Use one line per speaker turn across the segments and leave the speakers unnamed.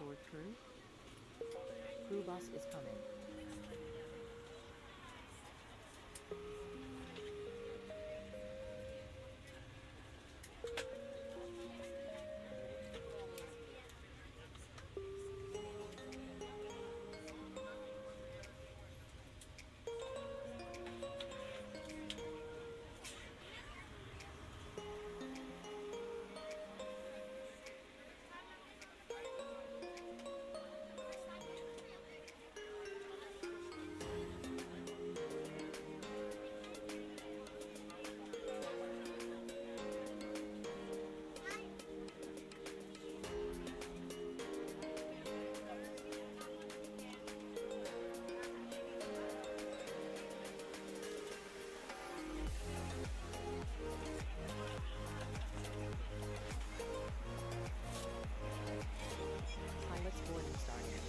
restored crew. Crew bus is coming. Pilot's boarding started.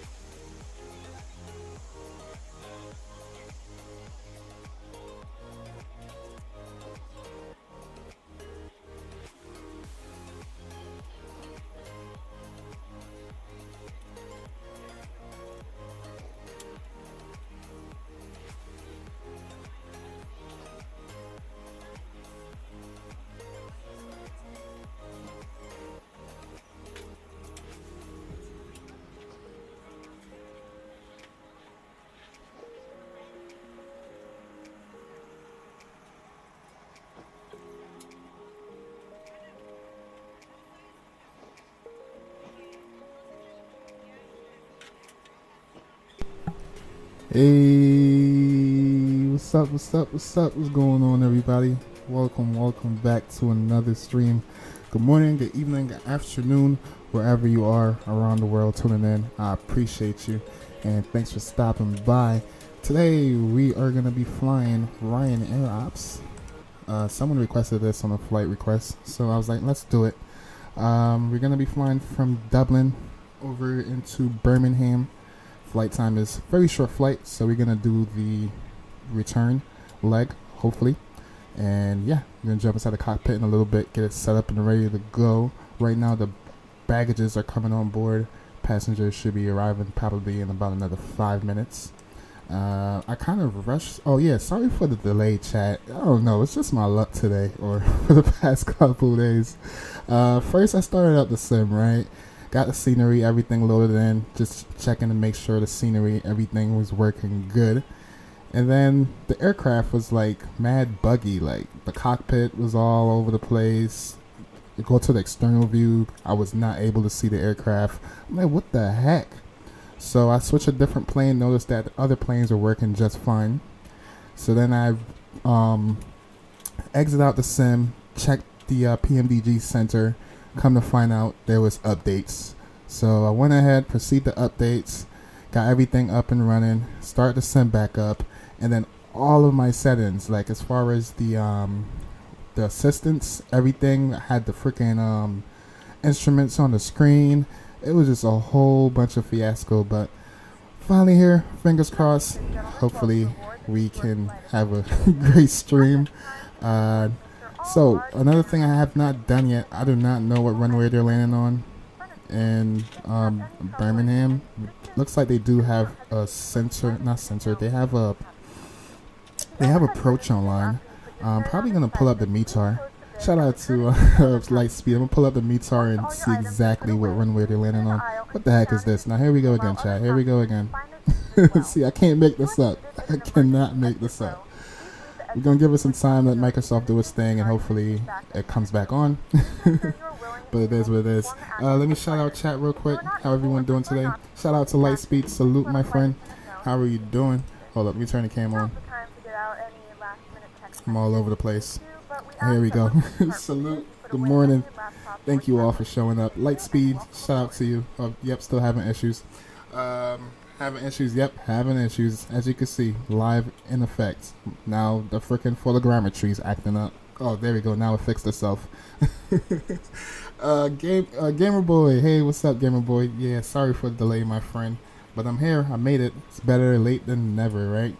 Hey, what's up, what's up, what's up, what's going on, everybody? Welcome back to another stream. Good morning, good evening, good afternoon, wherever you are around the world tuning in. I appreciate you, and thanks for stopping by. Today, we are going to be flying RYANAIR ops. Someone requested this on a flight request, so I was like, let's do it. We're going to be flying from Dublin over into Birmingham. Flight time is very short flight, so we're gonna do the return leg, hopefully. And yeah, we're gonna jump inside the cockpit in a little bit, get it set up and ready to go. Right now the baggages are coming on board. Passengers should be arriving probably in about another 5 minutes. I kind of rushed. Oh yeah, sorry for the delay, chat. I don't know, it's just my luck today, or for the past couple days. First I started up the sim, right? Got the scenery, everything loaded in, just checking to make sure the scenery, everything was working good. And then the aircraft was like mad buggy, like the cockpit was all over the place. You go to the external view, I was not able to see the aircraft. I'm like, what the heck? So I switched a different plane, noticed that the other planes were working just fine. So then I exit out the sim, checked the PMDG center. Come to find out there was updates. So I went ahead, proceed the updates, got everything up and running, start the sim back up, and then all of my settings, like as far as the assistance, everything, I had the freaking instruments on the screen. It was just a whole bunch of fiasco, but finally here, fingers crossed. Hopefully we can have a great stream. So, another thing I have not done yet, I do not know what runway they're landing on in Birmingham. Looks like they do have a they have approach online. I'm probably going to pull up the METAR. Shout out to Lightspeed. I'm going to pull up the METAR and see exactly what runway they're landing on. What the heck is this? Now here we go again, chat. Here we go again. See, I can't make this up. I cannot make this up. We're going to give it some time, let Microsoft do its thing, and hopefully it comes back on. But it is what it is. Let me shout out chat real quick. How everyone doing today? Shout out to Lightspeed. Salute, my friend. How are you doing? Hold up, let me turn the cam on. I'm all over the place. Here we go. Salute. Good morning. Thank you all for showing up. Lightspeed, shout out to you. Yep, still having issues. Having issues, having issues. As you can see, live in effect. Now the freaking photogrammetry is acting up. Oh, there we go. Now it fixed itself. Gamer Boy. Hey, what's up, Gamer Boy? Yeah, sorry for the delay, my friend. But I'm here. I made it. It's better late than never, right?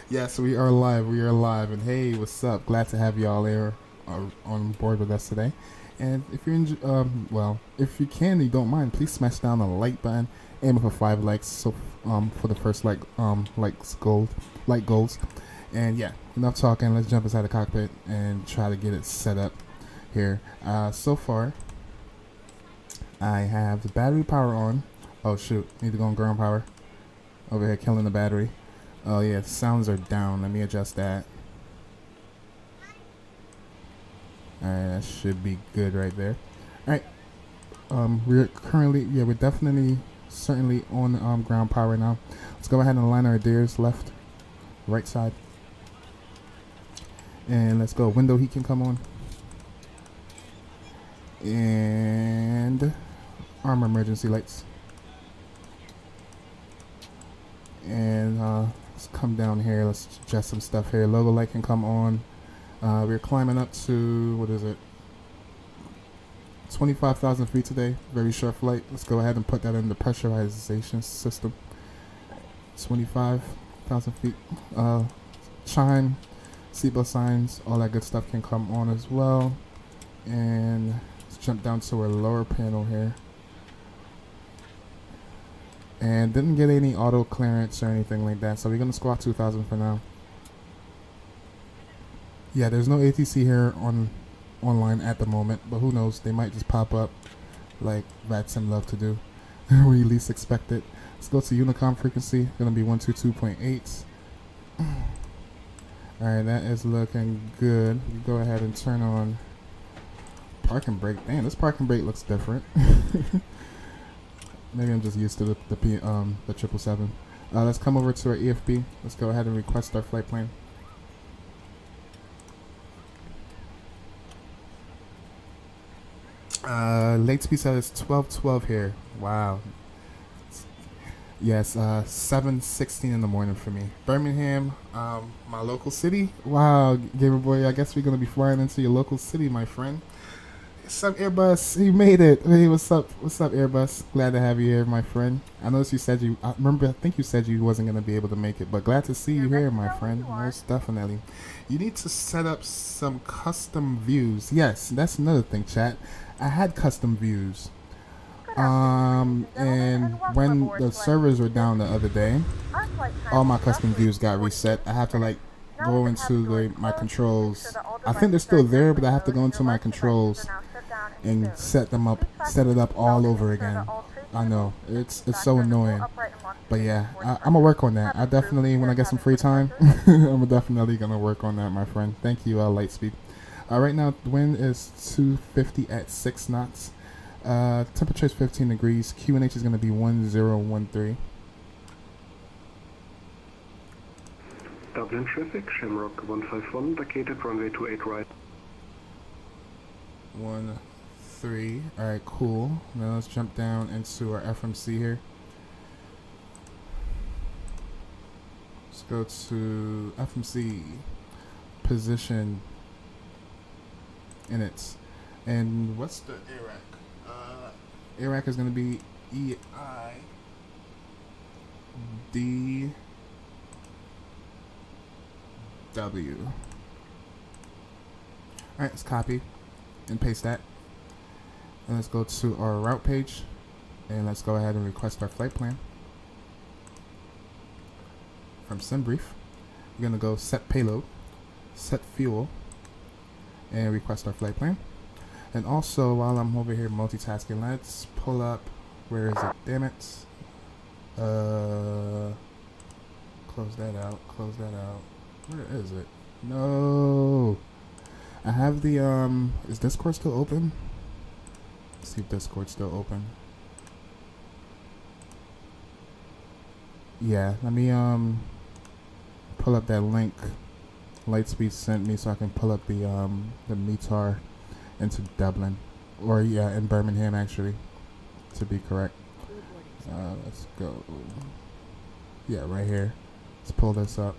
Yes, we are live. We are live. And hey, what's up? Glad to have y'all here on board with us today. And if you're well, if you can, you don't mind, please smash down the like button. Aim for 5 likes. So for the first like goals. And yeah, enough talking. Let's jump inside the cockpit and try to get it set up here. So far, I have the battery power on. Oh shoot, need to go on ground power. Over here killing the battery. Oh yeah, sounds are down. Let me adjust that. Alright, that should be good right there. Alright. We're currently, we're definitely, certainly on ground power now. Let's go ahead and align our gears left, right side. And let's go. Window heat can come on. And armor emergency lights. And let's come down here. Let's adjust some stuff here. Logo light can come on. We're climbing up to, what is it? 25,000 feet today. Very short flight. Let's go ahead and put that in the pressurization system. 25,000 feet. Chime, seatbelt signs, all that good stuff can come on as well. And let's jump down to our lower panel here. And didn't get any auto clearance or anything like that, so we're gonna squawk 2,000 for now. Yeah, there's no ATC here online at the moment, but who knows, they might just pop up like Vatsim love to do when you least expect it. Let's go to Unicom frequency, gonna be 122.8. Alright, that is looking good. We go ahead and turn on parking brake. Damn, this parking brake looks different. Maybe I'm just used to the 777. Let's come over to our EFB. Let's go ahead and request our flight plan. Late speed set is 12:12 here. Wow. Yes, 7:16 in the morning for me. Birmingham, my local city. Wow, Gamer Boy, I guess we're gonna be flying into your local city, my friend. What's up, Airbus? You made it. Hey, what's up? What's up, Airbus? Glad to have you here, my friend. I noticed you said I think you said you wasn't gonna be able to make it, but glad to see you here, my friend. Most definitely. You need to set up some custom views. Yes, that's another thing, chat. I had custom views. And when the servers were down the other day, all my custom views got reset. I have to like go into my controls. I think they're still there, but I have to go into my controls and set it up all over again. I know it's so annoying, but yeah, I'm gonna work on that. I definitely, when I get some free time, I'm definitely gonna work on that, my friend. Thank you, Lightspeed. Right now, the wind is 250 at 6 knots. Temperature is 15 degrees. QNH is gonna be 1013.
Dublin traffic, Shamrock 151, vacated runway 28 right.
13. Alright, cool. Now let's jump down into our FMC here. Let's go to FMC position in it. And what's the ARAC? ARAC is going to be EIDW. Alright, let's copy and paste that. And let's go to our route page. And let's go ahead and request our flight plan. From SimBrief, we're going to go set payload, set fuel, and request our flight plan. And also, while I'm over here multitasking, let's pull up, where is it? Damn it. Close that out, close that out. Where is it? No. I have the, is Discord still open? Let's see if Discord's still open. Yeah, let me, pull up that link Lightspeed sent me so I can pull up the METAR into Dublin. Or, yeah, in Birmingham, actually, to be correct. Let's go. Yeah, right here. Let's pull this up.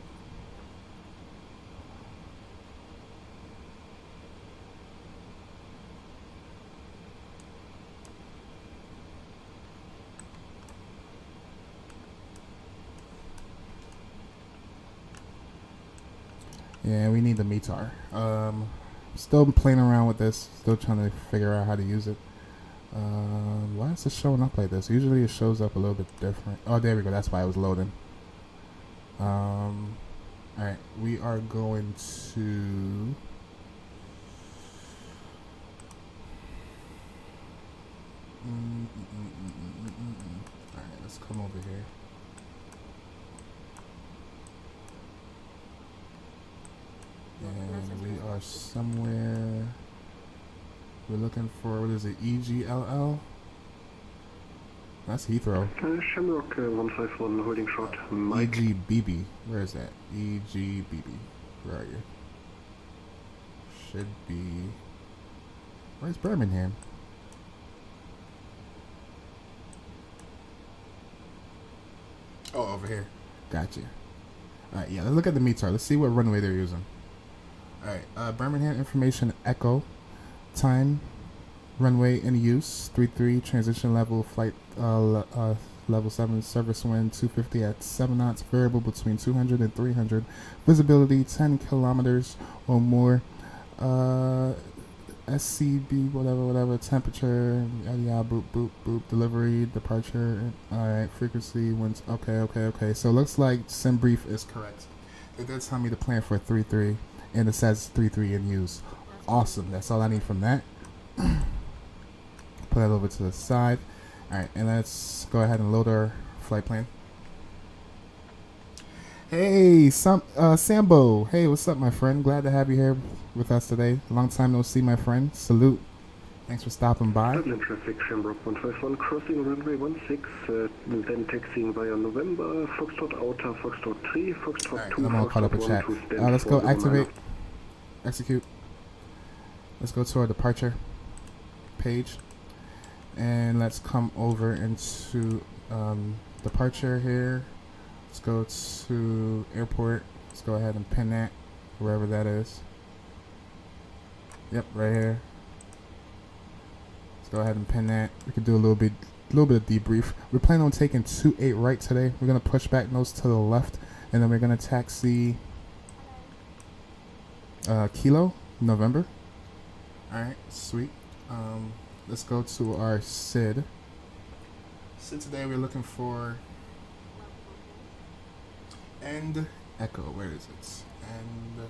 Yeah, we need the METAR. Still playing around with this. Still trying to figure out how to use it. Why is it showing up like this? Usually it shows up a little bit different. Oh, there we go. That's why it was loading. Alright, we are going to... Alright, let's come over here. And we are somewhere... We're looking for, what is it, EGLL? That's Heathrow.
Shamrock 151 holding short. Mike.
EGBB. Where is that? EGBB. Where are you? Should be... Where's Birmingham? Oh, over here. Gotcha. Alright, yeah, let's look at the METAR. Let's see what runway they're using. Alright, Birmingham information echo. Time. Runway in use. 33. Transition level. Flight level 7. Service wind 250 at 7 knots. Variable between 200 and 300. Visibility 10 kilometers or more. SCB, whatever, temperature, yeah, boop, boop, boop, delivery, departure, alright, frequency, winds, okay. So it looks like sim brief is correct. It did tell me to plan for 3-3, and it says 3-3 in use. Awesome, that's all I need from that. Put that over to the side. Alright, and let's go ahead and load our flight plan. Hey, Sambo. Hey, what's up, my friend? Glad to have you here with us today. Long time no see, my friend. Salute. Thanks for stopping by.
Dublin traffic, Shamrock 151, crossing runway 16, then taxiing via November, Foxtrot Outer, Foxtrot 3, Foxtrot
Right,
2,
I'm all caught up with chat. Let's go activate, execute. Let's go to our departure page. And let's come over into departure here. Let's go to airport. Let's go ahead and pin that wherever that is. Yep, right here. Let's go ahead and pin that. We could do a little bit of debrief. We're planning on taking 28 right today. We're gonna push back nose to the left, and then we're gonna taxi Kilo November. All right, sweet. Let's go to our SID. So today we're looking for End Echo. Where is it? And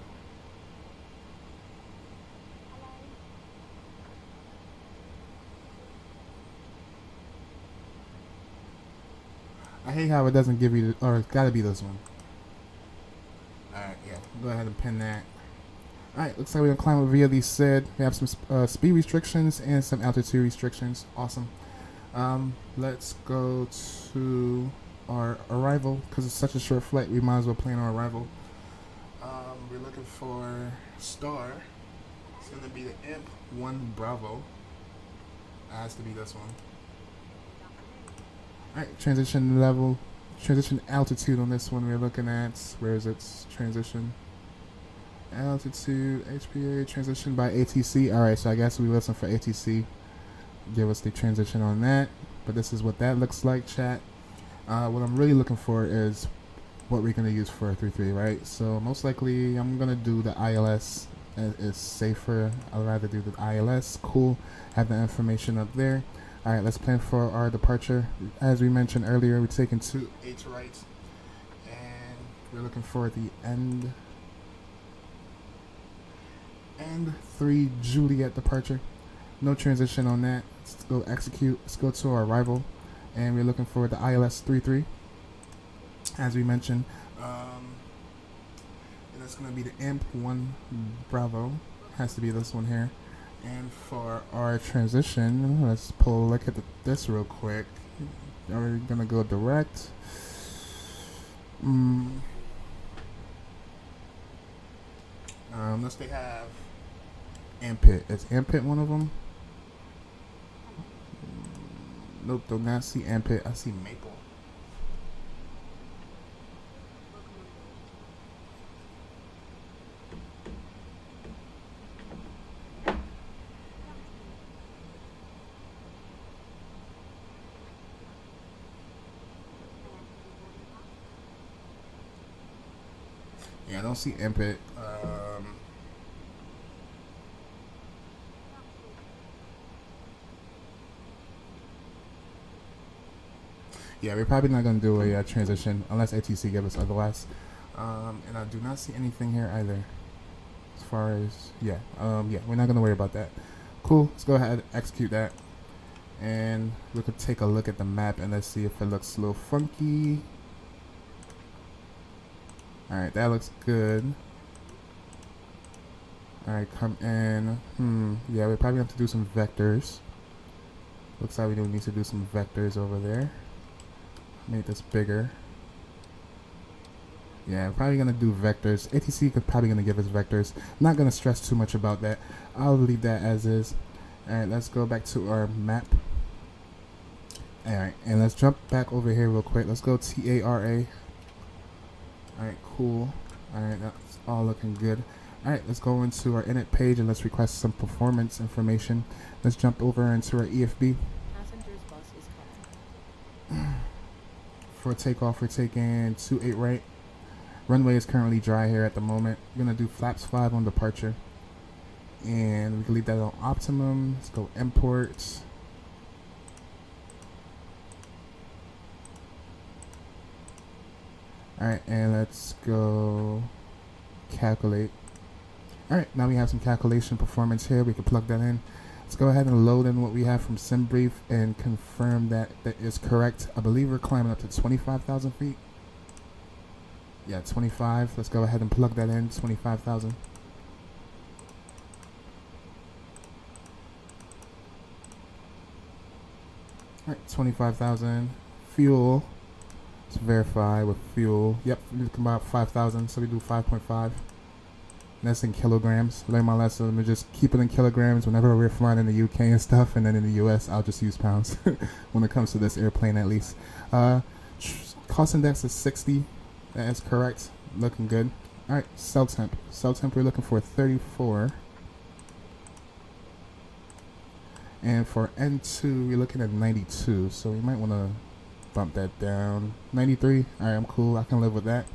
I hate how it doesn't give you, or it's got to be this one. Alright, yeah. Go ahead and pin that. Alright, looks like we're going to climb up via these SID. We have some speed restrictions and some altitude restrictions. Awesome. Let's go to our arrival. Because it's such a short flight, we might as well plan our arrival. We're looking for star. It's going to be the Imp 1 Bravo. It has to be this one. Alright, transition level, transition altitude on this one we're looking at. Where is it? Transition altitude, HPA, transition by ATC. Alright, so I guess we listen for ATC. Give us the transition on that. But this is what that looks like, chat. What I'm really looking for is what we're going to use for a 3-3, right? So most likely I'm going to do the ILS. It's safer. I'd rather do the ILS. Cool. Have the information up there. Alright, let's plan for our departure. As we mentioned earlier, we're taking 28 right. And we're looking for the end 3 Juliet departure. No transition on that. Let's go execute. Let's go to our arrival. And we're looking for the ILS 33. As we mentioned. And that's going to be the Imp 1 Bravo. Has to be this one here. And for our transition, let's pull a look at this real quick. Are we going to go direct? Unless they have Ampit. Is Ampit one of them? Nope, do not see Ampit. I see Maple. Yeah, I don't see Impet. Yeah, we're probably not gonna do a transition unless ATC gives us otherwise. And I do not see anything here either. As far as yeah, we're not gonna worry about that. Cool. Let's go ahead and execute that, and we could take a look at the map and let's see if it looks a little funky. All right, that looks good. All right, come in. Yeah, we probably have to do some vectors. Looks like we do need to do some vectors over there. Make this bigger. Yeah, I'm probably gonna do vectors. ATC could probably gonna give us vectors. I'm not gonna stress too much about that. I'll leave that as is. Alright, let's go back to our map. Alright, and let's jump back over here real quick. Let's go TARA. Alright, cool. Alright, that's all looking good. Alright, let's go into our init page and let's request some performance information. Let's jump over into our EFB.
Passenger's bus is coming.
For takeoff, we're taking 28 right. Runway is currently dry here at the moment. We're gonna do flaps 5 on departure. And we can leave that on optimum. Let's go import. Alright, and let's go calculate. Alright, now we have some calculation performance here. We can plug that in. Let's go ahead and load in what we have from SimBrief and confirm that that is correct. I believe we're climbing up to 25,000 feet. Yeah, 25. Let's go ahead and plug that in. 25,000. Alright, 25,000. Fuel. Let's verify with fuel. Yep, we need to come out 5,000, so we do 5.5. That's in kilograms. Learn my lesson. We just keep it in kilograms whenever we're flying in the UK and stuff, and then in the US, I'll just use pounds when it comes to this airplane, at least. Cost index is 60. That is correct. Looking good. All right, cell temp. Cell temp, we're looking for 34. And for N2, we're looking at 92. So we might want to bump that down. 93. All right, I'm cool. I can live with that.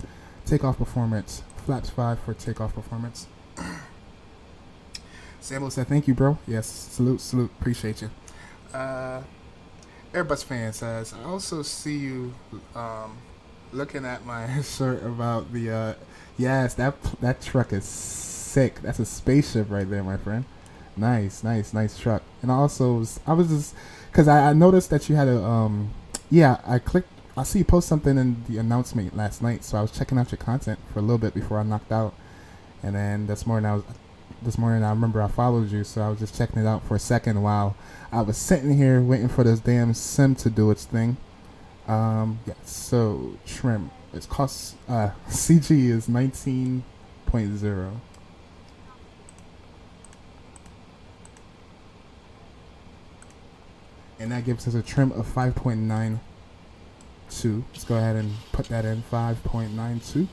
Takeoff performance. Flaps 5 for takeoff performance. Sambo said, thank you, bro. Yes, salute, salute. Appreciate you. Airbus fan says, I also see you looking at my shirt about the, yes, that truck is sick. That's a spaceship right there, my friend. Nice, nice, nice truck. And also, I was just, because I noticed that you had a, yeah, I see you post something in the announcement last night, so I was checking out your content for a little bit before I knocked out, and then this morning I remember I followed you, so I was just checking it out for a second while I was sitting here waiting for this damn sim to do its thing. Yeah, so trim. It costs CG is 19.0. And that gives us a trim of 5.92. Let's go ahead and put that in. 5.92.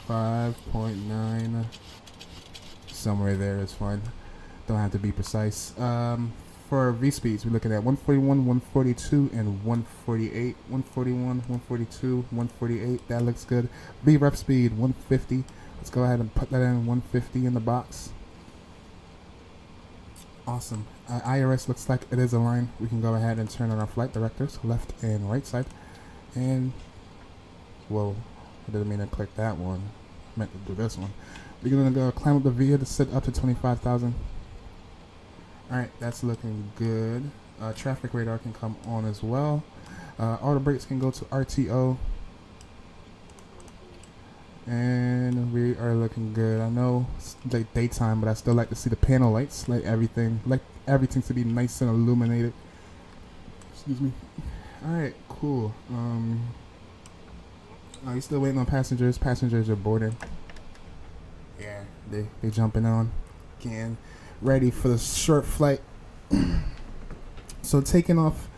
5.9. Somewhere there is fine. Don't have to be precise. For V speeds, we're looking at 141, 142, and 148. 141, 142, 148. That looks good. V rep speed 150. Let's go ahead and put that in 150 in the box. Awesome. IRS looks like it is aligned. We can go ahead and turn on our flight directors, left and right side. And, whoa, I didn't mean to click that one. I meant to do this one. We're going to go climb up the VIA to sit up to 25,000. Alright, that's looking good. Traffic radar can come on as well. Auto brakes can go to RTO. And we are looking good. I know it's like daytime, but I still like to see the panel lights, like everything to be nice and illuminated. Excuse me. All right, cool. Are you still waiting on passengers? Passengers are boarding. Yeah, they jumping on. Getting ready for the short flight. So taking off,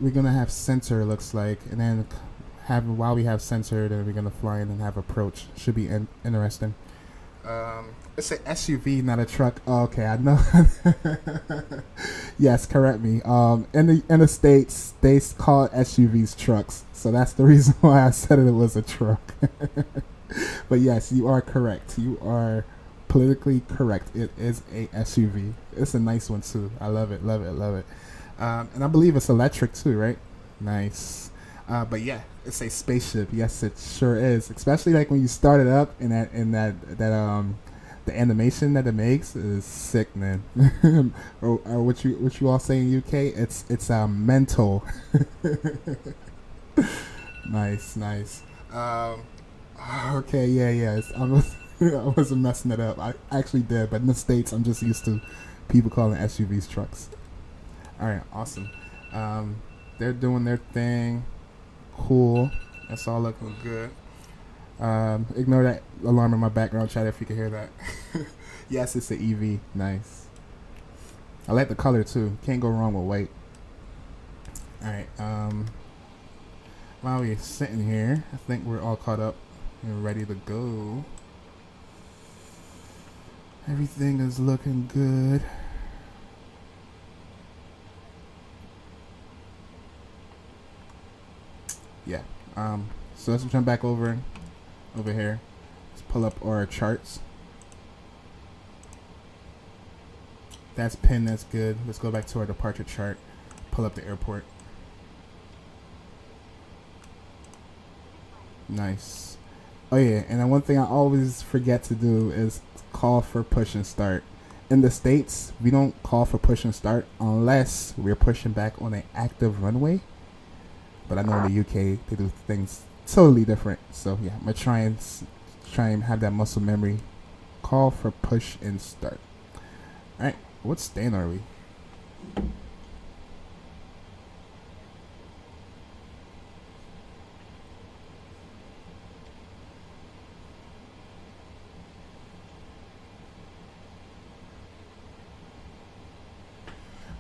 we're gonna have center, looks like, and then while we have center, then we're gonna fly in and have approach. Should be interesting. It's an SUV, not a truck. Oh, okay, I know. Yes, correct me. In the States, they call SUVs trucks, so that's the reason why I said it was a truck. But yes, you are correct. You are politically correct. It is a SUV. It's a nice one too. I love it, love it, love it. And I believe it's electric too, right? Nice. But yeah, it's a spaceship. Yes, it sure is. Especially like when you start it up and that the animation that it makes is sick, man. or what you all say in UK? It's mental. Nice. Okay, yeah. I wasn't messing it up. I actually did, but in the States, I'm just used to people calling SUVs trucks. All right, awesome. They're doing their thing. Cool. That's all looking good. Ignore that alarm in my background chat if you can hear that. Yes, it's an EV. Nice. I like the color too. Can't go wrong with white. All right. While we're sitting here, I think we're all caught up and ready to go. Everything is looking good. Yeah. So let's jump back over here. Let's pull up our charts. That's pinned. That's good. Let's go back to our departure chart. Pull up the airport. Nice. Oh yeah, and then one thing I always forget to do is call for push and start. In the States, we don't call for push and start unless we're pushing back on an active runway. But I know in the UK they do things totally different. So yeah, I'm gonna try and have that muscle memory. Call for push and start. All right, what stand are we?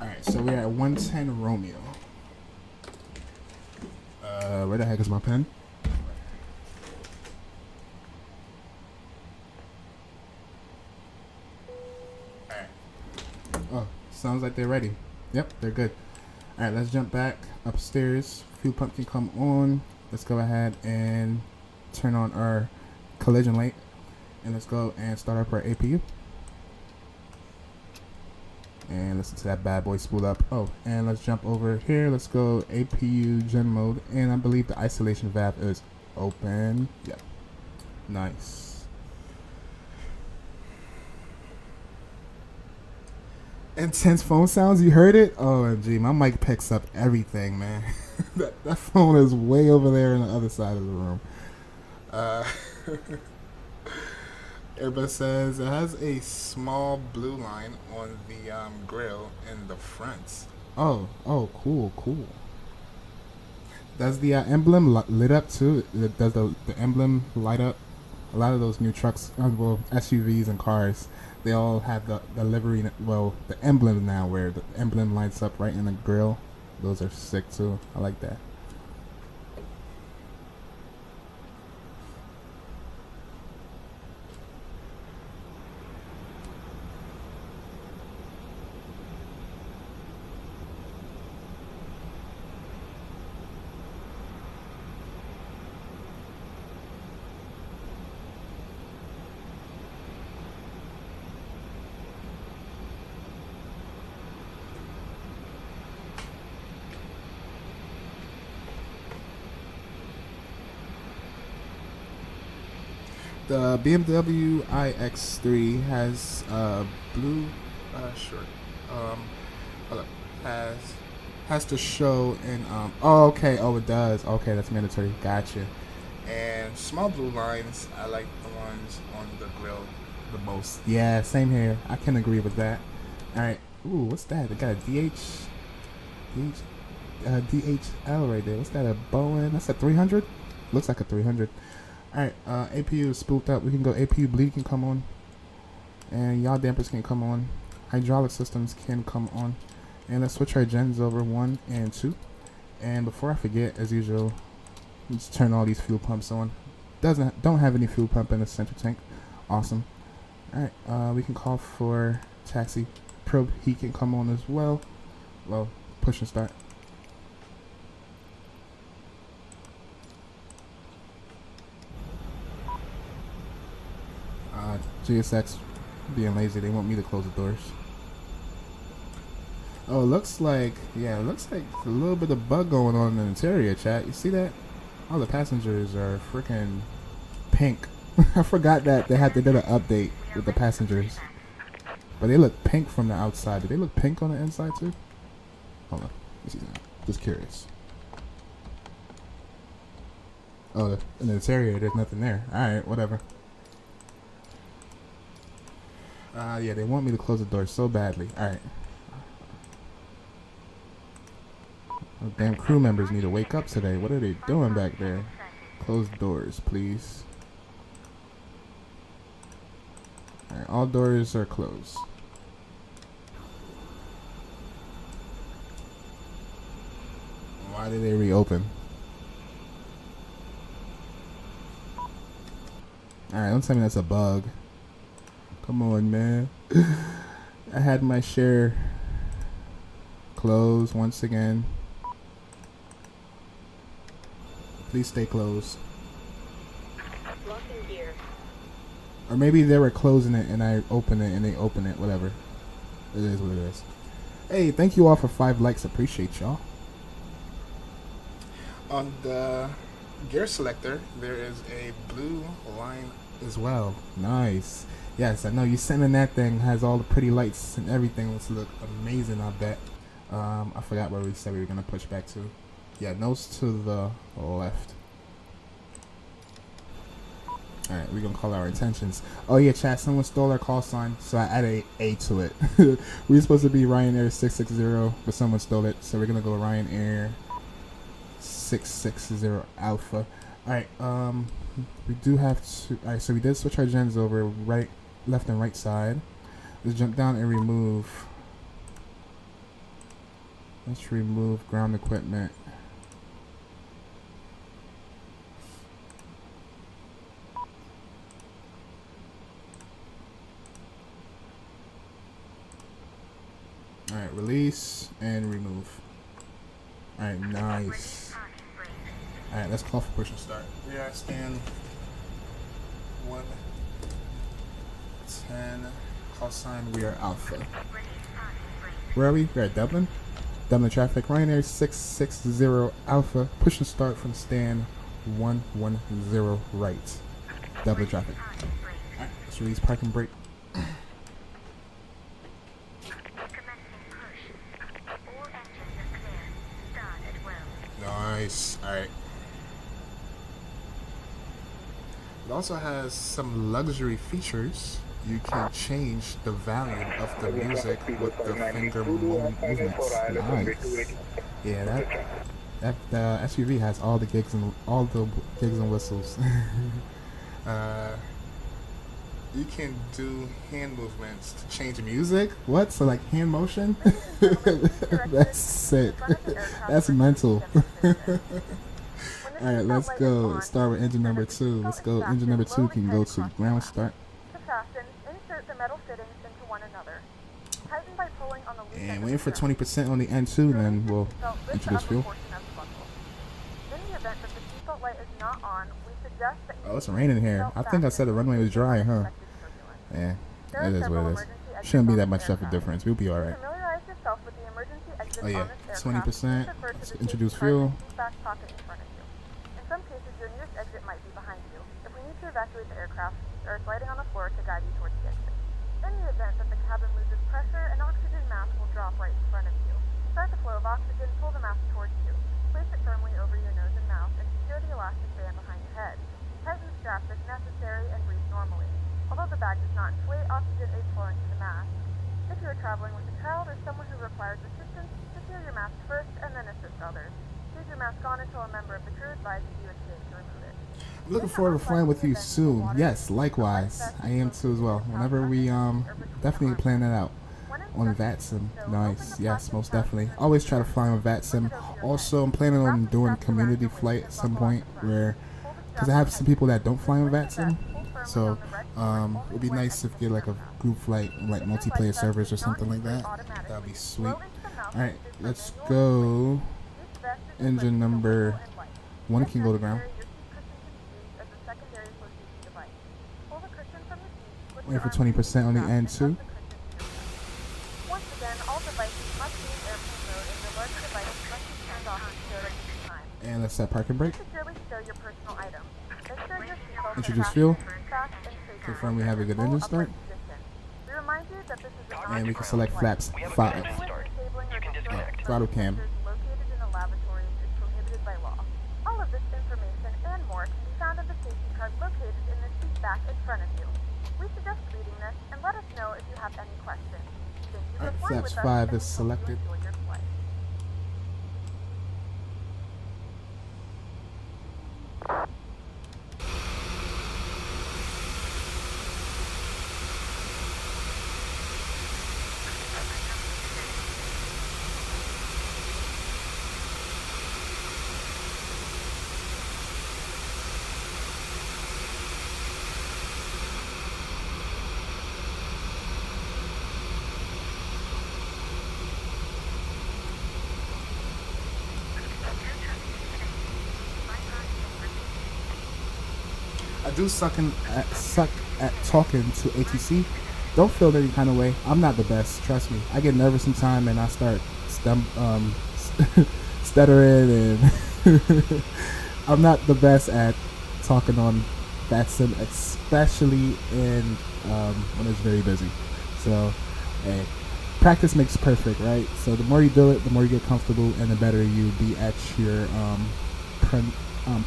All right, so we're at 110 Romeo. Where the heck is my pen? Alright. Oh, sounds like they're ready. Yep, they're good. Alright, let's jump back upstairs. Fuel pump can come on. Let's go ahead and turn on our collision light. And let's go and start up our APU. And listen to that bad boy spool up. Oh, and let's jump over here. Let's go APU gen mode. And I believe the isolation valve is open. Yep. Nice. Intense phone sounds. You heard it? OMG. My mic picks up everything, man. that phone is way over there on the other side of the room. Airbus says it has a small blue line on the grill in the front. Oh, cool. Does the emblem lit up too? Does the emblem light up? A lot of those new trucks, well, SUVs and cars, they all have the livery, well, the emblem now where the emblem lights up right in the grill. Those are sick too. I like that. The BMW iX3 has blue short. Hold up. Has to show in oh, okay. Oh, it does. Okay, that's mandatory. Gotcha. And small blue lines, I like the ones on the grill the most. Yeah, same here. I can agree with that. All right. Ooh, what's that? They got a DHL right there. What's that? A Boeing? That's a 300. Looks like a 300. Alright, APU is spooled up. We can go APU bleed can come on. And yaw dampers can come on. Hydraulic systems can come on. And let's switch our gens over 1 and 2. And before I forget, as usual, let's turn all these fuel pumps on. Don't have any fuel pump in the center tank. Awesome. Alright, we can call for taxi. Probe heat can come on as well. Well, push and start. GSX being lazy, they want me to close the doors. Oh, looks like, yeah, it looks like a little bit of bug going on in the interior, chat. You see that? All the passengers are freaking pink. I forgot that they did an update with the passengers. But they look pink from the outside. Do they look pink on the inside too? Hold on. Let me see that. Just curious. Oh, in the interior, there's nothing there. Alright, whatever. Yeah, they want me to close the door so badly. Alright. Oh, damn crew members need to wake up today. What are they doing back there? Close doors, please. Alright, all doors are closed. Why did they reopen? Alright, don't tell me that's a bug. Come on, man. I had my share closed once again. Please stay closed.
Locking gear.
Or maybe they were closing it and I opened it and they opened it. Whatever. It is what it is. Hey, thank you all for 5 likes. Appreciate y'all. On the gear selector, there is a blue line as well. Nice. Yes, I know you sending that thing has all the pretty lights and everything. Let's look amazing, I bet. I forgot where we said we were gonna push back to. Yeah, nose to the left. Alright, we're gonna call our intentions. Oh yeah, chat, someone stole our call sign, so I added a to it. We were supposed to be RYANAIR 660, but someone stole it, so we're gonna go RYANAIR 660 Alpha. Alright, we do have to. Alright, so we did switch our gens over right, left, and right side. Let's jump down and remove. Let's remove ground equipment. Alright, release and remove. Alright, nice. Alright, let's call for push and start. We are stand 110. Call sign, we are Alpha. Where are we? We're at Dublin. Dublin traffic, RYANAIR 660 Alpha. Push and start from stand 110 right. Dublin traffic. Alright, let's release parking brake. Nice. Alright. It also has some luxury features. You can change the volume of the music with the finger movements. Nice. Yeah, that SUV has all the gigs and whistles. You can do hand movements to change the music. What? So like hand motion? That's sick. That's mental. Alright, let's go. Let's start with engine number 2. Let's go. Engine number 2 can go to ground start.
Insert the metal fittings into one another. Tighten by pulling on the loose
And waiting for 20% on the N2, then we'll introduce fuel.
In the event that the seatbelt light is not on, we suggest that you
Oh, it's raining here. I think I said the runway was dry, huh? Yeah, it is what it is. Shouldn't be that much of a difference. We'll be alright.
familiarize yourself with the emergency exit
Oh yeah,
on this
20%.
aircraft.
Let's introduce fuel.
Back pocket in front of you. In some cases, your nearest exit might be behind you. If we need to evacuate the aircraft, there is lighting on the floor to guide you towards the exit. In the event that the cabin loses pressure, an oxygen mask will drop right in front of you. Start the flow of oxygen, pull the mask towards you. Place it firmly over your nose and mouth, and secure the elastic band behind your head. Tighten the strap if necessary, and breathe normally. Although the bag does not inflate, oxygen is flowing to the mask. If you are traveling with a child or someone who requires assistance, secure your mask first and then assist others. Leave your mask on until a member of the crew advises you it's safe to remove it.
I'm looking forward to flying with you soon. Yes, likewise. I am too as well. Whenever we definitely plan that out. On Vatsim. Nice. Yes, most definitely. Always try to fly on Vatsim. Also, I'm planning on doing community flight at some point where, because I have some people that don't fly on Vatsim. So, it'd be nice if you get like a group flight, like multiplayer servers or something like that. That'd be sweet. Alright, let's go. Engine number 1 can go to ground. Wait for 20% on the N2.
Once again, all devices must be
And let's set park and brake.
Securely stow your personal items. Make sure your seatbelt
Introduce
is
fuel.
fast and traceable.
Confirm we have a good engine start.
We remind you that this is a
And we can select flaps 5. Throttle cam.
Located in the lavatories is prohibited by law. All of this information and more can be found in the safety card located in the seat back in front of you. We suggest reading this and let us know if you have any questions. Thank you for
Alright,
flying
flaps
with us
5
and
is
we hope you
selected.
enjoy your flight.
I do suck at talking to ATC. Don't feel any kind of way. I'm not the best, trust me. I get nervous sometimes and I start stuttering, and I'm not the best at talking on Vatsim, especially when it's very busy. So, hey, practice makes perfect, right? So the more you do it, the more you get comfortable, and the better you be at your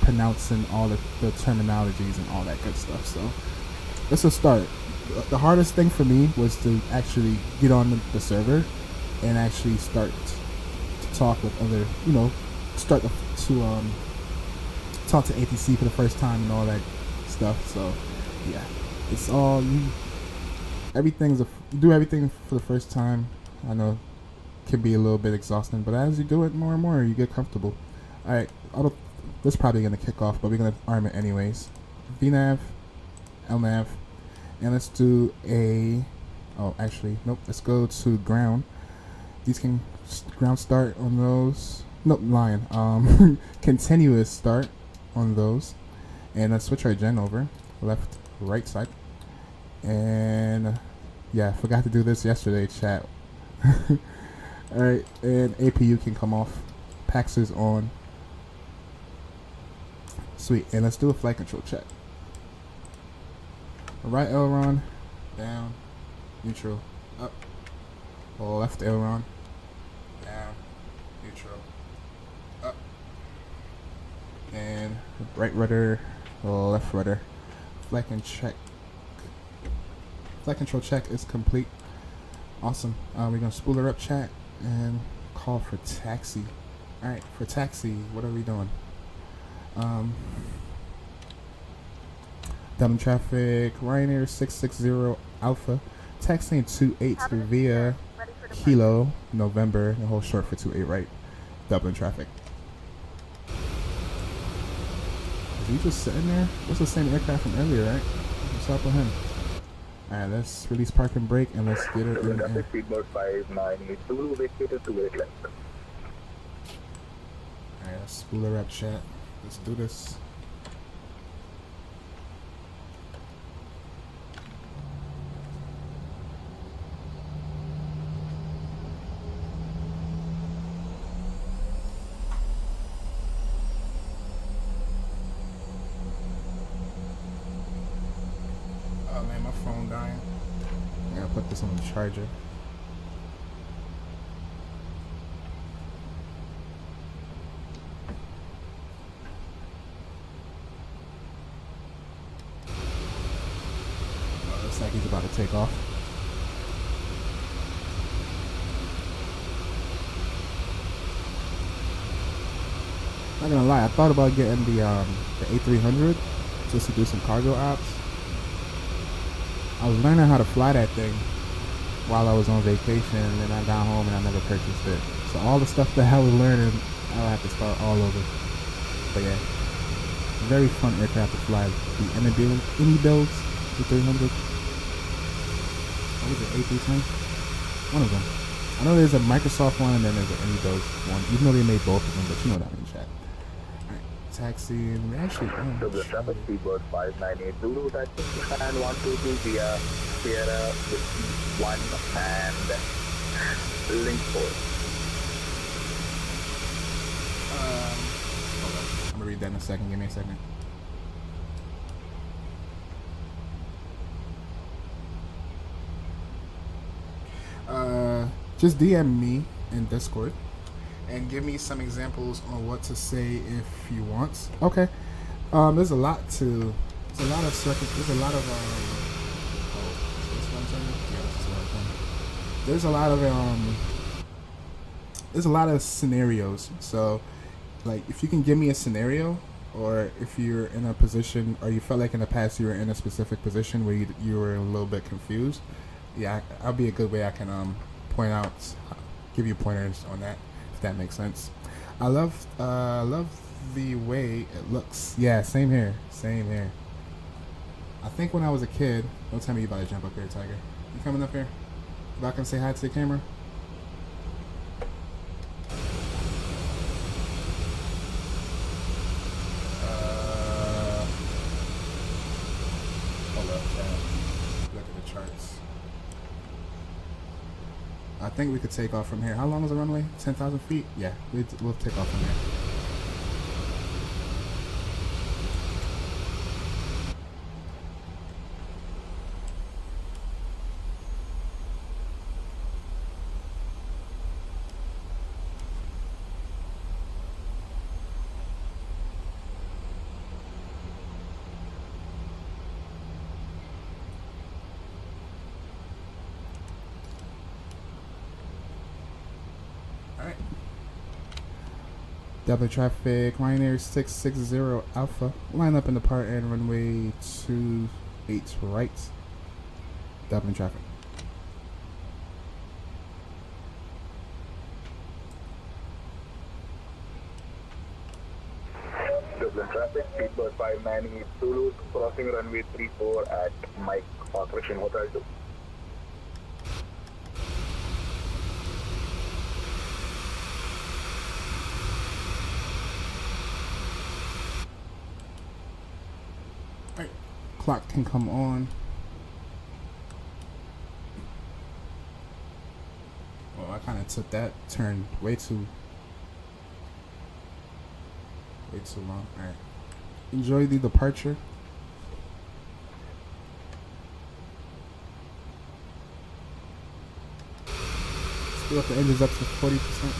pronouncing all the terminologies and all that good stuff. So let's just start. The hardest thing for me was to actually get on the server and actually start to talk with other, start to talk to ATC for the first time and all that stuff. So yeah, it's all you do everything for the first time. I know it can be a little bit exhausting, but as you do it more and more, you get comfortable. All right, this is probably going to kick off, but we're going to arm it anyways. VNav, LNav, and let's do let's go to ground. These can ground start on those. Nope, line. Continuous start on those. And let's switch our gen over. Left, right side. And yeah, I forgot to do this yesterday, chat. Alright, and APU can come off. PAX is on. Sweet, and let's do a flight control check. Right aileron, down, neutral, up. Left aileron, down, neutral, up. And right rudder, left rudder. Flight control check is complete. Awesome. We're gonna spool her up, chat, and call for taxi. Alright, for taxi, what are we doing? Dublin traffic, RYANAIR 660 Alpha, taxiing 28 via Kilo, November, and hold short for 28 right, Dublin traffic. Is he just sitting there? That's the same aircraft from earlier, right? What's up with him? Alright, let's release park and brake, and let's get her in the air. Alright, let's spool her up, chat. Let's do this. Oh man, my phone dying. I gotta put this on the charger. Looks like he's about to take off. Not gonna lie, I thought about getting the A300 just to do some cargo ops. I was learning how to fly that thing while I was on vacation, and then I got home and I never purchased it. So all the stuff that I was learning, I'll have to start all over. But yeah, very fun aircraft to fly. The any builds, the 300. What is it, A310? One of them. I know there's a Microsoft one and then there's an any builds one, even though they made both of them, but you know that in chat. Alright, taxi, and we actually
So the traffic speedboat 5982, taxi and 122 via Sierra 1 and link 4.
Hold on. I'm gonna read that in a second. Give me a second. Just DM me in Discord and give me some examples on what to say if you want. Okay. There's a lot of there's a lot of there's a lot of scenarios. So like if you can give me a scenario, or if you're in a position, or you felt like in the past you were in a specific position where you were a little bit confused, yeah, I'll be a good way I can point out, give you pointers on that, if that makes sense. I love the way it looks. Yeah, same here. I think when I was a kid, don't tell me you about to jump up here, Tiger. You coming up here? If I can say hi to the camera. Hold up, chat. Look at the charts. I think we could take off from here. How long is the runway? 10,000 feet? Yeah, we'll take off from here. Double traffic, RYANAIR 660 Alpha. Line up in the part and runway 28 right. Doubling traffic.
Dublin traffic, speedbird 598 Zulu, crossing runway 34 at Mike Operation Hotel 2.
Right. Clock can come on. Well, I kind of took that turn way too long. All right. Enjoy the departure. Speed up the engines up to 40%.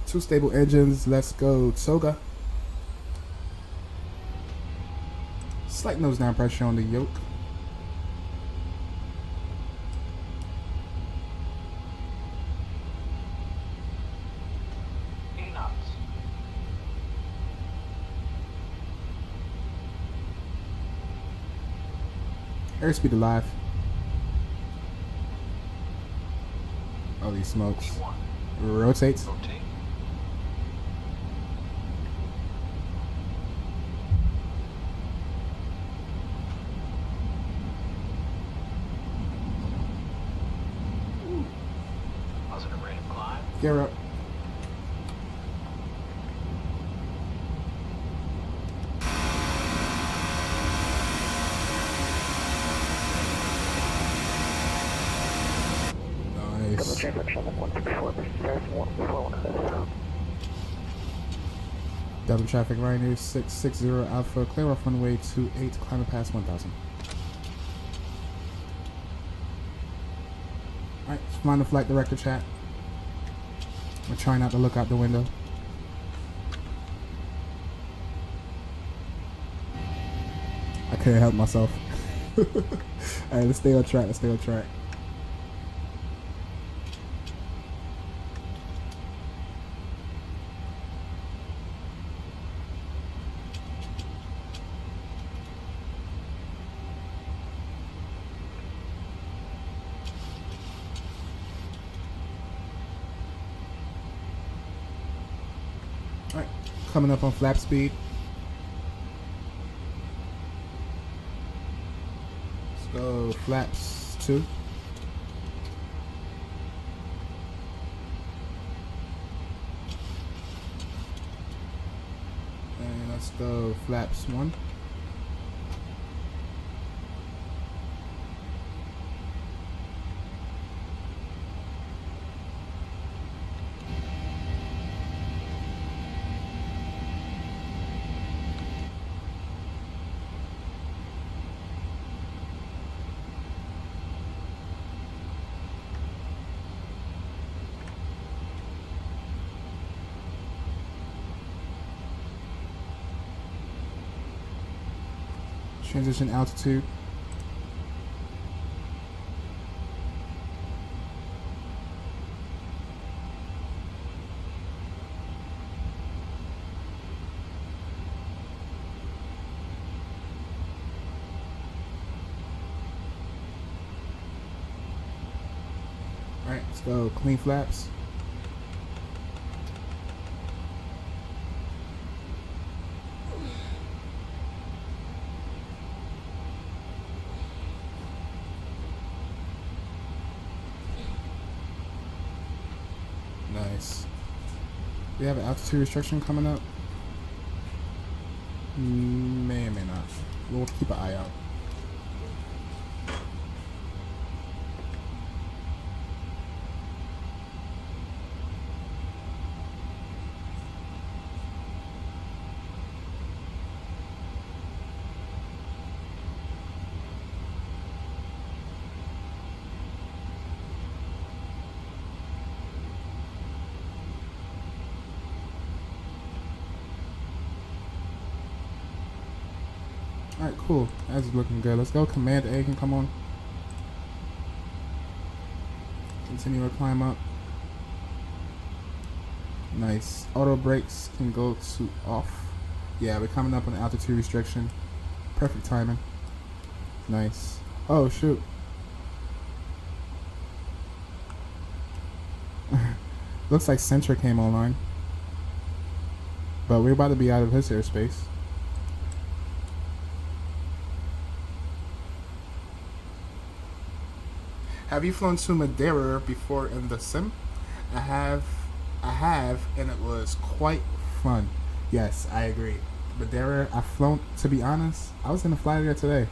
2 stable engines. Let's go, Toga. Slight nose down pressure on the yoke. Airspeed alive. Holy smokes. Rotates.
Positive rate of climb.
Gear up. Nice. Double traffic, RYANAIR 660 Alpha, clear off runway 28, climbing past 1,000. Alright, find the flight director chat. We're trying not to look out the window. I couldn't help myself. Alright, let's stay on track, Alright, coming up on flap speed. Let's go flaps 2. And let's go flaps 1. Transition altitude. Alright, let's go. Clean flaps. Nice. We have an altitude restriction coming up. May or may not. We'll keep an eye out. Alright, cool. That's looking good. Let's go. Command A can come on. Continue to climb up. Nice. Auto brakes can go to off. Yeah, we're coming up on altitude restriction. Perfect timing. Nice. Oh, shoot. Looks like Centra came online. But we're about to be out of his airspace. Have you flown to Madeira before in the sim? I have, and it was quite fun. Yes, I agree. Madeira, I've flown, to be honest, I was gonna fly there today.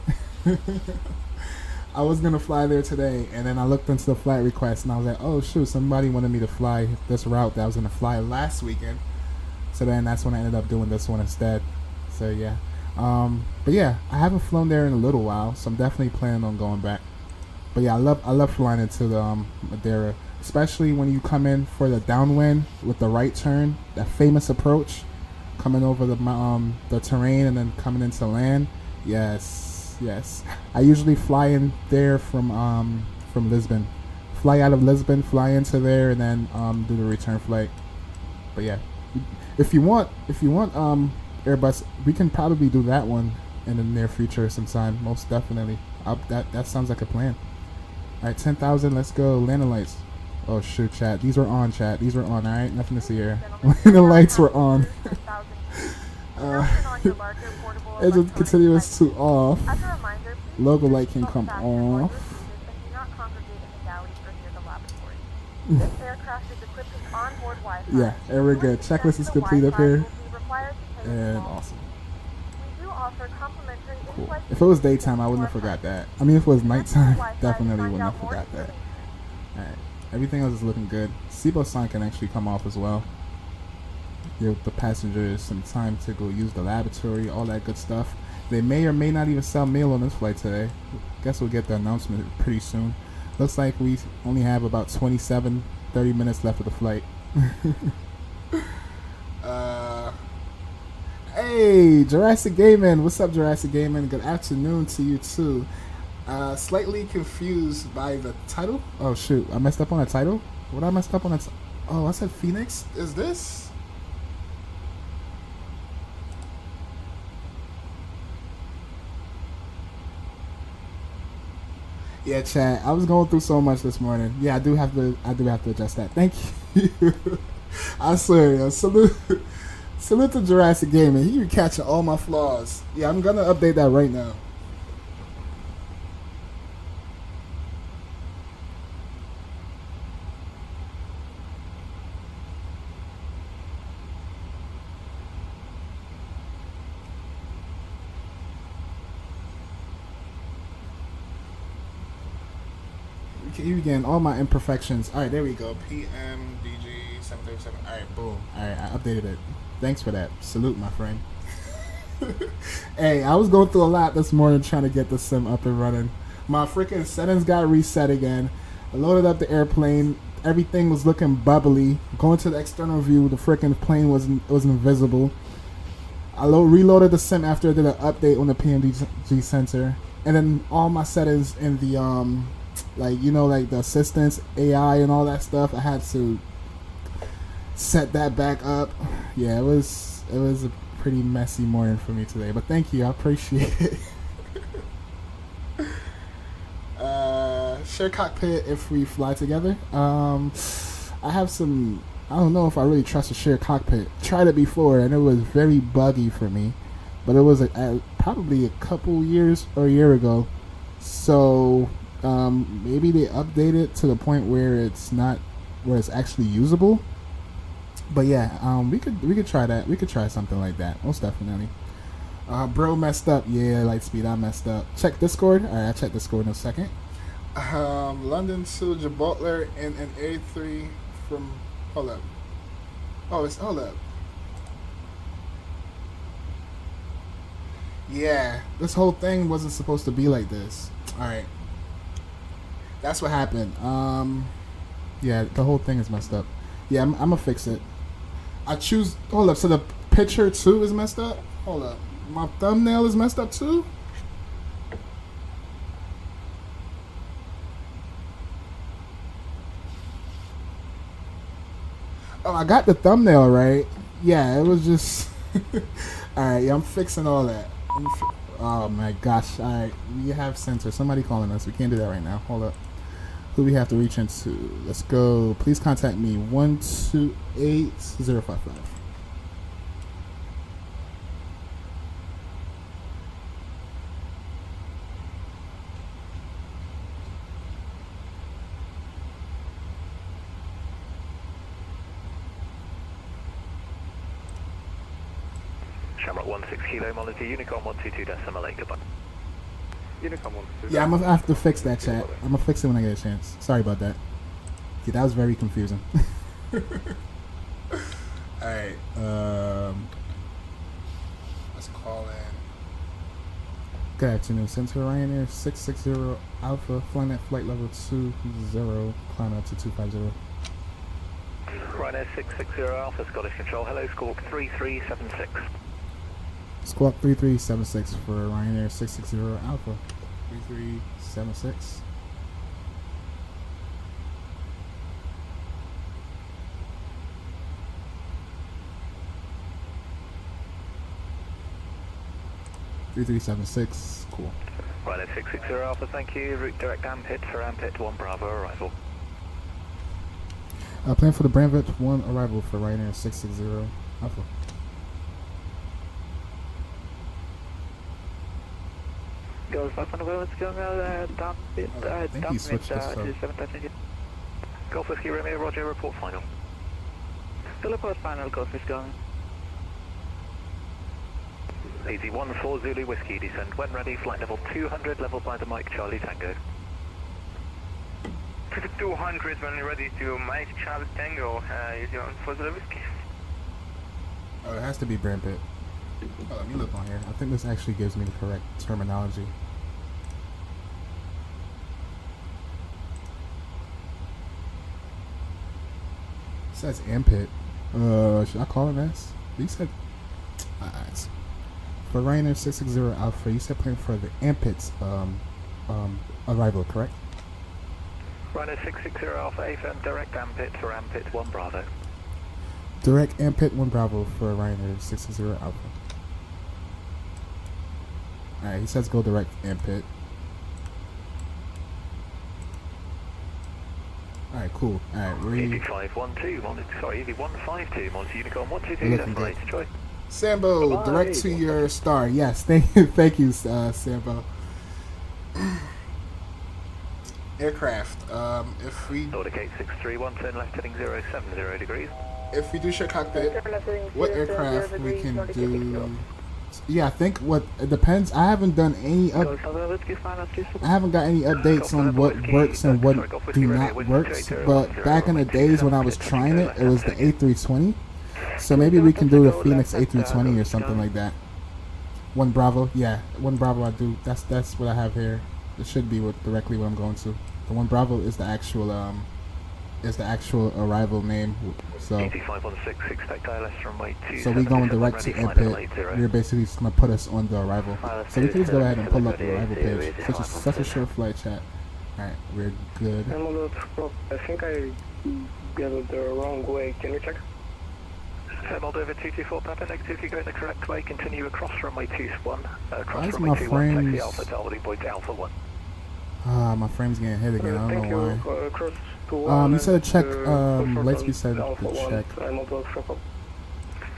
I was gonna fly there today, and then I looked into the flight request, and I was like, oh shoot, somebody wanted me to fly this route that I was gonna fly last weekend. So then that's when I ended up doing this one instead. So yeah. But yeah, I haven't flown there in a little while, so I'm definitely planning on going back. But yeah, I love flying into the Madeira, especially when you come in for the downwind with the right turn, that famous approach, coming over the terrain and then coming into land. Yes, yes. I usually fly in there from Lisbon, fly out of Lisbon, fly into there, and then do the return flight. But yeah, if you want Airbus, we can probably do that one in the near future sometime. Most definitely. That sounds like a plan. Alright, 10,000, let's go. Landing lights. Oh shoot, chat. These were on, chat. These were on, alright? Nothing to see here. Landing lights were on. Engine continuous to off. Logo light can come off. Yeah, and we're good. Checklist is complete up here. And awesome. Cool. If it was daytime, I wouldn't have forgot that. I mean, if it was nighttime, definitely wouldn't have forgot that. Alright, everything else is looking good. SIBO sign can actually come off as well. Give the passengers some time to go use the laboratory, all that good stuff. They may or may not even sell meal on this flight today. Guess we'll get the announcement pretty soon. Looks like we only have about 27-30 minutes left of the flight. Hey, Jurassic Gaming. What's up, Jurassic Gaming? Good afternoon to you too. Slightly confused by the title. Oh shoot, I messed up on the title. What I messed up on? Oh, I said Phoenix. Is this? Yeah, chat. I was going through so much this morning. Yeah, I do have to adjust that. Thank you. I swear, yo, salute to Jurassic Gaming. He be catching all my flaws. Yeah, I'm gonna update that right now. You getting all my imperfections. Alright, there we go. PMDG 737. Alright, boom. Alright, I updated it. Thanks for that. Salute, my friend. Hey, I was going through a lot this morning trying to get the sim up and running. My freaking settings got reset again. I loaded up the airplane. Everything was looking bubbly. Going to the external view, the freaking plane was invisible. I reloaded the sim after I did an update on the PMDG sensor, and then all my settings in the like like the assistance AI and all that stuff, I had to set that back up. Yeah, it was a pretty messy morning for me today, but thank you, I appreciate it. Share cockpit if we fly together. I have some. I don't know if I really trust a shared cockpit. Tried it before and it was very buggy for me, but it was probably a couple years or a year ago. So maybe they update it to the point where it's actually usable. But yeah, we could try that. We could try something like that. Most definitely. Bro messed up. Yeah, Lightspeed, I messed up. Check Discord. Alright, I'll check Discord in a second. London to Gibraltar and an A3 from. Hold up. Hold up. Yeah, this whole thing wasn't supposed to be like this. Alright. That's what happened. Yeah, the whole thing is messed up. Yeah, I'm gonna fix it. Hold up, so the picture too is messed up? Hold up. My thumbnail is messed up too? Oh, I got the thumbnail right. Yeah, it was just... Alright, yeah, I'm fixing all that. Oh my gosh. Alright, we have sensor. Somebody calling us. We can't do that right now. Hold up. Who we have to reach into? Let's go. Please contact me. 128055.
Shamrock 16 Kilo, monitor Unicorn 122.8, goodbye. Unicorn 122.
Yeah, I'm gonna have to fix that, chat. I'm gonna fix it when I get a chance. Sorry about that. Yeah, that was very confusing. Alright, let's call in. Good afternoon, Center Ryanair 660 Alpha, flying at flight level 20, climb up to 250.
Ryanair 660 Alpha, Scottish Control, hello, Squawk 3376.
Squawk 3376 for Ryanair 660 Alpha. 3376. Cool.
Ryanair 660 Alpha, thank you. Route direct Ampit for Ampit 1 Bravo arrival.
Plan for the Brandvet 1 arrival for Ryanair 660 Alpha.
Go 500 what's going on, dump it,
I think he switched this up.
Golf Whiskey Romeo, Roger, report final. Still report final, Golf is going. Easy 14 Zulu Whiskey, descend when ready, flight level 200, level by the Mike Charlie Tango.
200 when you're ready to Mike Charlie Tango, is your for Zulu Whiskey.
Oh, it has to be Brandvet. Oh, let me look on here. I think this actually gives me the correct terminology. It says Ampit. Should I call it S? You said... for Ryanair 660 Alpha, you said plan for the Ampit's arrival, correct?
Ryanair 660 Alpha, AFM, direct Ampit for Ampit 1 Bravo.
Direct Ampit 1 Bravo for Ryanair 660 Alpha. Alright, he says go direct Ampit. Alright, cool. Alright, we're...
8512, sorry, 152, monitor Unicorn 122, Troy.
Sambo,
Bye-bye.
direct to your star. Yes, thank you, Sambo. Aircraft, if we...
Nordic 863, turn left heading 070 degrees.
If we do share cockpit, what aircraft we can do? Yeah, I think it depends. I haven't done any I haven't got any updates on what works and what do not works. But back in the days when I was trying it, it was the A320. So maybe we can do the Phoenix A320 or something like that. 1 Bravo, yeah, 1 Bravo. I do. That's what I have here. It should be directly what I'm going to. The 1 Bravo is the actual is the actual arrival name. So
8516, expect ILS runway 27.
so we going direct to input. You're basically just gonna put us on the arrival. So we can just go ahead and pull up the arrival page. Such a short flight, chat. Alright, we're good.
I think I got it the wrong way. Can you check?
Moldova 224 Papa, negative, you go in the correct way, continue across runway 21,
Why
across
is
runway
my
21, taxi
frames-
Alpha to holding point Alpha 1.
Ah, my frame's getting hit again. I don't know why.
Cross to
You said check.
and,
Lightspeed said
Alpha
to
1,
check
Moldova.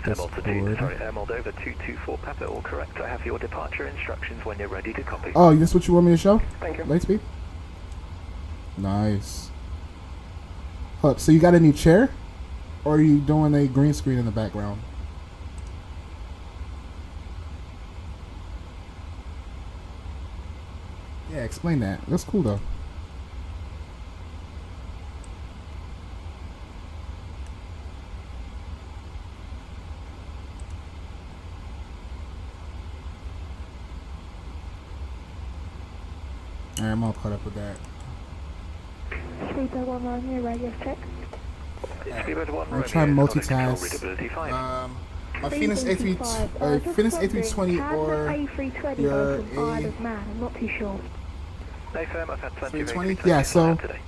Discord.
Moldova 224 Papa, all correct. I have your departure instructions when you're ready to copy.
Oh, this what you want me to show?
Thank you.
Lightspeed? Nice. Hold up, so you got a new chair? Or are you doing a green screen in the background? Yeah, explain that. That's cool though. Alright, I'm all caught up with that.
Speedbird 1 Romeo, radio check.
Speedbird 1
I'm trying to
Romeo,
multitask.
readability 5.
My Phoenix A3, Phoenix A320 or
A320
your
go from Isle
A-
of Man? I'm not too sure.
No firm, I've had plenty of
320?
A320
Yeah, so
today.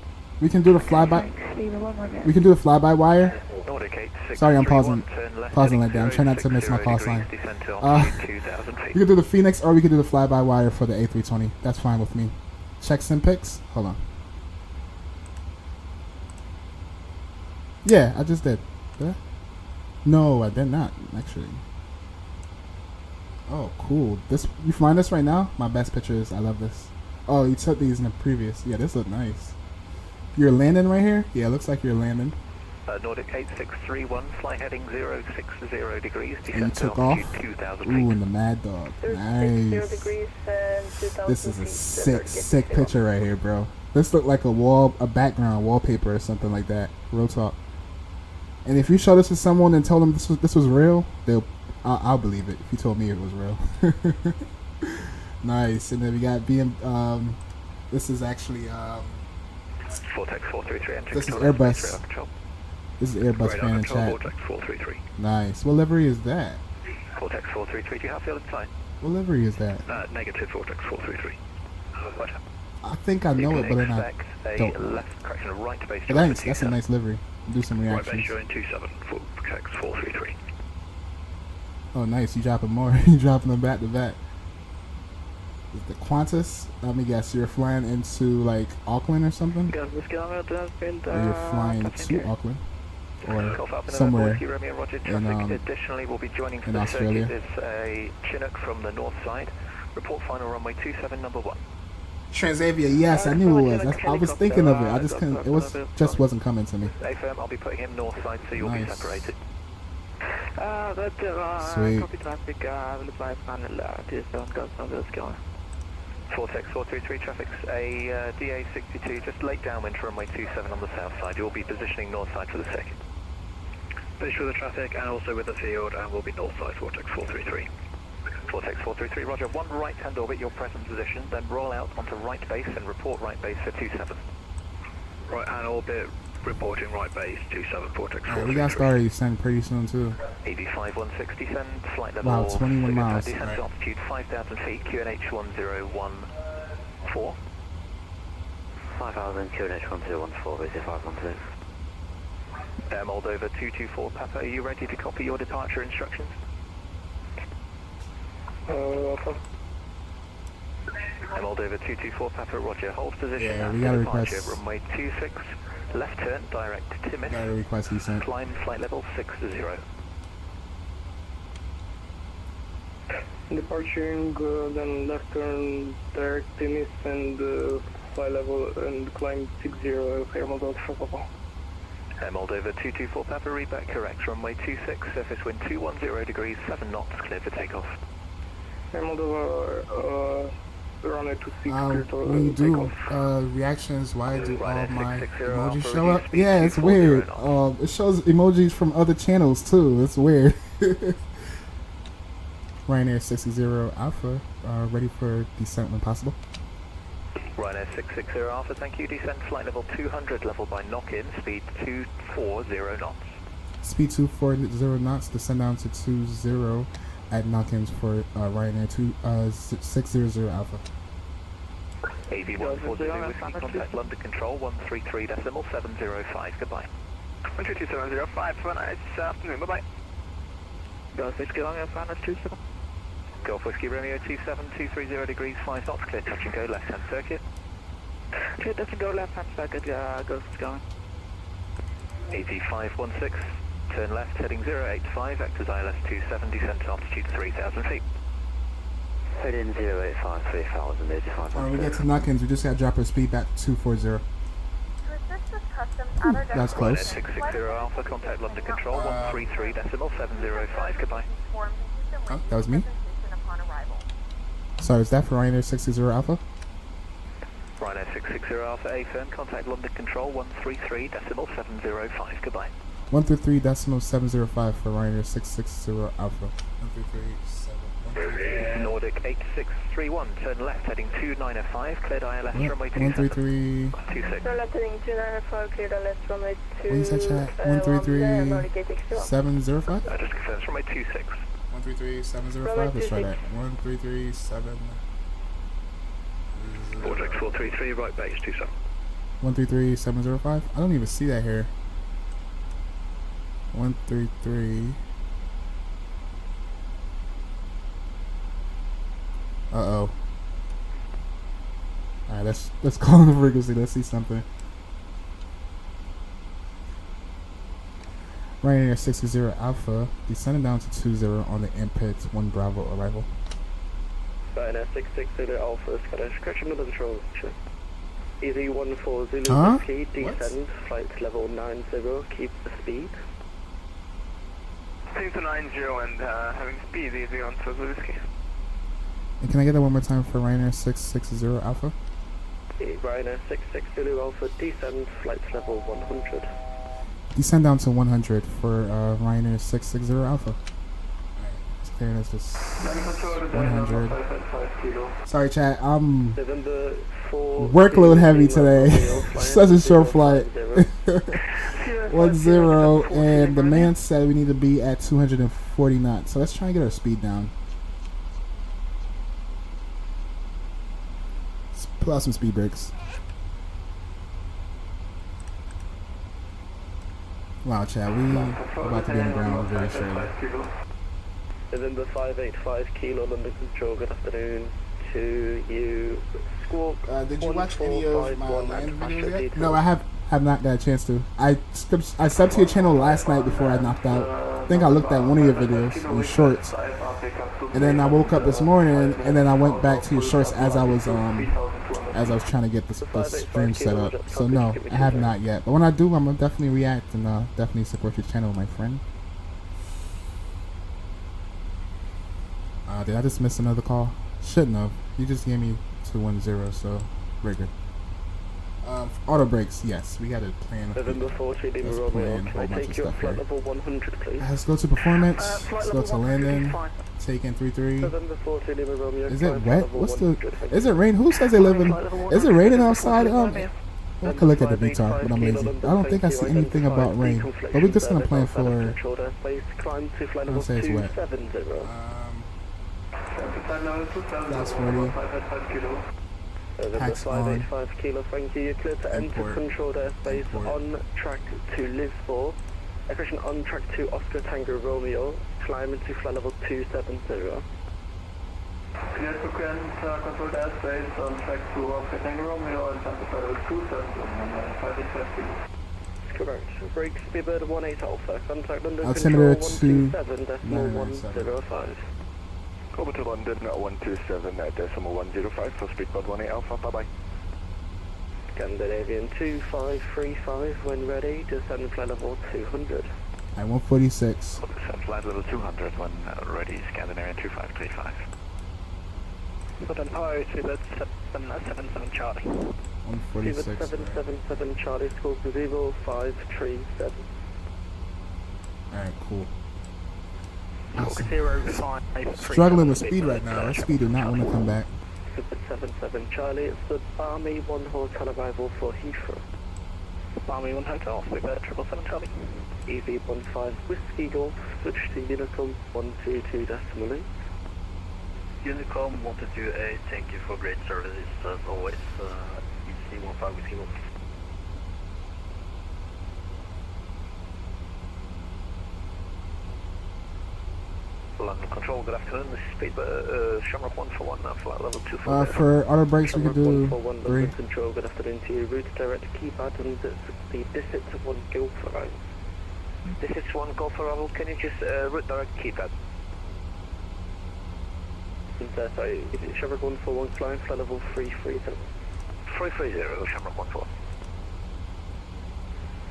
we can do the flyby.
Speedbird 1 Romeo.
We can do the flyby wire.
Nordic 8,
Sorry, I'm
631,
pausing
turn left,
like
heading
that. I'm trying not to miss my
060
call sign.
degrees, descend to altitude 2,000 feet.
We can do the Phoenix or we can do the flyby wire for the A320. That's fine with me. Check sim pics. Hold on. Yeah, I just did. Did I? No, I did not, actually. Oh, cool. This, you find this right now? My best pictures. I love this. Oh, you took these in the previous. Yeah, this look nice. You're landing right here? Yeah, it looks like you're landing.
Nordic 8631, fly heading 060 degrees,
And you
descend to
took off?
altitude 2,000 feet.
Ooh, and the Mad Dog. Nice. This is a sick picture right here, bro. This look like a background wallpaper or something like that. Real talk. And if you show this to someone and tell them this was real, I'll believe it. If you told me it was real. Nice. And then we got this is actually
Vortex 433, entering
this is
control,
Airbus.
radar control.
This is Airbus
Radar
fan in
control,
chat.
Vortex 433.
Nice. What livery is that?
Vortex 433, do you have field of sight?
What livery is that?
Negative, Vortex 433. Roger.
I think I know
You
it,
can
but then I
expect a
don't.
left, correction, a right base
But
drop
thanks.
for
That's a
27.
nice livery. Do some
Right base
reactions.
showing 27, Vortex 433.
Oh, nice. You dropping more. You dropping them back to back. Is the Qantas? Let me guess. You're flying into like Auckland or something? Or you're flying to Auckland? Or somewhere in,
Additionally, we'll be joining for
in
the
Australia.
circuit is a Chinook from the north side. Report final runway 27, number 1.
Transavia, yes, I knew it was. I was thinking of it. I just couldn't. Just wasn't coming to me.
A firm, I'll be putting him north side, so you'll be
Nice.
separated.
Sweet.
Copy traffic, will apply final to 7 Gulf November Sky.
Vortex 433 traffic's a DA62, just late downwind runway 27 on the south side. You'll be positioning north side for the second. Finished with the traffic and also with the field, and we'll be north side, Vortex 433. Vortex 433, roger. One right-hand orbit, your present position, then roll out onto right base and report right base for 27. Right-hand orbit, reporting right base, 27, Vortex 433.
We got started descending pretty soon too.
85 160, send flight level.
Wow, 21 miles.
Descent
Right.
to altitude 5,000 feet, QNH 1014.
5,000 QNH 1014, is it 512?
Moldova 224 Papa, are you ready to copy your departure instructions? Moldova 224 Papa, roger. Hold position
Yeah, we
after
gotta
departure.
request-
Runway 26, left turn, direct to
Got a
Timmis.
request descent.
Climb flight level 60.
Departing, then left turn, direct Timis and fly level and climb 60, Air Moldova Papa.
Moldova 224 Papa, read back correct. Runway 26, surface wind 210 degrees, 7 knots, clear for takeoff.
Air Moldova, runway 26, clear to
When you do
takeoff.
reactions, why do all
Ryanair
my
660
emojis
Alpha,
show up?
reduce speed
Yeah, it's
240
weird.
knots.
It shows emojis from other channels too. It's weird. RYANAIR 660 Alpha, ready for descent when possible.
Ryanair 660 Alpha, thank you. Descend flight level 200, level by knock-in, speed 240 knots.
Speed 240 knots, descend down to 20 at knock-ins for Ryanair 600 Alpha.
AV140 Whiskey, contact London Control 133.705, goodbye.
132.705, have a nice afternoon, bye-bye.
Golf Whiskey Longyear, final 27.
Golf Whiskey Romeo 27230 degrees, 5 knots, clear touch and go, left-hand circuit.
Clear touch and go, left-hand circuit, Golf is going.
AT516, turn left, heading 085, vectors ILS 27, descent to altitude 3000 feet.
Heading 085, 3000, 85.
Alright, we get to knock-ins, we just gotta drop our speed back to 240.
To assist with customs outer deck
That's close.
660 Alpha, contact London Control 133.705, goodbye.
Oh, that was me?
Upon arrival.
Sorry, is that for Ryanair 660 Alpha?
Ryanair 660 Alpha, A-firm, contact London Control 133.705, goodbye.
133.705 for Ryanair 660 Alpha. 133.705.
Nordic 8631, turn left, heading 2905, cleared ILS runway 27.
133.
26.
Turn left heading 295, cleared ILS runway 2.
What is that, chat? 133.705?
Just confirm, it's runway 26.
133.705. Let's try that. 133.7.
Vortex 433, right base 27.
133.705. I don't even see that here. 133. Uh-oh. Alright, let's call on the frequency. Let's see something. Ryanair 660 Alpha, descending down to 20 on the input 1 Bravo arrival.
Ryanair 660 Alpha, Scottish, correction number control. Easy 14 Zulu Whiskey, descend, flight level 90, keep the speed.
Seems to 90 and having speed easy on Zulu Whiskey.
And can I get that one more time for Ryanair 660 Alpha?
Ryanair 660 Alpha, descend, flight level 100.
Descend down to 100 for Ryanair 660 Alpha. It's clear as just 100. Sorry, chat. I'm workload heavy today. Such a short flight. 10, and the man said we need to be at 240 knots. So let's try and get our speed down. Let's pull out some speed brakes. Wow, Chad, we about to be on the ground very shortly.
November 585 Kilo London Control, good afternoon to you. Squawk.
Did you watch any of my land videos yet? No, I have not got a chance to. I subbed to your channel last night before I knocked out. I think I looked at one of your videos, your shorts. And then I woke up this morning, and then I went back to your shorts as I was trying to get the stream set up. So no, I have not yet. But when I do, I'm gonna definitely react and definitely support your channel, my friend. Did I just miss another call? Shouldn't have. You just gave me 210, so very good. Auto brakes, yes. We got to plan.
November 40, Lima Romeo. Can I take you up flight level 100, please?
Let's go to performance. Let's go to landing. Take in 33.
November 40, Lima Romeo.
Is it wet? What's the? Is it rain? Who says they live in? Is it raining outside? I could look at the VTAR, but I'm lazy. I don't think I see anything about rain. But we're just gonna plan for. I'll say it's wet. That's 40. Hacks on.
585 Kilo, thank you. You're clear to enter controlled airspace on track to Lisboa. Correction, on track to Oscar Tango Romeo. Climb into flight level 270.
Clear to controlled airspace on track to Oscar Tango Romeo and flight level 270.
Correct. Brakes, Speedbird 18 Alpha. Contact London
Altimeter
Control
127.105.
Over to London 127.105 for Speedbird 18 Alpha, bye bye.
Scandinavian 2535, when ready, descend flight level 200.
At 146.
Descend flight level 200 when ready, Scandinavian 2535.
Put an R to that 777 Charlie.
146.
777 Charlie, score 0537.
Alright, cool.
Zero, 5,
Struggling with speed right now. Our speed do not want to come back.
77 Charlie, it's the Army 1 hotel arrival for Heathrow.
Army 1 Hotel, Super 777 Charlie.
EV15 Whiskey Golf, switch to Unicom 122.8.
Unicom 128, thank you for great services as always. EC15 Whiskey Golf. London Control, good afternoon. This is Speedbird, Shamrock 141, flight level 24.
For auto brakes, we can do
141
3.
London Control, good afternoon to you. Route direct keypad and the District 1 Golf arrival.
This is 1 Golf arrival, can you just route direct keypad?
Sorry, is it Shamrock 141 flying flight level 330?
330, Shamrock 14.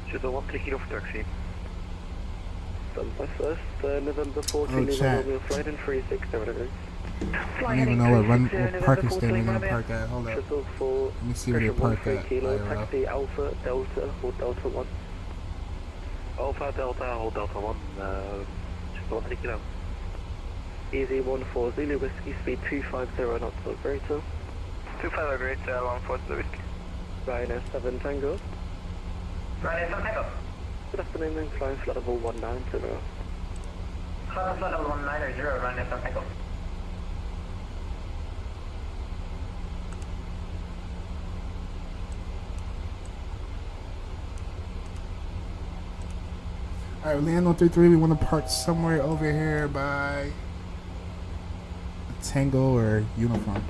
Shuttle 13 kilo for taxi.
Done by first, November 14,
chat.
Romeo flight in 360 degrees.
I don't even know what parking stand we're gonna park at. Hold up.
Shuttle 4,
Let me see where they park
pressure 1
at.
3 kilo,
IRL.
taxi Alpha, Delta, or Delta 1.
Alpha, Delta, hold Delta 1, Shuttle 3 kilo.
Easy 14 Zulu Whiskey, speed 250 knots or greater.
250 greater, 140 Whiskey.
Ryanair 7 Tango.
Ryanair 7 Tango.
Good afternoon, then flying flight level 190.
Flight level 190, Ryanair 7 Tango.
Alright, land 133, we want to park somewhere over here by Tango or Uniform.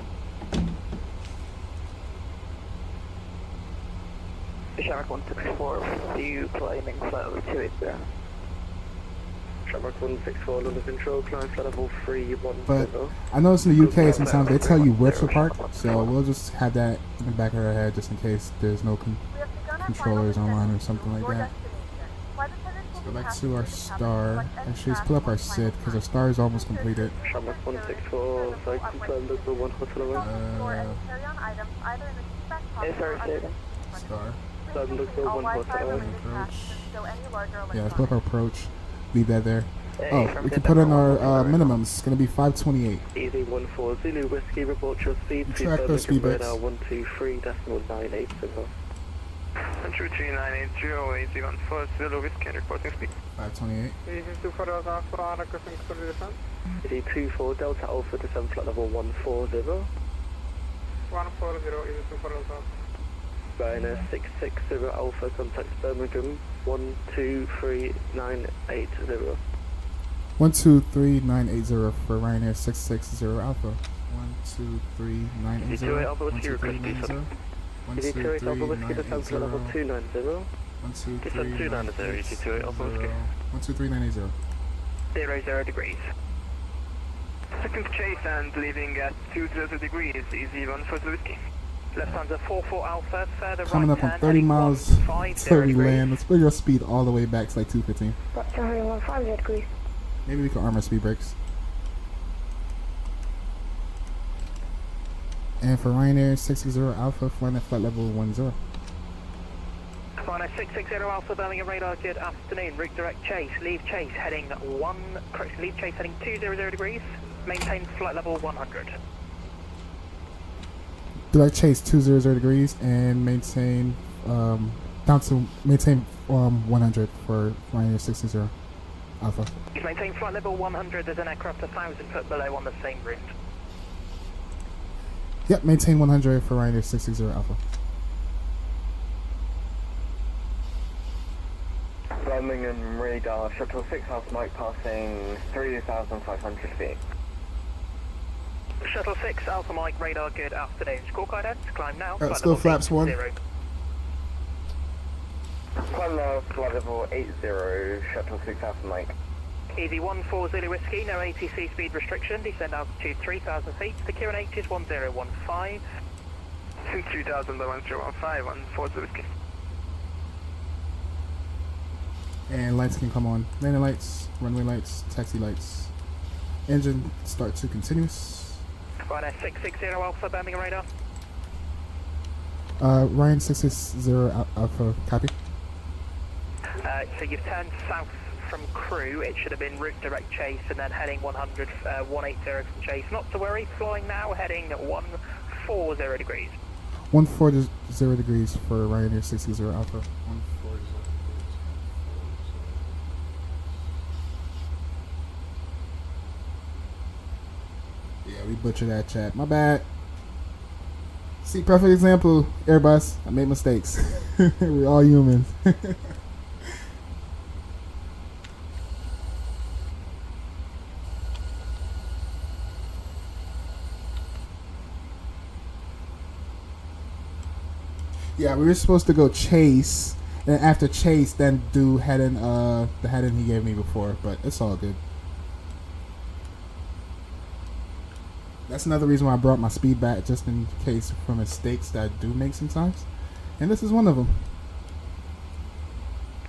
Shamrock 164, you climbing flight level 280.
Shamrock 164, London Control, climb flight level 310.
But I notice in the UK sometimes they tell you where to park, so we'll just have that in the back of our head just in case there's no controllers online or something like that. Let's go back to our star. Actually, let's pull up our SID because our star is almost completed.
Shamrock 164, sorry, confirm there's the 1 hotel away.
Sorry, say again.
Star.
There's the 1 hotel away.
Approach. Yeah, let's pull up our approach. Leave that there. Oh, we can put in our minimums. It's going to be 528.
Easy 14 Zulu Whiskey, report your speed to
Track those speed
Birmingham
bits.
radar 123.980.
123.980, easy 14 Zulu Whiskey, reporting speed.
528.
Easy 24 Delta Alpha, descend flight level 140.
140, easy 24 Delta.
Ryanair 660 Alpha, contact Birmingham 123980.
123980 for Ryanair 660 Alpha. 123980. 123980.
Easy 28 Alpha Whiskey, descend flight level 290.
123980.
00 degrees.
Second chase and leaving at 20 degrees, easy 14 Whiskey.
Left under 44 Alpha, further
Coming
right
up on
hand,
30 miles
50
till we
degrees.
land. Let's bring our speed all the way back to like 215.
150 degrees.
Maybe we can arm our speed brakes. And for Ryanair 660 Alpha, flying at flight level 10.
Ryanair 660 Alpha, Birmingham radar, good afternoon. Route direct chase, leave chase heading 200 degrees. Maintain flight level 100.
Direct chase 200 degrees and maintain down to maintain 100 for Ryanair 660 Alpha.
Please maintain flight level 100. There's an aircraft 1,000 foot below on the same route.
Yep, maintain 100 for Ryanair 660 Alpha.
Birmingham radar, shuttle 6 Alpha Mike passing 3,500 feet.
Shuttle 6 Alpha Mike radar, good afternoon. Score guidance, climb now.
Let's go flaps 1.
Climb now, flight level 80, shuttle 6 Alpha Mike.
Easy 14 Zulu Whiskey, no ATC speed restriction, descend altitude 3,000 feet. The QNH is 1015.
3,000 by 1015, 14 Whiskey.
And lights can come on. Landing lights, runway lights, taxi lights. Engine start to continuous.
Ryanair 660 Alpha, Birmingham radar.
Ryan 660 Alpha, copy.
So you've turned south from crew, it should have been route direct chase and then heading 100, 180 from chase. Not to worry, flying now, heading 140 degrees.
140 degrees for Ryanair 60 Alpha. 140 degrees. Yeah, we butchered that, chat. My bad. See, perfect example, Airbus. I made mistakes. We're all humans. Yeah, we were supposed to go chase, and after chase, then do head-in, the head-in he gave me before, but it's all good. That's another reason why I brought my speed back, just in case for mistakes that I do make sometimes. And this is one of them.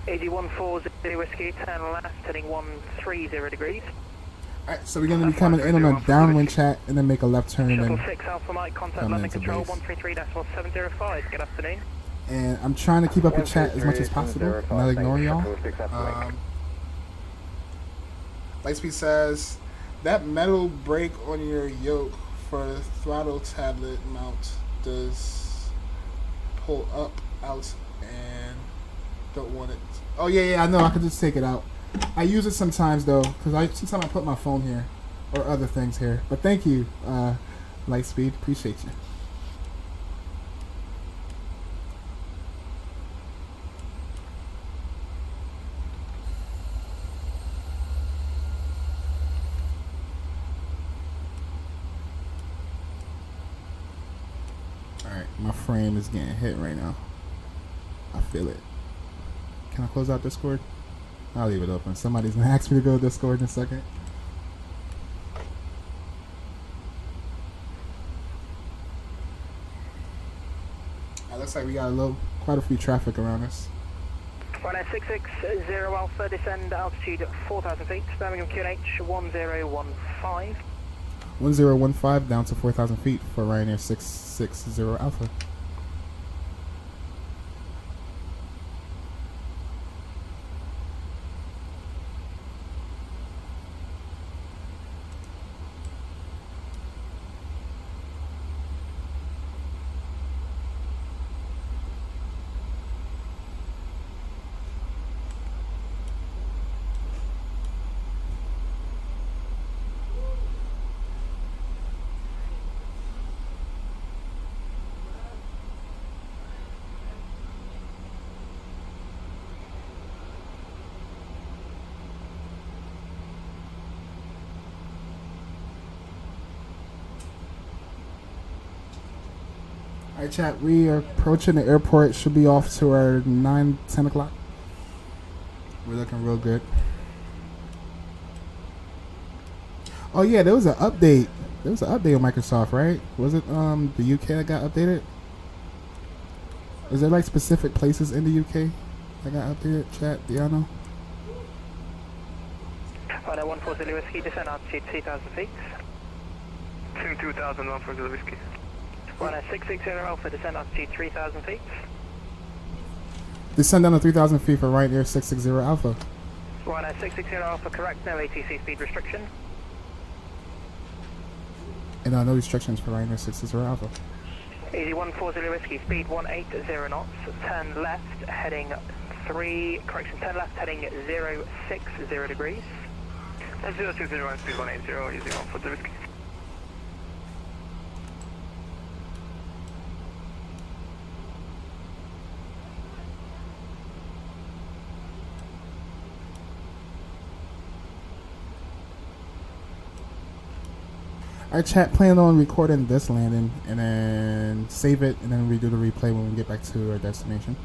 8140 whiskey, turn left, heading 130 degrees.
Alright, so we're going to be coming in on a downwind chat, and then make a left turn, and
Shuttle
then
6 Alpha Mike, contact landing control 133.705. Good afternoon.
And I'm trying to keep up with chat as much as possible, not ignoring y'all. Lightspeed says, that metal brake on your yoke for the throttle tablet mount does pull up, out, and don't want it. Oh yeah, I know, I can just take it out. I use it sometimes though, because sometimes I put my phone here, or other things here. But thank you, Lightspeed, appreciate you. Alright, my frame is getting hit right now. I feel it. Can I close out Discord? I'll leave it open. Somebody's gonna ask me to go to Discord in a second. Looks like we got quite a few traffic around us.
Ryanair 660 Alpha, descend altitude 4,000 feet, Birmingham QNH 1015.
1015 down to 4,000 feet for Ryanair 660 Alpha. Alright chat, we are approaching the airport. Should be off to our 9-10 o'clock. We're looking real good. Oh yeah, there was an update. There was an update on Microsoft, right? Was it the UK that got updated? Is there like specific places in the UK that got updated? Chat, do y'all know?
Ryanair 140 whiskey, descend altitude 2,000 feet.
2,000, 140 whiskey.
Ryanair 660 Alpha, descend altitude 3,000 feet.
Descend down to 3,000 feet for Ryanair 660 Alpha.
Ryanair 660 Alpha, correct, no ATC speed restriction.
And no restrictions for Ryanair 660 Alpha.
Easy 140 whiskey, speed 180 knots, turn left, heading turn left, heading 060 degrees.
060, speed 180, easy 140 whiskey.
Our chat plan on recording this landing and then save it and then we do the replay when we get back to our destination.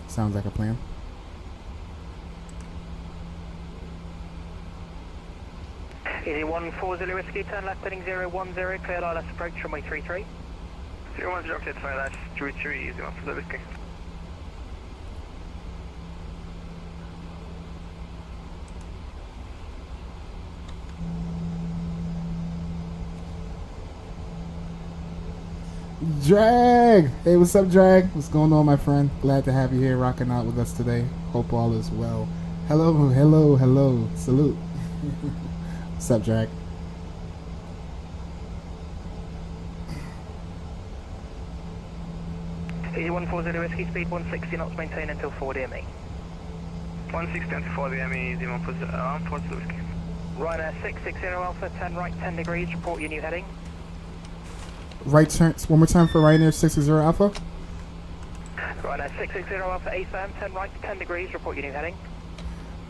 Sounds like a plan.
Easy 140 whiskey, turn left heading 010, cleared ILS approach runway 33.
010, cleared ILS 33, easy 140 whiskey.
Drag! Hey, what's up, Drag? What's going on, my friend? Glad to have you here rocking out with us today. Hope all is well Hello, hello, hello. Salute. What's up, Jack?
EG140 Whiskey, speed 160 knots, maintain until 4 DME. 160 until 4 DME, EG140 Whiskey. Ryanair 660 Alpha, 10 right, 10 degrees, report your new heading.
Right turn, one more time for Ryanair 660 Alpha.
Ryanair 660 Alpha, AFM, 10 right, 10 degrees, report your new heading.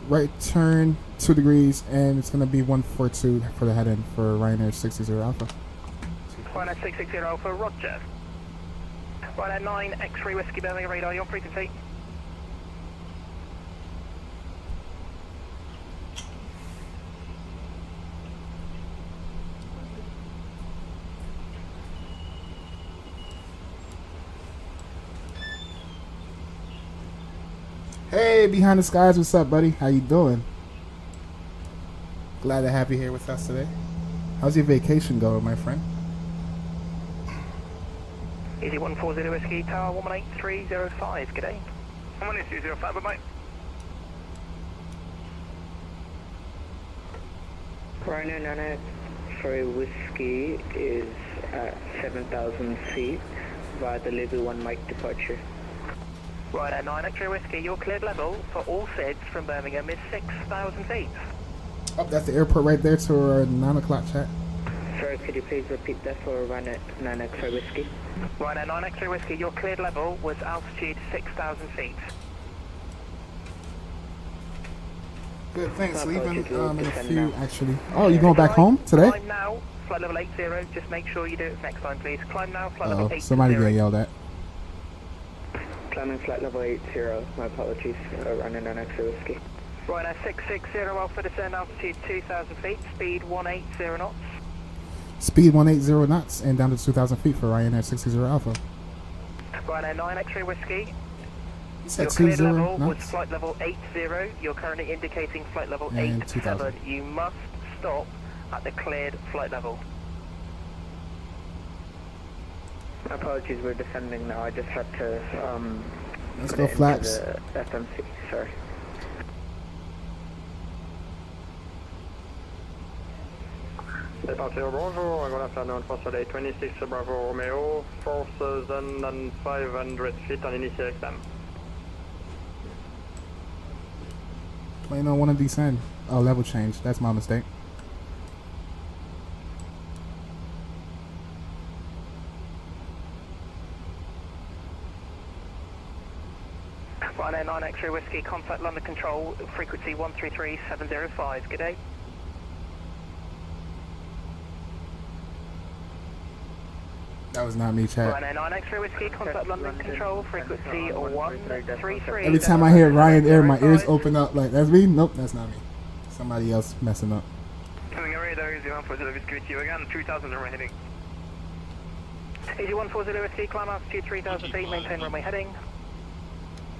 Right turn 2 degrees, and it's going to be 142 for the head-in for Ryanair 660 Alpha.
Ryanair 660 Alpha, roger. Ryanair 9, X-ray Whiskey, Birmingham radar, you're on frequency.
Hey, Behind the Skies, what's up, buddy? How you doing? Glad to have you here with us today. How's your vacation going, my friend?
EG140 Whiskey, Tower 118-305, g'day. 118-305, bye-bye.
Ryanair 9 for Whiskey is at 7,000 feet via the Levy 1 Mike departure.
Ryanair 9 X-ray Whiskey, your cleared level for all SIDS from Birmingham is 6,000 feet.
Oh, that's the airport right there to our 9 o'clock chat.
Sorry, could you please repeat that for Ryanair 9 X-ray Whiskey?
Ryanair 9 X-ray Whiskey, your cleared level was altitude 6,000 feet.
Good, thanks. Leaving in a few,
now.
actually. Oh, you going back home today?
Climb now, flight level 80, just make sure you do it next time, please. Climb now, flight level 80.
Somebody get yelled at.
Climbing flight level 80, my apologies, Ryanair 9 X-ray Whiskey.
Ryanair 660 Alpha, descend altitude 2,000 feet, speed 180 knots.
Speed 180 knots and down to 2,000 feet for Ryanair 660 Alpha.
Ryanair 9 X-ray Whiskey.
You said
Your cleared
20
level was
knots?
flight level 80. You're currently indicating flight level
And
87.
2,000.
You must stop at the cleared flight level.
Apologies, we're descending now. I just had to
Let's
put
go
it into
flaps.
the FMC. Sorry.
Departure, bonjour, good afternoon for Soleil 26 Bravo Romeo, 4,500 feet on initial exam.
Plane on one of descend. Oh, level change. That's my mistake.
Ryanair 9 X-ray Whiskey, contact London Control, frequency 133705. Good day.
That was not me, chat.
Ryanair 9 X-ray Whiskey, contact London Control, frequency 133.
Every time I hear RYANAIR, my ears open up like, that's me? Nope, that's not me. Somebody else messing up.
Coming radar, EG140 Whiskey with you again, 2,000 runway heading. EG140 Whiskey, climb altitude 3,000 feet, maintain runway heading.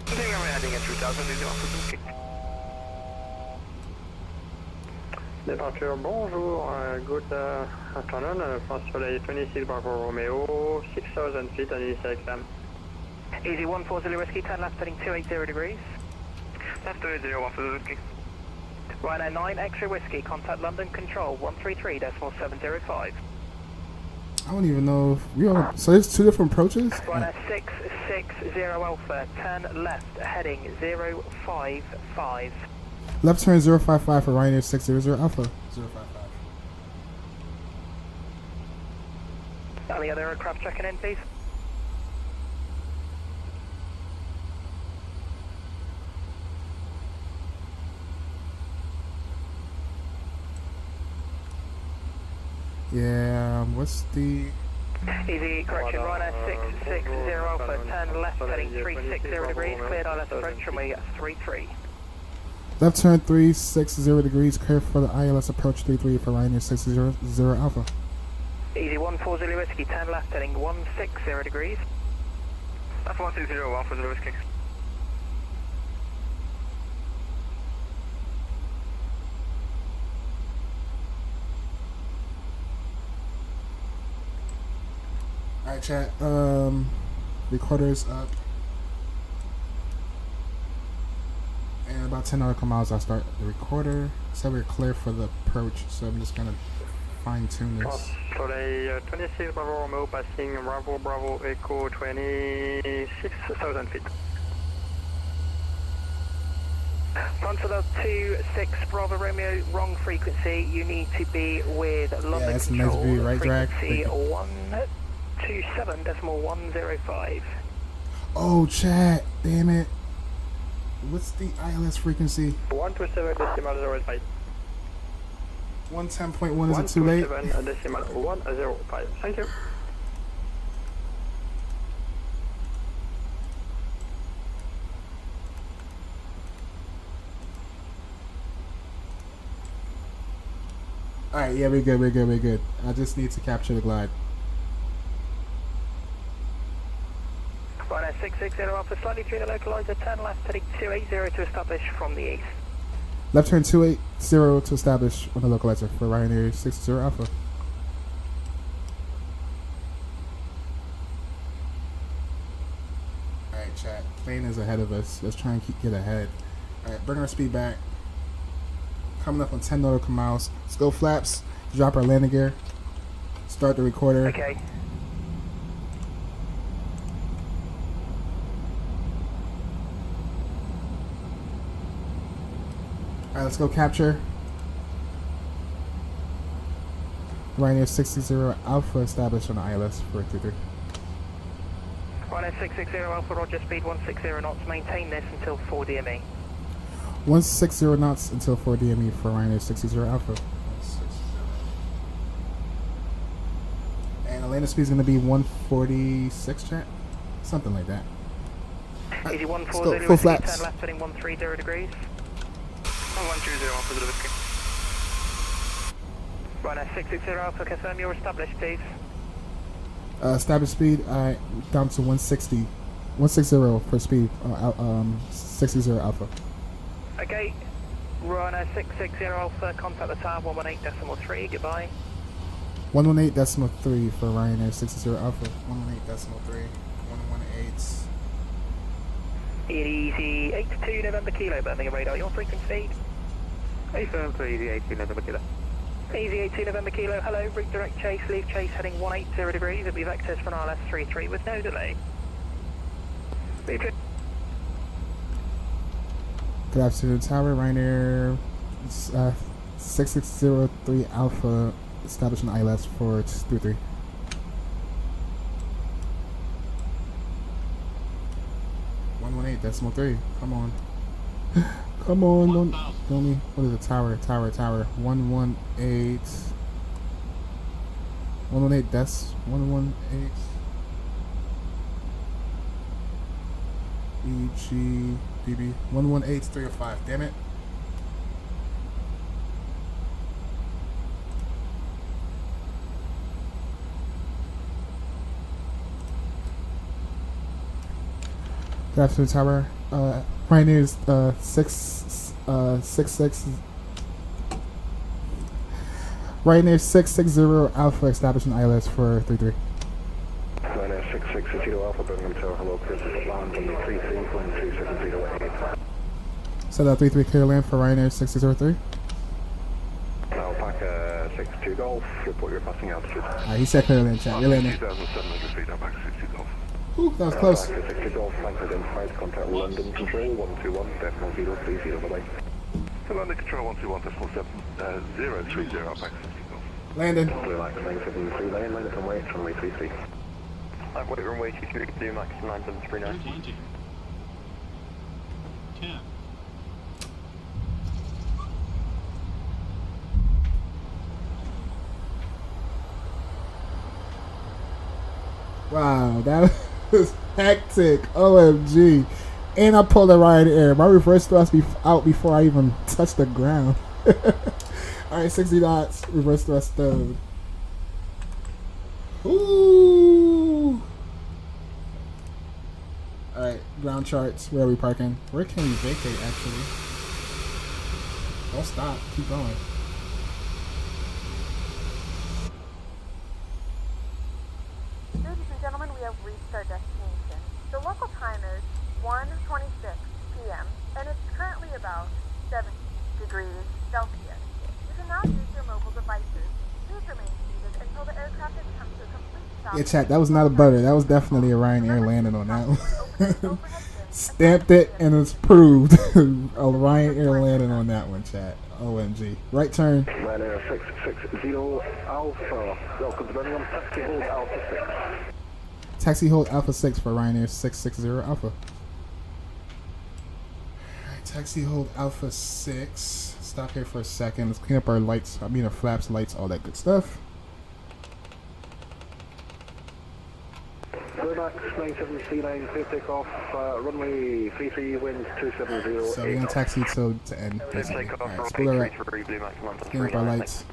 Maintain runway heading at 3,000, EG140 Whiskey.
Departure, bonjour, good afternoon for Soleil 26 Bravo Romeo, 6,000 feet on initial exam.
EG140 Whiskey, 10 left heading 280 degrees.
Left 280, 140 Whiskey.
Ryanair 9 X-ray Whiskey, contact London Control 133.705.
I don't even know if we are. So there's two different approaches?
Ryanair 660 Alpha, 10 left heading 055.
Left turn 055 for Ryanair 600 Alpha. 055.
Any other aircraft checking in, please?
Yeah, what's the...
Easy correction, Ryanair 660 Alpha, 10 left heading 360 degrees, cleared ILS approach runway 33.
Left turn 360 degrees, clear for the ILS approach 33 for Ryanair 660 Alpha.
Easy 140 Whiskey, 10 left heading 160 degrees.
That's 160, 140 Whiskey.
Alright, chat. Recorder's up. And about 10 nautical miles, I'll start the recorder. So we're clear for the approach, so I'm just gonna fine tune this.
Today, 26 Bravo Romeo passing Bravo Echo 26,000 feet. Consular 26 Bravo Romeo, wrong frequency. You need to be with London
that's
Control.
nice view, right, Drag?
Frequency 127.105.
Oh, chat, damn it. What's the ILS frequency?
127.05.
110.1, is it too late?
127.105. Thank you.
Alright, yeah, we're good. I just need to capture the glide.
Ryanair 660 Alpha, slightly through the localizer, turn left heading 280 to establish from the east.
Left turn 280 to establish on the localizer for Ryanair 60 Alpha. Alright, chat. Plane is ahead of us. Let's try and get ahead. Alright, bring our speed back. Coming up on 10 nautical miles. Let's go flaps. Drop our landing gear. Start the recorder.
Okay.
Alright, let's go capture. Ryanair 60 Alpha established on the ILS 433.
Ryanair 660 Alpha, roger, speed 160 knots, maintain this until 4 DME.
160 knots until 4 DME for Ryanair 60 Alpha. And the landing speed is going to be 146, chat? Something like that.
Easy 140,
go, full flaps.
turn left heading 130 degrees. 120 Alpha, Zulu. Ryanair 660 Alpha, confirm you're established, please.
Established speed, down to 160. 160 for speed, 60 Alpha.
Okay, Ryanair 660 Alpha, contact the tower 118.3, goodbye.
118.3 for Ryanair 60 Alpha. 118.3. 118.
Easy 82 November Kilo, Birmingham radar, your frequency.
87 easy 82 November Kilo.
Easy 82 November Kilo, hello, route direct chase, leave chase heading 180 degrees, it'll be vectors for an RLS 33 with no delay.
Good afternoon, tower. Ryanair 6603 Alpha established on ILS 433. Decimal 3. Come on. Come on, don't me. What is it? Tower. 118. 118 that's 118 EGBB 118-305. Damn it. Good afternoon, tower. Ryanair's 666. Ryanair 660 Alpha established in ILS for 33.
Ryanair 660 Alpha, Birmingham Tower, hello, Chris, land on the 33.270
So that 33 clear land for Ryanair 603.
Now Alpaca 62 Golf, report your passing altitude.
He said clear land, chat. You're landing.
2,700 feet, Alpaca 60 Golf.
Ooh, that was close.
Alpaca 60 Golf, flank identified, contact London Control 121.030, bye-bye.
So London Control 121.7030, Alpaca 60 Golf.
Landing.
Blue light, 973 lane, line up and wait, runway 33.
I'm waiting runway 23, do max 9739.
10.
Wow, that was hectic. OMG. And I pulled a Ryanair. My reverse thrust out before I even touched the ground. Alright, 60 knots. Reverse thrust stowed. Ooh. Alright, ground charts. Where are we parking? Where can we vacate, actually? Don't stop. Keep going.
Ladies and gentlemen, we have reached our destination. The local time is 1:26 p.m. p.m. and it's currently about 70 degrees Celsius. You can now use your mobile devices. Please remain seated until the aircraft has come to a complete stop.
Yeah, chat, that was not a butter. That was definitely a RYANAIR landing on that one. Stamped it and it's proved. A RYANAIR landing on that one, chat. OMG. Right turn.
RYANAIR 660 Alpha. Welcome to running on taxi hold Alpha 6.
Taxi hold Alpha 6 for RYANAIR 660 Alpha. Alright, taxi hold Alpha 6. Stop here for a second. Let's clean up our lights. I mean our flaps, lights, all that good stuff.
Max 9739, clear takeoff, runway 33, wind 270.
So we're going to taxi to end, basically. Alright, spool her up. Clean up our lights.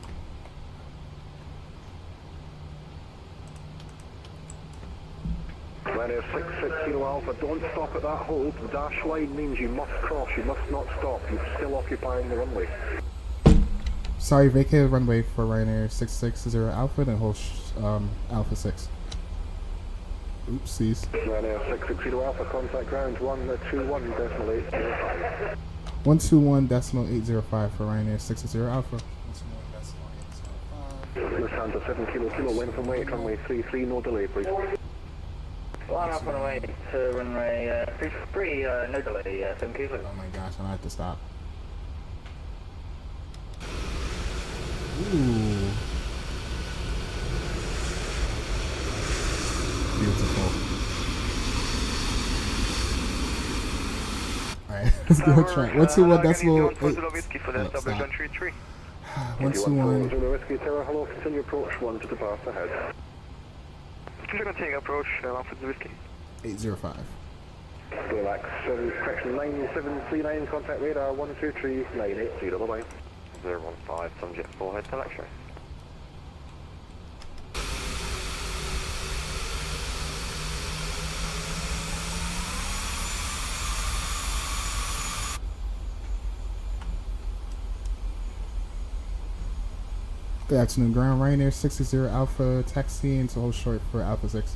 RYANAIR 660 Alpha, don't stop at that hold. The dash line means you must cross, you must not stop. You're still occupying the runway.
Sorry, vacated runway for RYANAIR 660 Alpha, then hold Alpha 6. Oopsies.
RYANAIR 660 Alpha, contact ground 121.805.
121.805 for RYANAIR 660 Alpha.
Lufthansa 7 kilo, length and weight, runway 33, no delay, please.
Line up on the way to runway 33, no delay, 7 kilo.
Oh my gosh, I have to stop. Ooh. Beautiful. Alright, let's go try. 121 decimal 8. 121.
Whiskey Terra, hello, continue approach 1 to depart ahead.
Continue approach, Alpha Whiskey.
805.
Relax, correction 9739, contact radar 123.980, bye-bye.
015, subject 4, head to lecture.
Good afternoon, ground. RYANAIR 660 Alpha, taxiing to hold short for Alpha 6.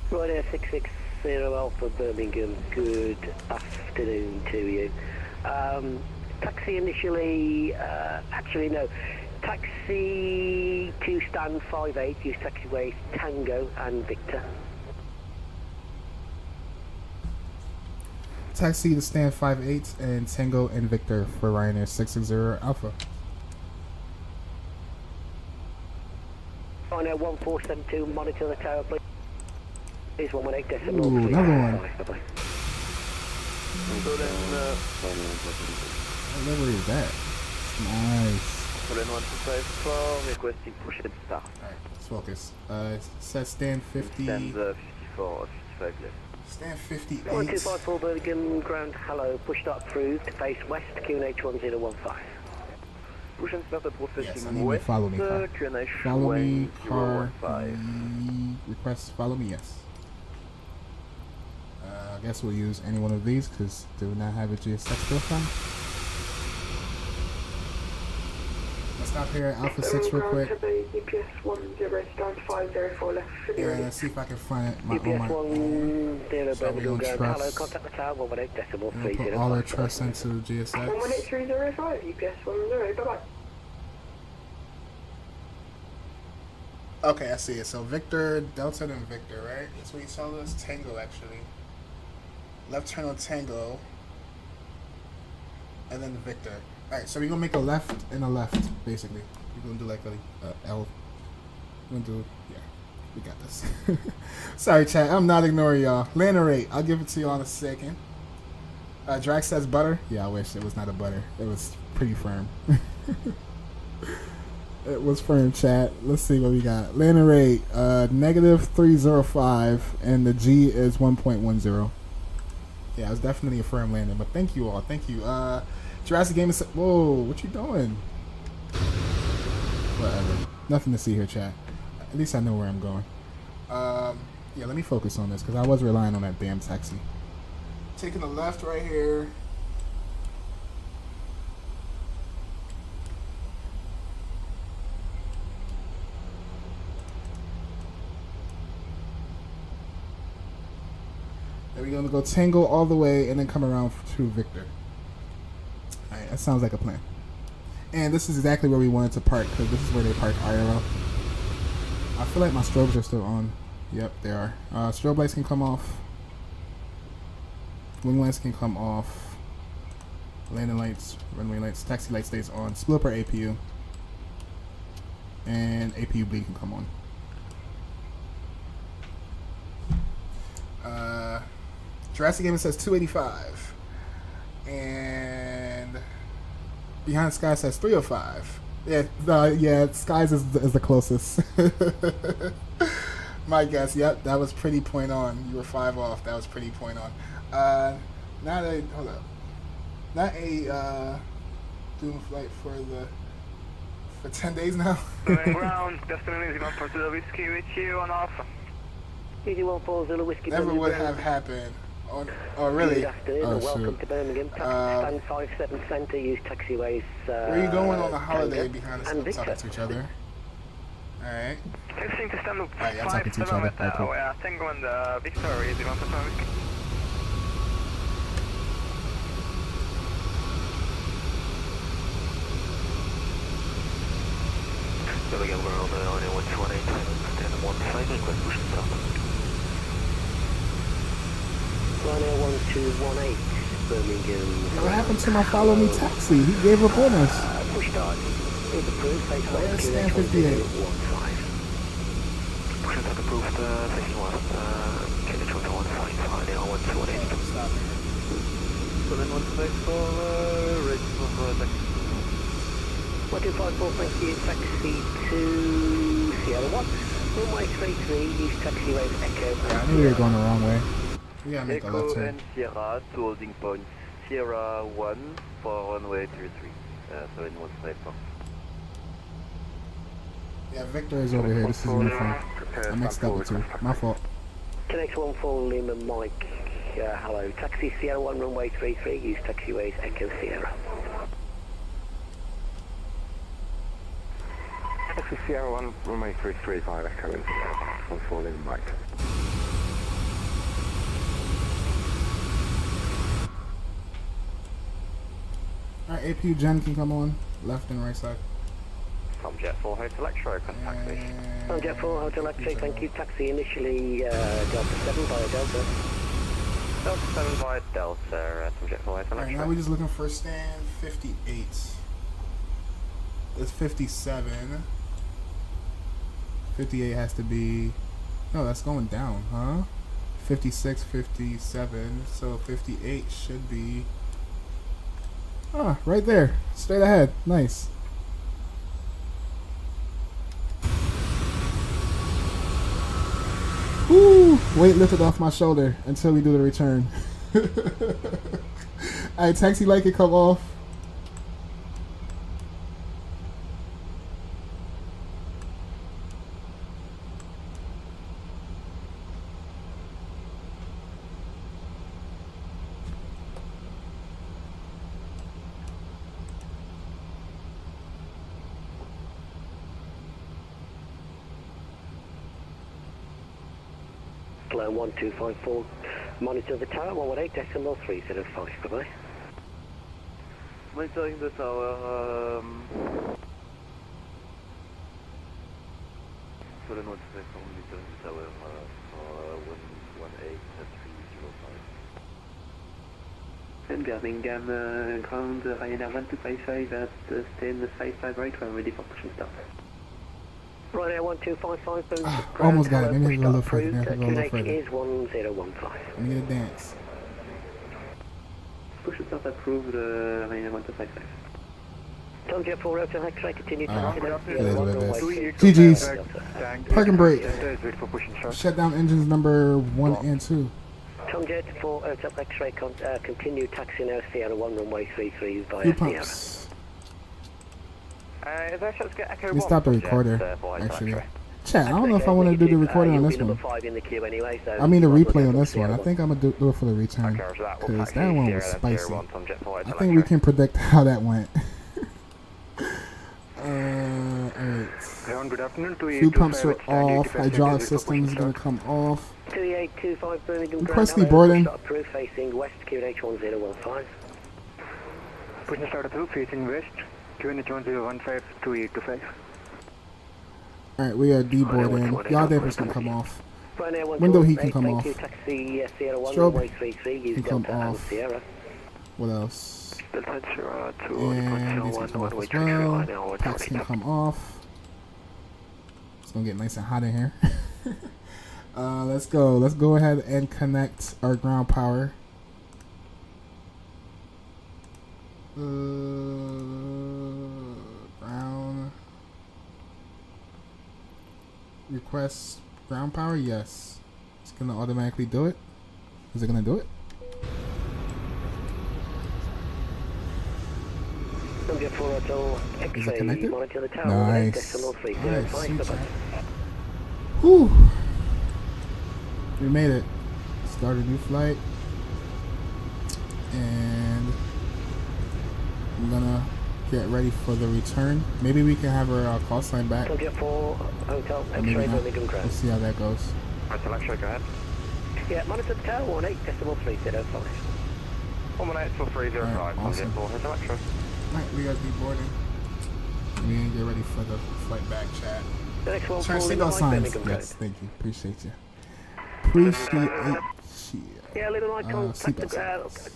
RYANAIR 660 Alpha, Birmingham, good afternoon to you. Taxi initially, actually no, taxi to stand 58, use taxiways Tango and Victor.
Taxi to stand 58 and Tango and Victor for RYANAIR 660 Alpha.
RYANAIR 1472, monitor the tower, please. Here's 118 decimal.
Ooh, another one. What level is that? Nice.
Requesting push and start.
Alright, let's focus. It says stand 50.
Stand 54, 55 left.
Stand 58.
1254 Birmingham, ground, hello, push start approved, face west, QNH 1015.
Push and start at
Yes, I need you to follow me, car. Follow me, car. Request follow me, yes. I guess we'll use any one of these because do not have a GSX profile. Let's stop here at Alpha 6 real quick. Yeah, let's see if I can find it my own. So we don't trust. Put all our trust into GSX.
18305, UPS 10, bye-bye.
Okay, I see it. So Victor, Delta, and Victor, right? That's what you saw us. Tango, actually. Left turn on Tango. And then Victor. Alright, so we're going to make a left and a left, basically. We're going to do like a L. We're going to do, yeah. We got this. Sorry, chat. I'm not ignoring y'all. Landing rate. I'll give it to you in a second. Drax says butter. Yeah, I wish it was not a butter. It was pretty firm. It was firm, chat. Let's see what we got. Landing rate, -305, and the G is 1.10. Yeah, it was definitely a firm landing, but thank you all. Thank you. Jurassic Game is... Whoa, what you doing? Whatever. Nothing to see here, chat. At least I know where I'm going. Yeah, let me focus on this, because I was relying on that damn taxi. Taking the left right here. Then we're gonna go Tango all the way and then come around to Victor. Alright, that sounds like a plan. And this is exactly where we wanted to park, because this is where they park IRL. I feel like my strobes are still on. Yep, they are. Strobe lights can come off. Wing lights can come off. Landing lights, runway lights, taxi light stays on. Split up our APU. And APU bleed can come on. Jurassic Gaming says 285. And Behind Sky says 305. Yeah, Skies is the closest. My guess, yep, that was pretty point on. You were 5 off. That was pretty point on. Not a doom flight for 10 days now.
Ground, Destiny Zero for Zulu Whiskey with you on Alpha.
ED14 Zulu Whiskey.
Never would have happened. Oh, really?
Good afternoon and welcome
shoot.
to Birmingham. Stand 57 Centre, use taxiways.
Where are you going on a holiday
Tango
behind us
and
talking
Victor.
to each other? Alright.
Testing to stand up
Alright, y'all talking to each other. Okay, cool.
Tango and Victoria, Zero for Zulu Whiskey.
Birmingham World, RYANAIR 128, 10-1, request push and stop.
RYANAIR 1218, Birmingham.
What happened to my follow me taxi? He gave up on us.
Push start. Is approved. Face
Where's
left.
stand 58?
Push and start approved, facing west, KH 115, RYANAIR 128.
Stop here.
Berlin 164, ready for taxi.
1254, thank you. Taxi to Sierra 1. Runway 33, use taxiways Echo.
Yeah, I knew we were going the wrong way. We gotta make a left
Echo
turn.
and Sierra to holding point Sierra 1 for runway 33. So in 154.
Yeah, Victor is over here. This is uniform. I mixed up the two. My fault.
Connect 14 Lima Mike. Hello. Taxi Sierra 1, runway 33, use taxiways Echo Sierra.
Taxi Sierra 1, runway 335, Echo in Sierra, 14 in Mike.
Alright, APU Gen can come on. Left and right side.
From Jet 4 Hotel X-ray, taxi.
From Jet 4 Hotel X-ray, thank you. Taxi initially Delta 7 via Delta.
Delta 7 via Delta, from Jet 4 Hotel
Alright,
X-ray.
now we're just looking for stand 58. It's 57. 58 has to be... No, that's going down, huh? 56, 57. So 58 should be... Ah, right there. Straight ahead. Nice. Woo! Weight lifted off my shoulder until we do the return. Alright, taxi light can come off.
Slow 1254. Monitor the tower 118.305. Bye-bye.
Monitoring the tower, Berlin 164, monitoring the tower, 118.305.
And Birmingham, ground RYANAIR 1255 at stand 55 right when ready for push and start.
RYANAIR 1255.
Almost got it. Let me go a little further.
Approved.
Go a little
Connect
further.
is 1015.
Let me get a dance.
Push and start approved, RYANAIR 1255.
Tom Jet 4 Hotel X-ray, continue
Ah,
to
it is what it is.
runway
GG's.
33.
Park and brake.
Ready for push and start.
Shut down engines number 1 and 2.
Tom Jet 4 Hotel X-ray, continue taxi now Sierra 1 runway 33 via
Few
Sierra.
pumps.
Is there a chance to get Echo
We
1
stopped the
from Jet,
recorder,
Hotel
actually.
X-ray?
Chat, I don't know if I want to do the recording on this
you'll be
one.
number 5 in the queue anyway, so
I mean the
you might as well
replay
go
on
for
this one. I
Sierra
think I'm going to do it for the return.
Okay, so that will
Because
taxi
that one
Sierra,
was
then
spicy.
Sierra 1 from Jet 4
I
Hotel
think we
X-ray.
can predict how that went. Alright.
Good afternoon.
Fuel pumps are off. Hydraulic system is going to come off.
2825 Birmingham
Request boarding.
Approved facing west, QNH1015.
Pushing start approved facing west, QNH1015 2825.
Alright, we are deboarding. Yaw dampers can come off. Window heat can come off. Strobe can come off. What else? And these can come off as well. Packs can come off. It's gonna get nice and hot in here. Let's go. Let's go ahead and connect our ground power. Ground. Request ground power? Yes. It's gonna automatically do it. Is it gonna do it? Is it connected? Nice. Nice. Whew. We made it. Start a new flight. And I'm gonna get ready for the return. Maybe we can have our call sign back. Maybe not. We'll see how that goes.
Go ahead.
Yeah, monitor the tower 18.305.
118.305.
Alright, awesome. Alright, we are deboarding. We need to get ready for the flight back, chat. Turn signal signs. Yes, thank you. Appreciate you. Appreciate you.
Yeah, little icon,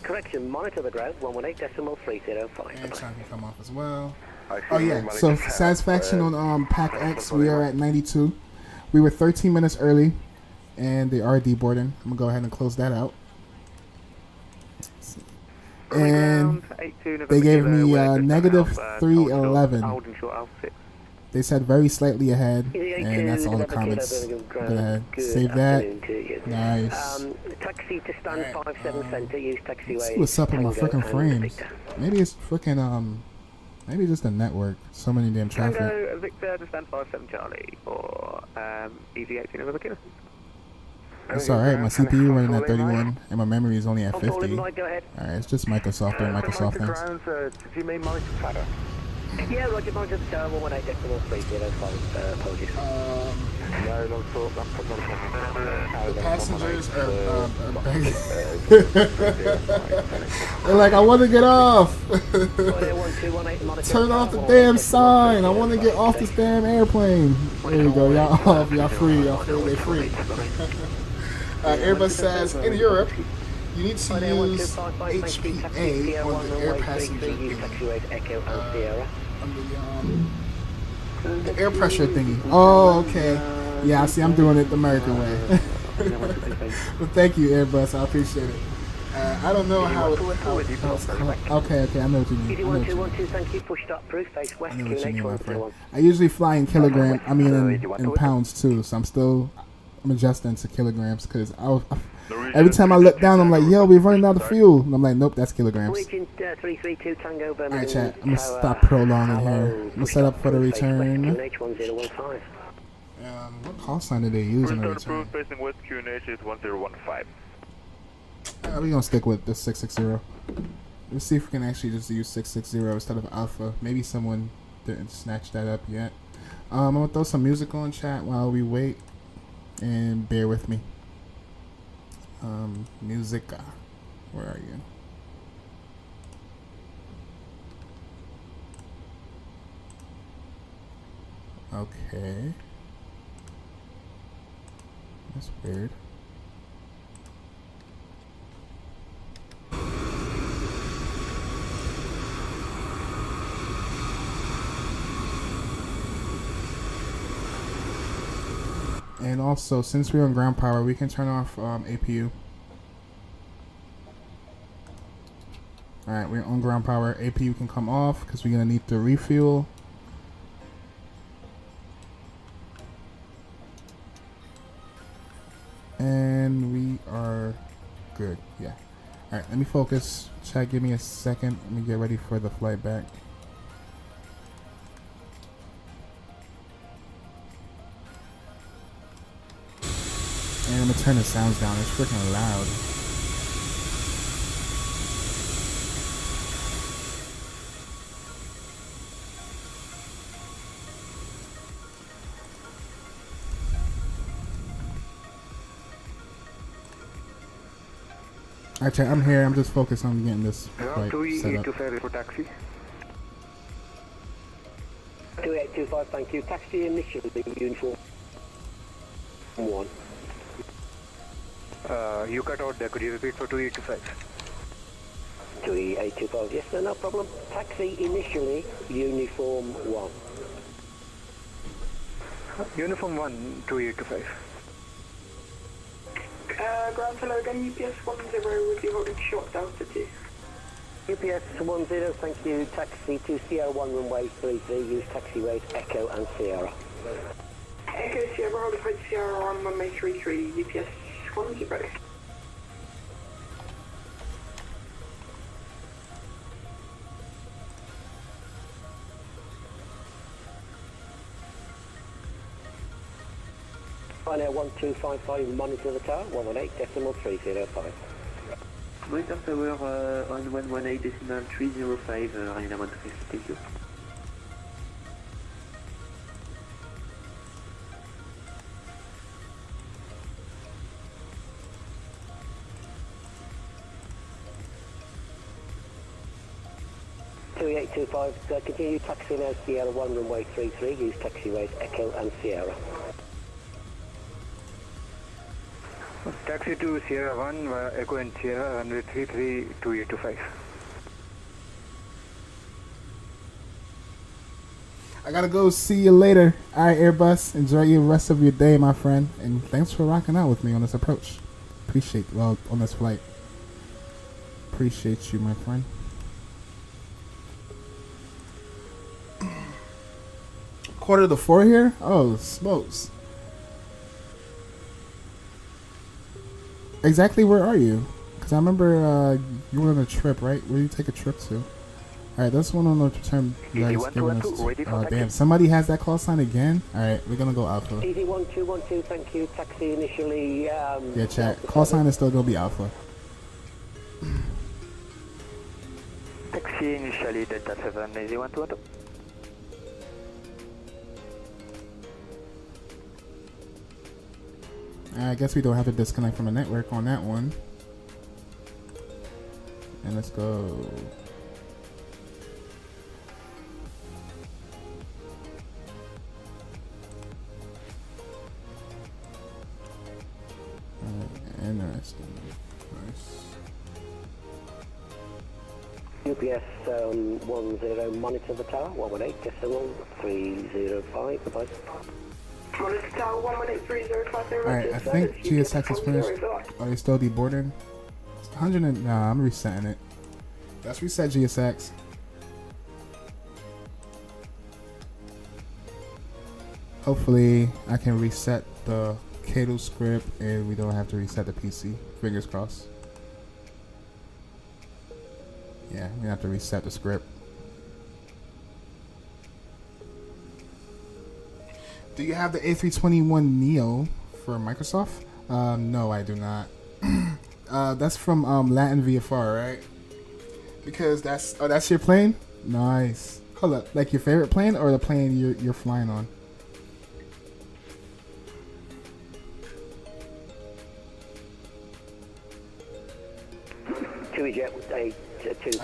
correction, monitor the ground 118.305.
And time can come off as well. Oh yeah, so satisfaction on Pack X, we are at 92. We were 13 minutes early, and they are deboarding. I'm gonna go ahead and close that out. And they gave me negative 311. They said very slightly ahead, and that's all the comments. Go ahead, save that. Nice.
Taxi to stand 57 center, use taxiway.
Let's see what's up with my freaking frames. Maybe it's freaking maybe just the network. So many damn traffic.
Tango Victor to stand 57 Charlie or EV18 over the kilo.
It's alright, my CPU running at 31 and my memory is only at 50. Alright, it's just Microsoft doing Microsoft things.
You may monitor platter.
Yeah, Roger, monitor the tower 118.305. Apologies.
The passengers are begging. They're like, I want to get off. Turn off the damn sign. I want to get off this damn airplane. There you go, y'all off. Y'all free. Y'all free. They free. Airbus says, in Europe, you need to use HPA on the air passenger the air pressure thingy. Oh, okay. Yeah, see, I'm doing it the American way. Well, thank you, Airbus. I appreciate it. I don't know how okay, I know what you mean. I know what you mean, my friend. I usually fly in kilograms. I mean, in pounds too. So I'm adjusting to kilograms because every time I look down, I'm like, yo, we're running out of fuel. And I'm like, nope, that's kilograms. Alright, chat. I'm going to stop prolonging here. I'm going to set up for the return. What call sign did they use in the return? We're going to stick with the 660. Let's see if we can actually just use 660 instead of Alpha. Maybe someone didn't snatch that up yet. I'm going to throw some music on chat while we wait. And bear with me. Musica. Where are you? Okay. That's weird. And also, since we're on ground power, we can turn off APU. Alright, we're on ground power. APU can come off because we're going to need to refuel. And we are good. Yeah. Alright, let me focus. Chat, give me a second. Let me get ready for the flight back. And I'm going to turn the sounds down. It's freaking loud. Alright, I'm here. I'm just focused on getting this flight set up.
2825 for taxi.
2825, thank you. Taxi initially, uniform 1.
You cut out there. Could you repeat for 2825?
2825, yes sir, no problem. Taxi initially, uniform 1.
Uniform 1, 2825.
Ground hello again, UPS 10 would be holding short Delta 2.
UPS 10, thank you. Taxi to Sierra 1 runway 33, use taxiways Echo and Sierra.
Echo Sierra, holding point Sierra 1 runway 33, UPS 10.
RYANAIR 1255, monitor the tower, 118.305.
Monitor tower 1118.305, RYANAIR 13, thank you.
Continue taxi now Sierra 1 runway 33, use taxiways Echo and Sierra.
Taxi to Sierra 1 via Echo and Sierra, runway 33, 2825.
I gotta go. See you later. Alright, Airbus. Enjoy the rest of your day, my friend. And thanks for rocking out with me on this approach. On this flight. Appreciate you, my friend. Quarter to 4 here? Oh, smokes. Exactly where are you? Because I remember you were on a trip, right? Where did you take a trip to? Alright, that's one on the term you guys giving us. Oh, damn. Somebody has that call sign again? Alright, we're going to go Alpha.
Easy 1212, thank you. Taxi initially.
Yeah, chat. Call sign is still going to be Alpha.
Taxi initially Delta 7, easy 1212.
I guess we don't have to disconnect from the network on that one. And let's go. Interesting. Nice.
UPS 10, monitor the tower, 118.305, bye-bye.
Monitor tower 118.305,
Alright, I think GSX is finished. Are they still deboarding? 100 and... Nah, I'm resetting it. Let's reset GSX. Hopefully, I can reset the Kato script and we don't have to reset the PC. Fingers crossed. Yeah, we have to reset the script. Do you have the A321neo for Microsoft? No, I do not. That's from Latin VFR, right? Because that's your plane? Nice. Hold up, like your favorite plane or the plane you're flying on?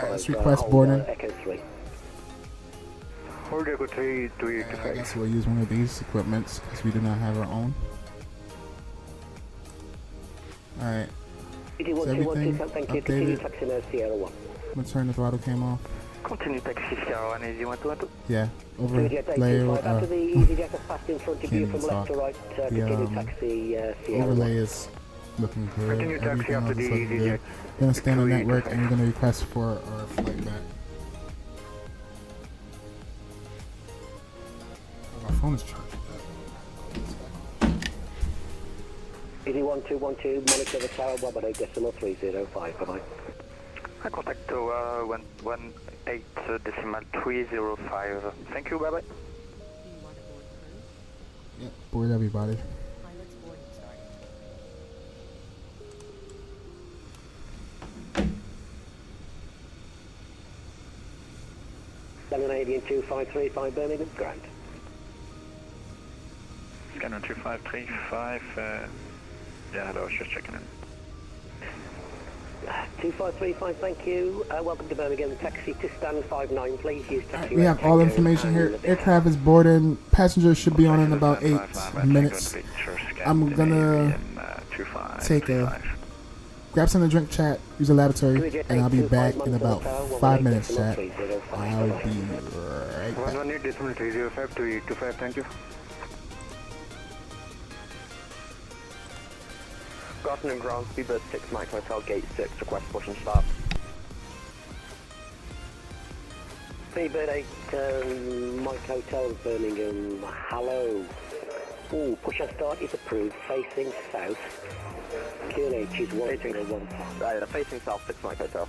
Let's request boarding.
Echo 3.
Hold Echo 3, 2825.
I guess we'll use one of these equipments because we do not have our own. Alright. Is everything updated? I'm gonna turn the throttle cam off.
Continue taxi Sierra 1, easy 1212.
Yeah, overlay overlay is looking good.
Continue taxi after the
looking good. We're gonna stay on the network and we're gonna request for our flight back. My phone is charged.
Easy 1212, monitor the tower 118.305, bye-bye.
I contact 118.305. Thank you, bye-bye.
Do you want to board crew?
Yep, board everybody.
Pilot's boarding started.
Scandinavian 2535 Birmingham, ground.
Scanner 2535, yeah, hello, I was just checking in.
2535, thank you. Welcome to Birmingham. Taxi to stand 59, please. Use taxi.
We have all information here. Aircraft is boarding. Passengers should be on in about 8 minutes. I'm gonna grab something to drink, chat, use a laboratory, and I'll be back in about 5 minutes, chat. I'll be right back.
118.305 thank you.
Good afternoon, ground. Speedbird 6, Mike Hotel, Gate 6, request push and start. Speedbird 8, Mike Hotel, Birmingham, hello. Ooh, push and start is approved, facing south. QNH is 101. Facing south, 6 Mike Hotel.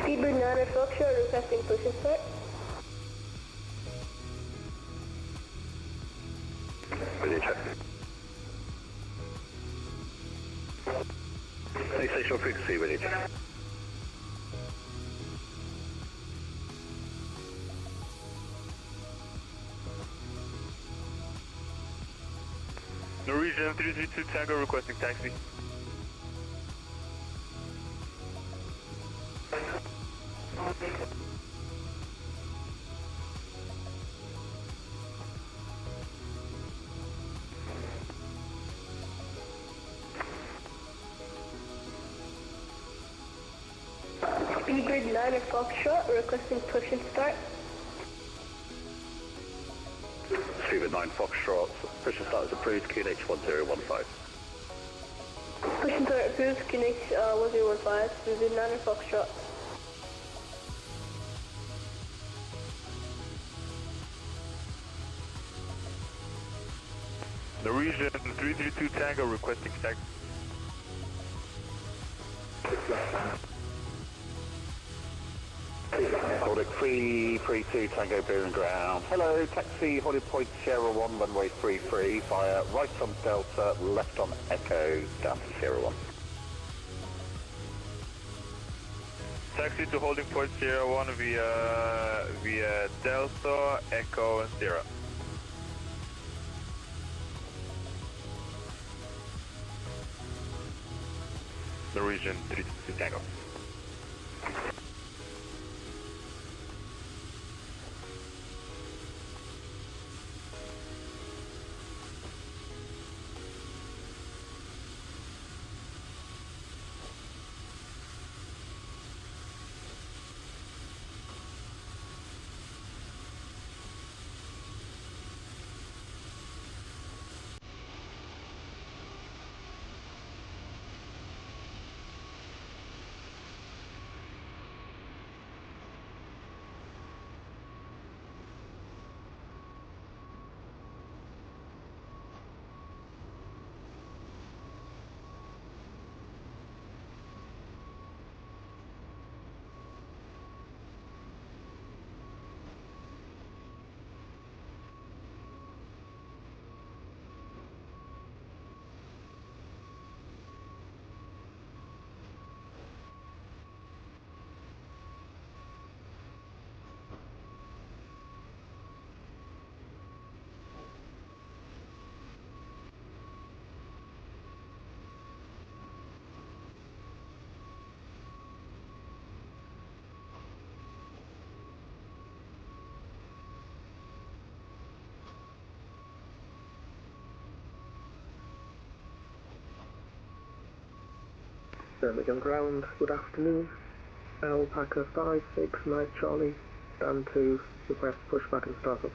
Speedbird 9 at Foxtrot, requesting push and start.
Ready, check. Take station frequency, ready, check.
Norwegian 332 Tango requesting taxi.
Speedbird 9 at Foxtrot, requesting push and start.
Speedbird 9 Foxtrot, push and start is approved, QNH 1015.
Push and start approved, QNH 1015, Speedbird 9 at Foxtrot.
Norwegian 332 Tango requesting taxi.
Nordic 332 Tango bearing ground. Hello, taxi holding point Sierra 1, runway 33 via right on Delta, left on Echo, down to Sierra 1.
Taxi to holding point Sierra 1 via Delta, Echo and Sierra. Norwegian 322 Tango. Birmingham ground, good afternoon. Alpaca 56, Mike Charlie, stand to, request pushback and startup.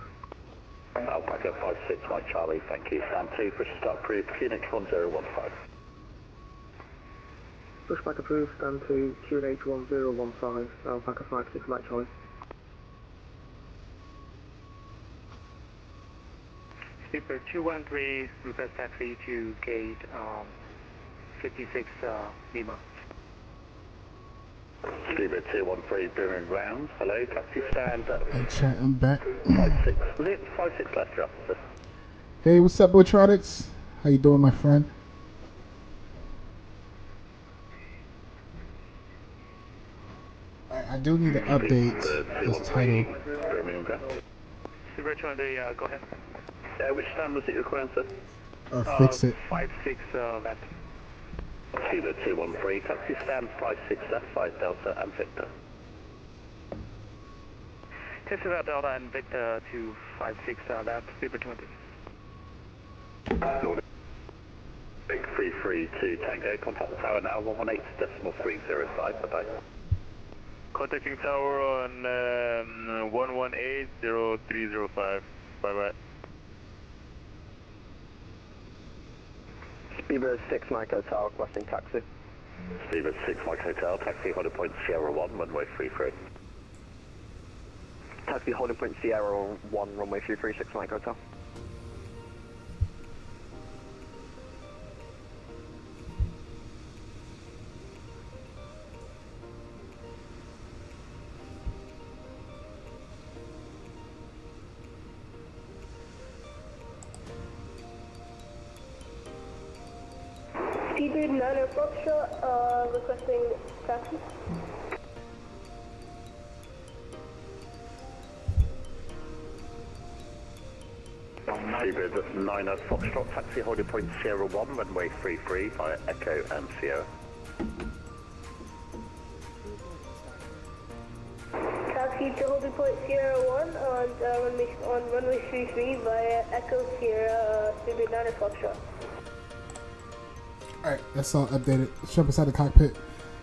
Alpaca 56, Mike Charlie, thank you. Stand 2, push start approved, QNH 1015.
Pushback approved, stand to, QNH 1015, Alpaca 56, Mike Charlie.
Sleeper 213, request taxi to gate 56 Lima.
Sleeper 213, Birmingham ground. Hello, taxi stand.
Hey, chat, I'm back.
56, was it 56 left, officer?
Hey, what's up, Botronics? How you doing, my friend? I do need an update. It's titled.
Birmingham ground.
Sleeper 213, go ahead.
Which stand was it you're requiring, sir?
Or fix it.
56 left.
Sleeper 213, taxi stand 56 left, 5 Delta and Victor.
Taxi Delta and Victor to 56 left, Sleeper 213.
Nordic 332 Tango, contact the tower now, 118.305, bye-bye.
Contacting tower on 118.0305, bye-bye.
Speedbird 6, Mike Hotel, requesting taxi.
Speedbird 6 Mike Hotel, taxi Holding Point Sierra 1, runway 33.
Taxi Holding Point Sierra 1, runway 336, Mike Hotel.
Speedbird 9 Foxtrot, requesting taxi.
Speedbird 9 Foxtrot, taxi Holding Point Sierra 1, runway 33 via Echo and Sierra.
Taxi to holding point Sierra 1 on runway 33 via Echo Sierra, Speedbird 9 Foxtrot.
Alright, that's all updated. Let's jump inside the cockpit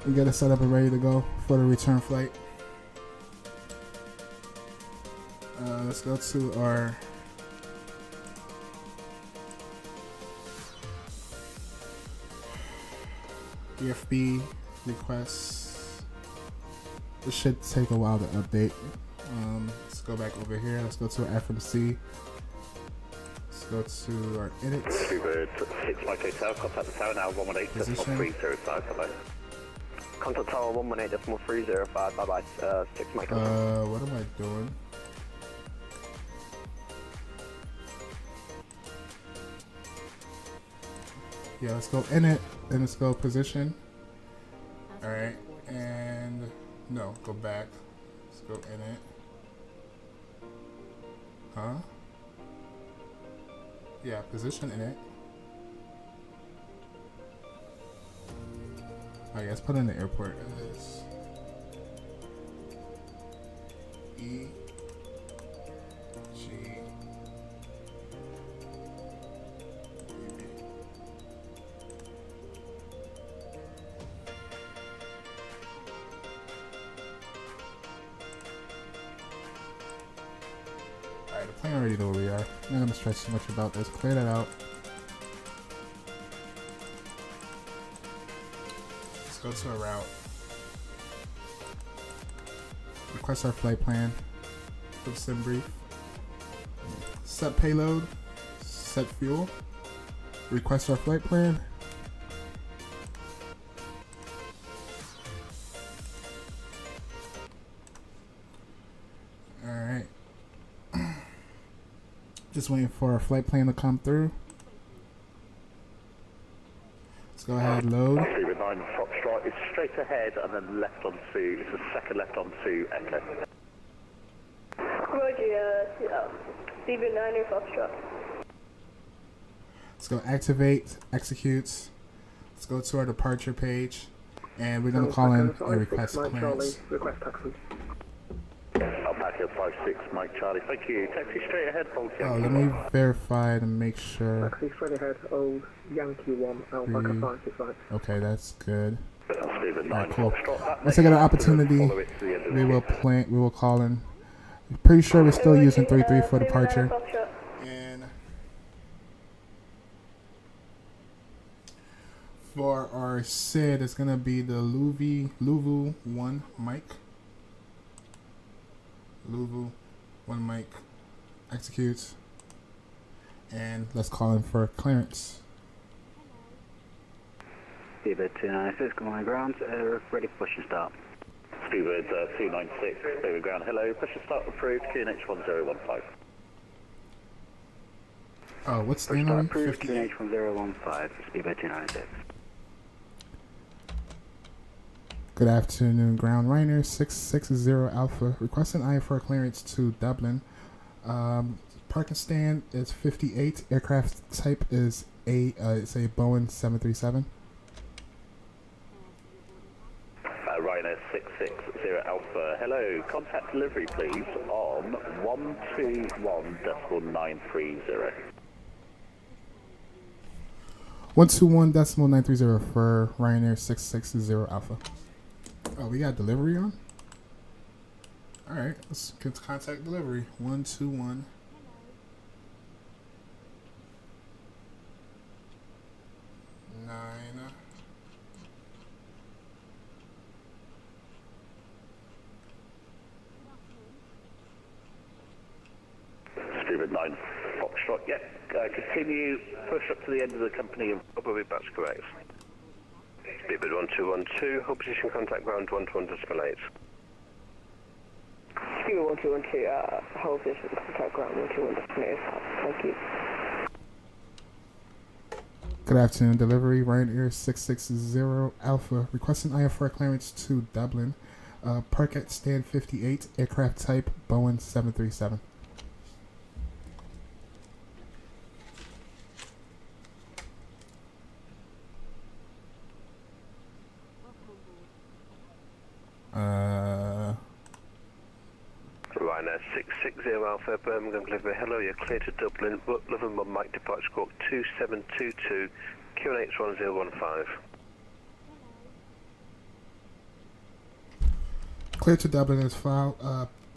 and get it set up and ready to go for the return flight. Let's go to our EFB requests. This should take a while to update. Let's go back over here. Let's go to our FMC. Let's go to our edits.
Speedbird 6 Mike Hotel, contact the tower now, 118.305, bye-bye.
Contact tower 118.305, bye-bye, 6 Mike Hotel.
What am I doing? Yeah, let's go in it, and let's go position. Alright, and no, go back. Let's go in it. Huh? Yeah, position in it. Oh yeah, let's put in the airport as E G Alright, the plane already know where we are. I'm not gonna stress too much about this. Clear that out. Let's go to a route. Request our flight plan. Give sim brief. Set payload. Set fuel. Request our flight plan. Alright. Just waiting for our flight plan to come through. Let's go ahead and load.
9 Foxtrot is straight ahead and then left onto, it's a second left onto Echo.
Roger, Speedbird 9 Foxtrot.
Let's go activate, executes. Let's go to our departure page, and we're gonna call in a request clearance.
Request taxi.
Alpaca 56 Mike Charlie, thank you. Taxi straight ahead, hold
Oh, let me verify to make sure.
Taxi straight ahead, old Yankee 1, Alpaca 565.
Okay, that's good. Alright, cool. Once I get an opportunity, we will call in. Pretty sure we're still using 33 for departure. And for our SID, it's gonna be the Louvu 1 mic. Louvu 1 mic executes. And let's call in for clearance.
Speedbird 296, come on ground, ready for push and start. Speedbird 296, clear ground, hello, push and start approved, QNH 1015.
Oh, what's the name?
Approved, QNH 1015, Speedbird 296.
Good afternoon, ground. RYANAIR 660 Alpha, requesting IFR clearance to Dublin. Parking stand is 58, aircraft type is it's a Boeing 737.
RYANAIR 660 Alpha, hello, contact delivery please on 121.930.
121.930 for RYANAIR 660 Alpha. Oh, we got delivery on? Alright, let's get to contact delivery. 121.
Speedbird 9 Foxtrot, yep. Continue, push up to the end of the company and probably that's correct. Speedbird 1212, hold position, contact ground 121.8.
Speedbird 1212, hold position, contact ground 121.8. Thank you.
Good afternoon, delivery. RYANAIR 660 Alpha, requesting IFR clearance to Dublin. Park at stand 58, aircraft type Boeing 737.
RYANAIR 660 Alpha, Birmingham delivery, hello, you're clear to Dublin, Lovin Mike departure squawk 2722, QNH 1015.
Clear to Dublin is filed.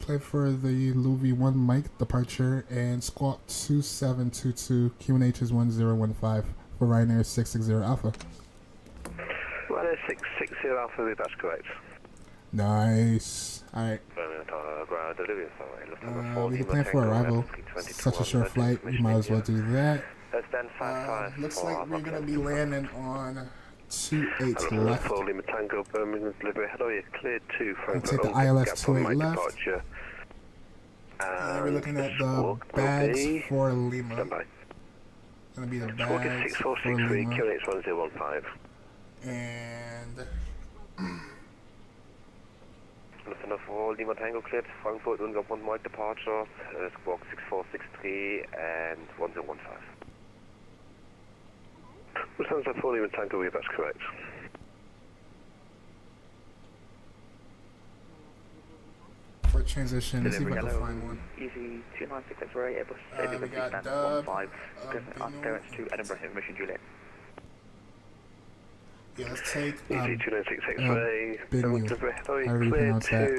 Play for the Louvu 1 Mike departure and squawk 2722, QNH is 1015 for RYANAIR 660 Alpha.
RYANAIR 660 Alpha, that's correct.
Nice. Alright. We can plan for arrival. Such a short flight, we might as well do that. Looks like we're going to be landing on 28 left.
I'll
take the ILS 28 left. And we're looking at the bags for Lima. Going to be the bags for Lima. And
Listen for Lima Tango cleared, Frankfurt, Ungar 1 Mike departure, squawk 6463 and 1015. Listen for Lima Tango, that's correct.
For transition, let's see if I can find one.
Easy 296 X-ray, Airbus,
we got Dub,
clearance to Edinburgh, Mission Juliet.
Yeah, let's take
Easy 296 X-ray,
Binu. How do you pronounce that?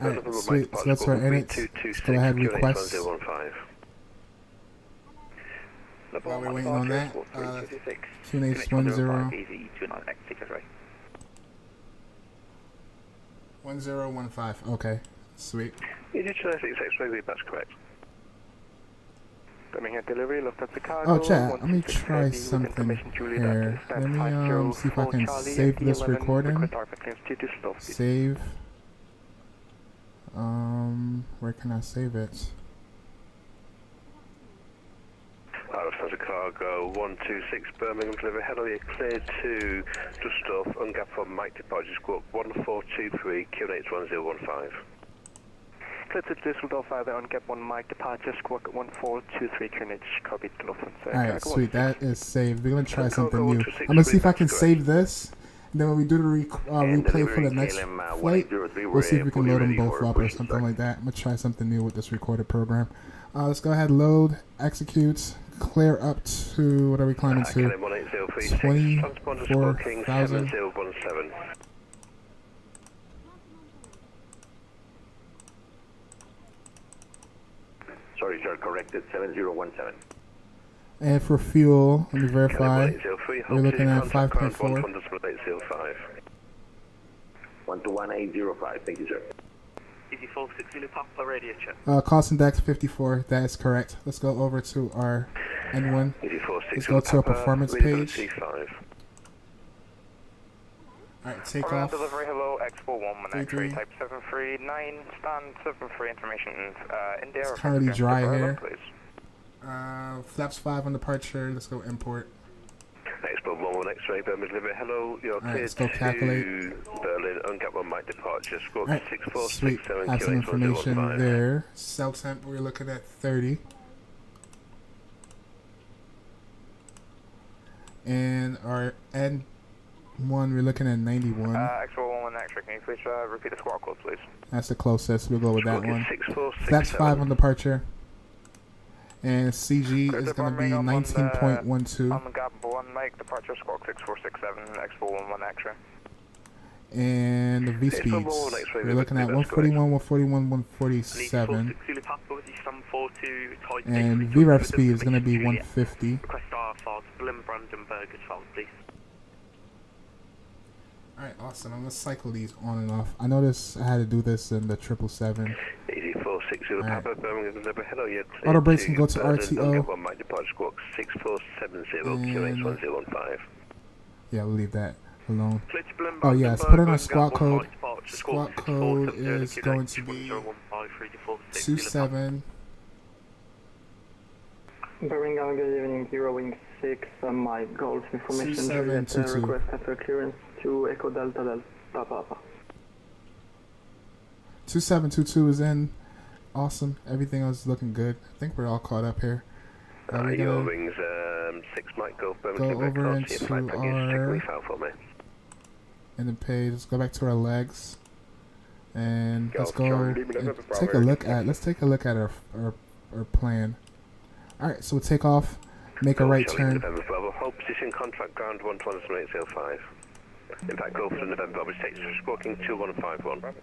Alright, sweet. So that's our edits. Let's go ahead and request. While we're waiting on that, QNH 1015. Okay, sweet.
Easy 296 X-ray, that's correct. Delivery, looked at the cargo.
Oh, chat, let me try something here. Let me see if I can save this recording. Save. Where can I save it?
Lufthansa Cargo 126 Birmingham delivery. Hello, you're cleared to Dusthof, Ungap from Mike departure squawk 1423, QNH 1015.
Clear to Düsseldorf, either on Gap 1 Mike departure squawk 1423, QNH, copy to Lufthansa.
Alright, sweet, that is saved. We're gonna try something new. I'm gonna see if I can save this. And then when we do the replay for the next flight, we'll see if we can load them both up or something like that. I'm gonna try something new with this recorded program. Let's go ahead, load, execute, clear up to, what are we climbing to? 24,000.
Sorry, sir, corrected 7017.
And for fuel, let me verify. We're looking at 5.4.
121805, thank you, sir.
EG460 Papa radio check.
Cost index 54, that is correct. Let's go over to our N1. Let's go to our performance page. Alright, take off.
Delivery, hello, X41, X-ray
3-3.
type 739, stand 73 information, India.
It's currently dry here. Flaps 5 on departure, let's go import.
Expo 11 X-ray, Birmingham delivery, hello, you're cleared
let's go calculate.
to Berlin, ungap 1 mic departure, squawk
Alright,
6467,
have some information
28115.
there. Cell temp, we're looking at 30. And our N1, we're looking at 91.
X41, X-ray, can you please repeat the squawk code, please?
That's the closest, we'll go with that one.
6467.
Flaps 5 on departure. And CG is going to be 19.12.
On gap 1 mic departure, squawk 6467, X41, X-ray.
And the V speeds, we're looking at 141, 141, 147. And V rev speed is going to be 150.
Request R5, Blim Brandenburg as well, please.
Alright, awesome. I'm going to cycle these on and off. I noticed I had to do this in the 777.
EG460 Papa, Birmingham delivery, hello, you're cleared
Auto brakes can
to
go to
Berlin,
RTO.
ungap 1 mic departure, squawk 6470, QH1015.
Yeah, we'll leave that alone.
Clear to Blim
Oh yes, put in our squawk code. Squawk code is going to be 27.
Birmingham, good evening, Zero Wing 6, my goals information,
2722.
request after clearance to Echo Delta Delta Papa.
2722 is in. Awesome. Everything else is looking good. I think we're all caught up here. We're
Your
gonna
wings 6 mic go,
go
Birmingham
over
delivery,
into
flight package, check
our
refile for me.
in the page. Let's go back to our legs, and let's go
Charlie,
and
leave it at
take a look at. Let's take a look at our plan. All right, so we'll take off, make a right turn.
November Bravo, hold position, contract ground 12805. Impact go for the November Bravo, takes squawking 2151.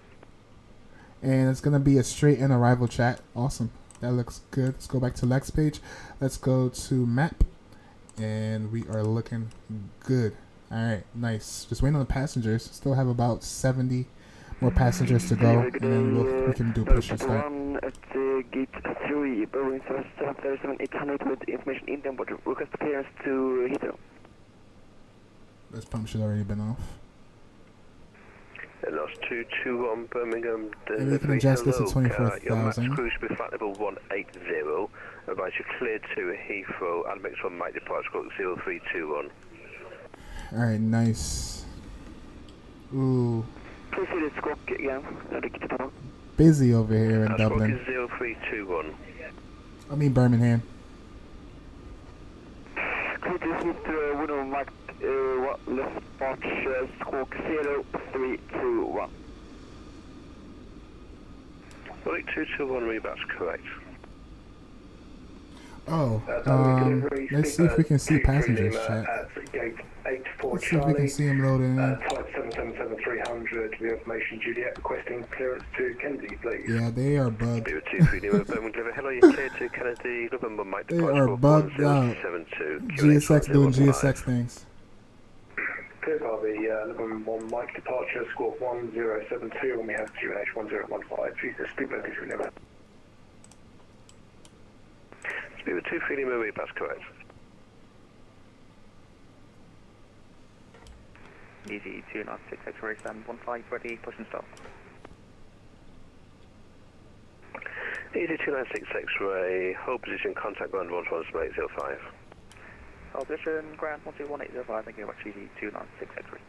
And it's gonna be a straight in arrival chat. Awesome, that looks good. Let's go back to Lex page. Let's go to map, and we are looking good. All right, nice. Just waiting on the passengers. Still have about 70 more passengers to go, and then we can do push and start.
At gate 3, Boeing 737-800 with information in them, but request clearance to Heathrow.
This pump should already been off.
And that's 221 Birmingham.
And we can adjust this to
Your
24,000.
max cruise will be flight level 180. Advise you cleared to Heathrow and makes 1 mic departure squawk 0321.
Alright, nice. Ooh.
Proceed to squawk again.
Busy over here in
Squawk
Dublin.
is 0321.
I mean Birmingham.
Clear to Heathrow, window marked left march, squawk 0321.
0221, read that's correct.
Oh, let's see if we can see passengers, chat. Let's see if we can see them loading in.
Flight 777-300, the information Juliet requesting clearance to Kennedy, please.
Yeah, they are bugged.
Hello, you're cleared to Kennedy, November mic
They
departure
are
squawk
bugged out.
1072.
GSX doing GSX things.
Cleared by the November 1 mic departure, squawk 1072, and we have QH1015. Jesus, speed back if you never.
Speed with 2 movie, that's correct.
Easy 296 X-ray 715, ready, push and stop.
Easy 296 X-ray, hold position, contact ground 11805.
Hold position, ground 121.805, thank you very much, Easy 296 X-ray.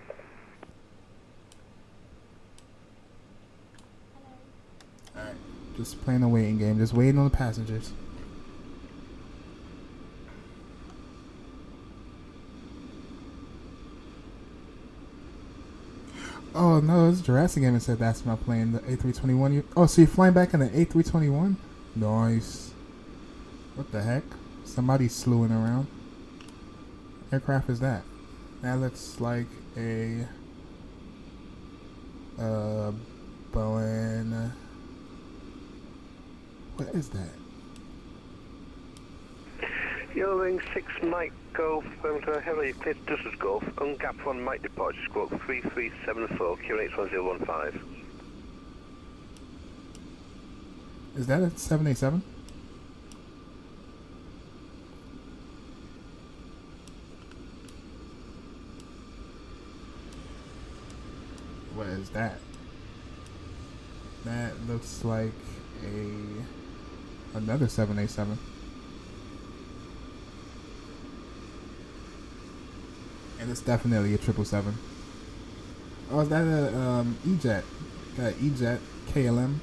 Alright, just playing a waiting game, just waiting on the passengers. Oh no, it's Jurassic Game and said that's my plane, the A321. Oh, so you're flying back in the A321? Nice. What the heck? Somebody's slewing around. Aircraft is that? That looks like a Boeing. What is that?
Eurowing 6 Mike Golf, heavily clear to Dusters Golf, ungap 1 Mike departure, squawk 3374, QNH1015.
Is that a 787? What is that? That looks like another 787. And it's definitely a 777. Oh, is that a E-Jet? Got E-Jet KLM.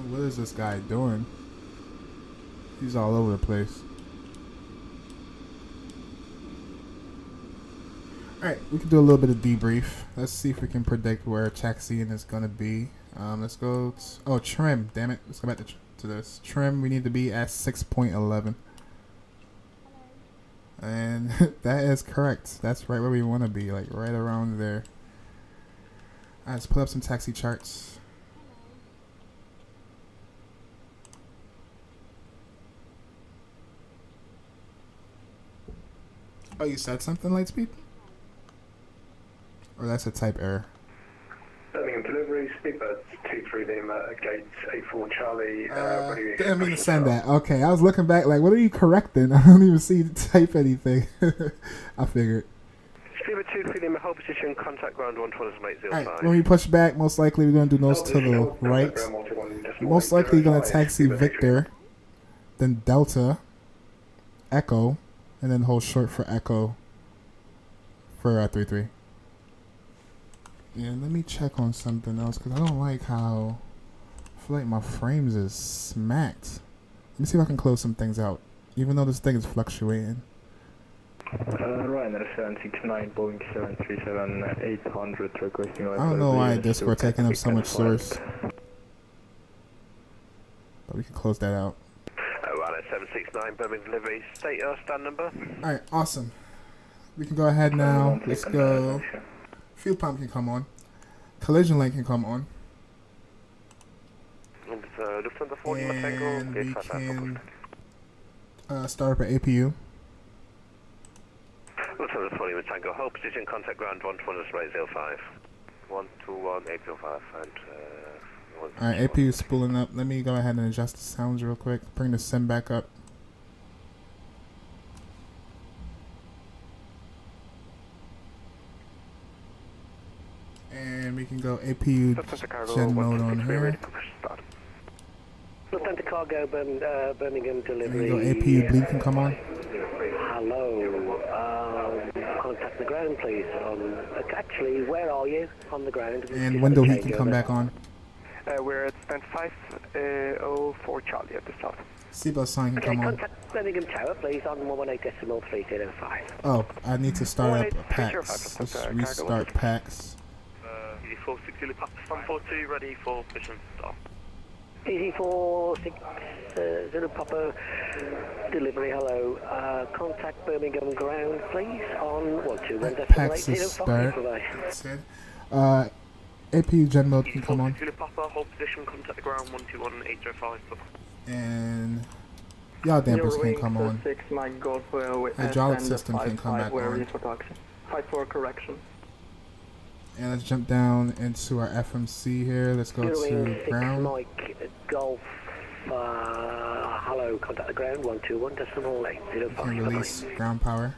What is this guy doing? He's all over the place. Alright, we can do a little bit of debrief. Let's see if we can predict where taxiing is going to be. Let's go to, trim, damn it. Let's go back to this. Trim, we need to be at 6.11. And that is correct. That's right where we want to be, like right around there. Alright, let's put up some taxi charts. Oh, you said something, Lightspeed? Or that's a type error?
Birmingham delivery, Speedbird 23 Lima, gate 84 Charlie.
Didn't mean to send that. Okay, I was looking back like, what are you correcting? I don't even see you type anything. I figured.
Speedbird 23 Lima, hold position, contact ground 120.05.
Alright, when we push back, most likely we're going to do nose to the right. Most likely you're going to taxi Victor, then Delta, Echo, and then hold short for Echo for 33. Yeah, let me check on something else because I don't like how I feel like my frames is smacked. Let me see if I can close some things out, even though this thing is fluctuating.
RYANAIR 769, Boeing 737, 800 requesting.
I don't know why Discord taking up so much source, but we can close that out.
RYANAIR 769, Birmingham delivery, state your stand number.
Alright, awesome. We can go ahead now. Let's go. Fuel pump can come on. Collision lane can come on. And we can start up an APU.
Lufthansa 40 Tango, hold position, contact ground 121.805. 121.805 and
alright, APU is spooling up. Let me go ahead and adjust the sounds real quick. Bring the sim back up. And we can go APU gen mode on here.
Lufthansa Cargo, Birmingham delivery.
There we go, APU bleed can come on.
Hello, contact the ground please. Actually, where are you on the ground?
And window heat can come back on.
We're at stand 504 Charlie at the south.
Seatbelt sign can come on.
Contact Birmingham Tower please on 118.3005.
Oh, I need to start up packs. Let's restart packs.
Easy 46 Papa 142, ready for mission start.
Easy 46 Zulu Papa delivery, hello. Contact Birmingham ground please on 121.805.
Packs is start. That's it. APU gen mode can come on.
Zulu Papa, hold position, contact the ground 121.805.
And yaw dampers can come on. Hydraulic system can come back on.
5-4 correction.
And let's jump down into our FMC here. Let's go to ground.
Mike Golf. Hello, contact the ground 121.805.
We can release ground power.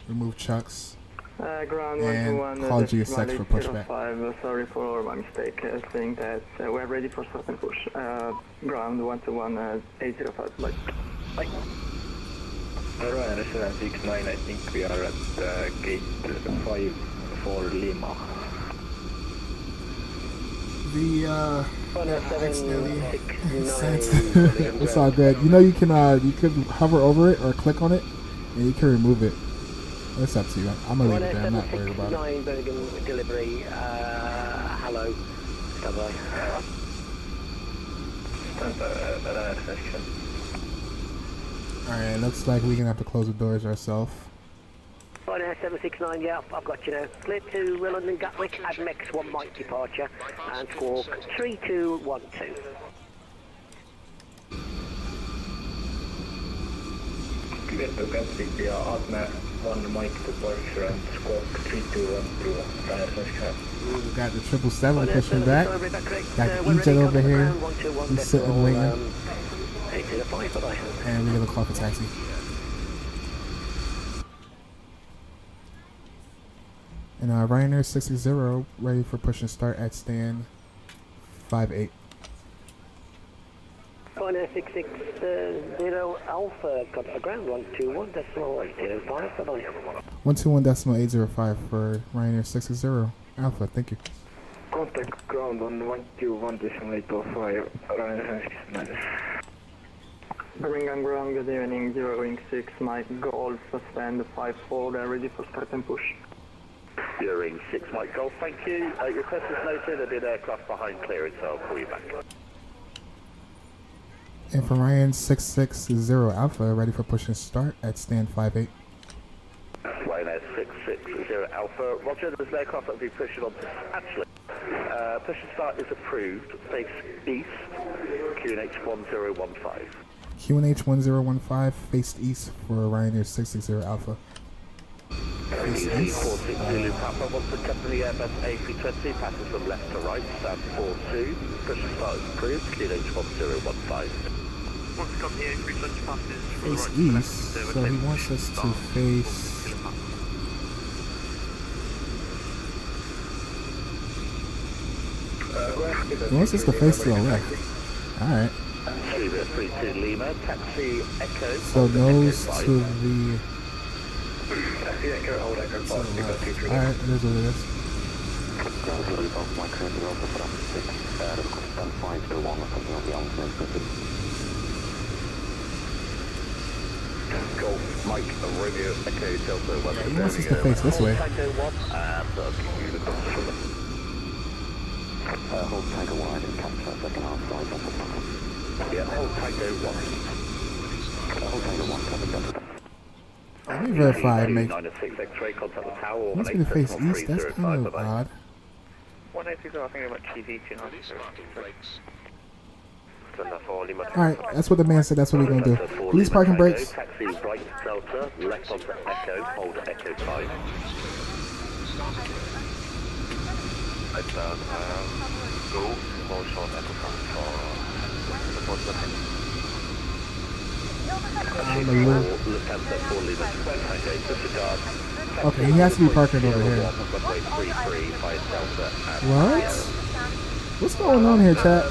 Remove chucks.
Ground
And
121,
called you a sex for pushback.
5, sorry for my mistake, saying that we're ready for start and push. Ground 121, 805, flight. Bye.
Ryanair 769, I think we are at gate 5 for Lima.
The accidentally sent. It's all good. You know you can hover over it or click on it, and you can remove it. It's up to you. I'm gonna leave it there. I'm not worried about it.
Birmingham delivery. Hello. Stand by.
Alright, looks like we're gonna have to close the doors ourselves.
Ryanair 769, yeah, I've got you now. Clear to London Gatwick, ADMEX 1 Mike departure, and squawk 3212.
Clear to Gatwick via ADMEX 1 Mike departure and squawk 3212. Ryanair 769.
We got the 777 pushing back. Got the E-Jet over here. He's sitting waiting. And we're gonna call for taxi. And Ryanair 660 ready for push and start at stand 58.
Ryanair 660 Alpha, got a ground 121.805, bye-bye.
121.805 for Ryanair 660 Alpha, thank you.
Contact ground on 121.805, Ryanair 769.
Birmingham ground, good evening, 0-6, Mike Golf, stand 54, ready for start and push.
0-6 Mike Golf, thank you. Your request is noted. There'll be an aircraft behind clearance, so I'll call you back.
And for Ryanair 660 Alpha, ready for push and start at stand 58.
Ryanair 660 Alpha, roger, there's an aircraft that will be pushing on. Actually, push and start is approved, face east, QNH 1015.
QNH 1015, faced east for Ryanair 660 Alpha. Face east.
46 Zulu Papa, wants the company Airbus A320, passes from left to right, stand 42. Push and start is approved, QNH 1015.
Once the company A320 passes from
Face
the right
east, so he wants us to face. He wants us to face to the left. Alright.
32 Lima, taxi Echo.
So nose to the.
Taxi Echo, hold Echo 5.
Alright, it is what it is.
Golf, Mike, Romeo, Echo, Delta,
He wants us to face this way.
Hold Tango wide and capture second half side on the front.
Yeah, hold Tango 1.
Hold Tango 1, cover Delta.
Let me verify, make.
906 X-ray, contact the tower.
He wants me to face east, that's kind of odd.
180, I think about TV 290.
Alright, that's what the man said, that's what we're gonna do. Police parking brakes.
Taxi right Delta, left onto Echo, hold Echo 5. Go, more short Echo 5 for support.
Okay, he has to be parking over here. What? What's going on here, chat?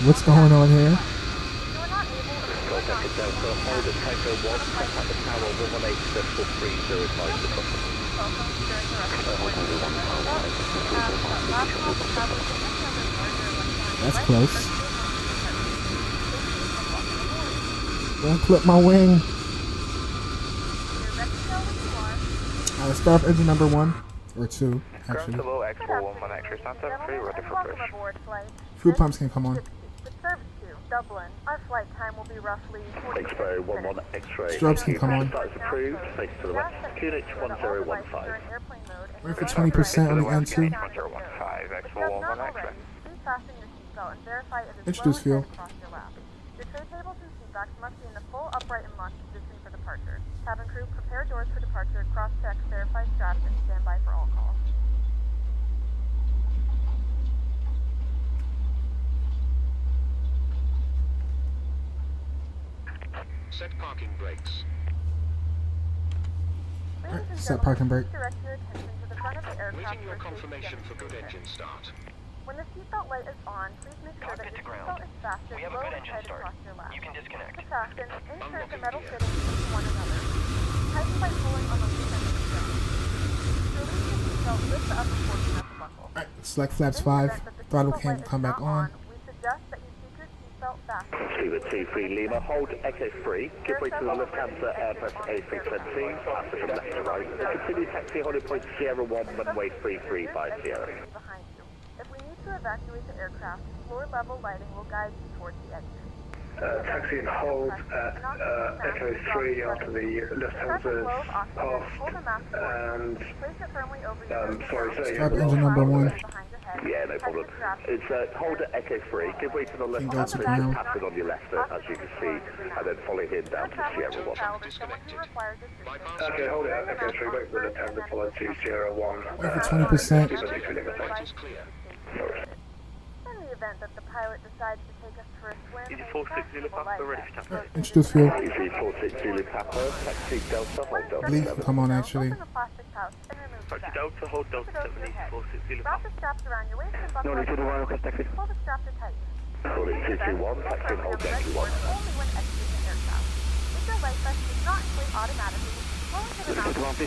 What's going on here? That's close. Don't clip my wing. Start engine number 1 or 2, actually. Fuel pumps can come on.
Dublin. Our flight time will be roughly 40
X-ray 11 X-ray.
Strobes can come on.
Starts approved. Face to the west. QNH 1015.
Wait for 20% on the N2. Introduce fuel.
Your tray tables and seatbacks must be in the full upright and locked position for departure. Cabin crew, prepare doors for departure, cross-check, verify straps, and stand by for all calls.
Set parking brakes.
Ladies and
Set
gentlemen,
parking brake.
please direct your attention to the front of the aircraft
Waiting your
for a safety
confirmation for good
demonstration.
engine start.
When the seatbelt light is on, please make sure that your seatbelt is fastened low and tight across your lap.
You can disconnect.
To fasten, insert the metal
gear.
fittings into one another. Tighten by pulling on the loose end of the strap. To release the seatbelt, lift the upper portion of the buckle.
Alright, select flaps
In the
5.
event that the
Throttle
seatbelt
cam
light is
come back
not
on.
we suggest that you keep your seatbelt fastened.
Lima 23 Lima, hold Echo 3, give way to the left hand to Airbus A320, after from left to right, continue taxi holding point Sierra 1, runway 335 Sierra.
Behind you. If we need to evacuate the aircraft, floor level lighting will guide you towards the exit.
Taxi and hold at Echo 3 after the Lufthansa pass, and
Place it firmly over your
sorry, say
Start engine number 1.
Yeah, no problem. It's hold at Echo 3, give way to the left hand to the
ground.
passing on your left, as you can see, and then follow him down to Sierra 1.
Okay, hold it at Echo 3, wait for the Lufthansa, follow to Sierra 1.
Wait for 20%.
In the event that the pilot decides to take us for a swim,
Easy 46 Zulu Papa, ready for taxi.
Introduce fuel.
Easy 46 Zulu Papa, taxi Delta, hold Delta
Leave,
7.
come on actually.
open the plastic pouch and remove the
Taxi
bag.
Delta, hold Delta
Put it over
7
your head.
46 Zulu
Wrap
Papa.
the straps around your waist and buckle
No,
up
to the
your
one,
belt.
taxi.
Pull the strap to tighten.
Calling 221, taxi and hold Yankee 1.
Only when exiting the aircraft. If your life vest does not inflate automatically, pull into the mouth.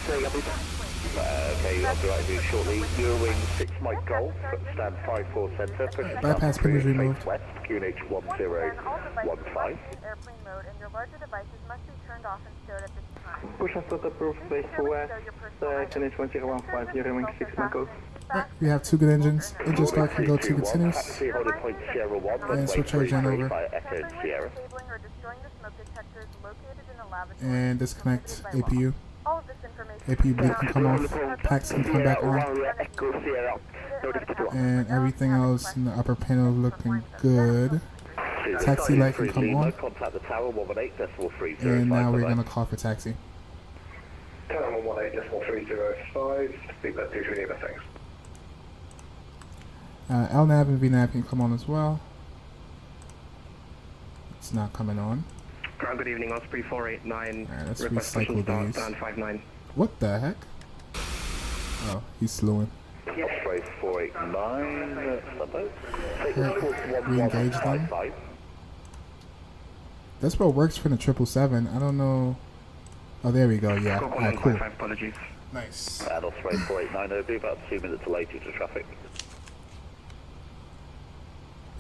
Okay, I'll be right with you shortly. Eurowing 6 Mike Golf, stand 54 centre, push
Bypass pin is removed.
west, QNH 1015.
Airplane mode and your larger devices must be turned off and stowed at this time.
Push and start approved, base for west, QNH 1015, Eurowing 6 Mike.
Alright, we have 2 good engines. Engine start can go to continuous.
Taxi holding point Sierra 1,
And switch our gen over.
by Echo Sierra.
Disabling or destroying the smoke detectors located in the lavatory.
And disconnect APU.
All of this information
APU bleed can come off. Packs can come back on.
Echo Sierra.
And everything else in the upper panel looking good. Taxi light can come on.
Contact the tower 118.305.
And now we're going to call for taxi.
Tower 118.305, speak that 23 Lima, thanks.
LNAV and VNAV can come on as well. It's not coming on.
Ground, good evening, Osprey 489.
Alright, let's
Request
recycle
special start,
these.
stand 59.
What the heck? Oh, he's slowing.
Osprey 489, Sunday.
Re-engage them. That's what works for the 777. I don't know. Oh, there we go. Yeah. Alright, cool.
Apologies.
Nice.
And Osprey 489, it'll be about 2 minutes delay due to traffic.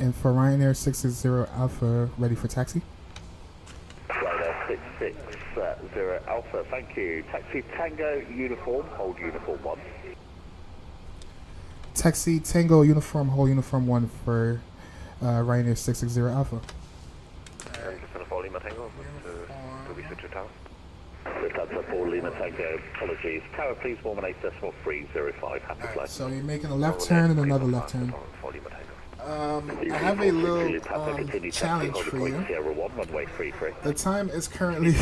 And for RYANAIR 660 Alpha, ready for taxi?
RYANAIR 660 Alpha, thank you. Taxi Tango Uniform, hold Uniform 1.
Taxi Tango Uniform, whole Uniform 1 for RYANAIR 660 Alpha.
Lima Tango, to be switched to tower. That's a 4 Lima Tango, apologies. Tower please, 118.305, happy flight.
So you're making a left turn and another left turn. I have a little challenge for you. The time is currently...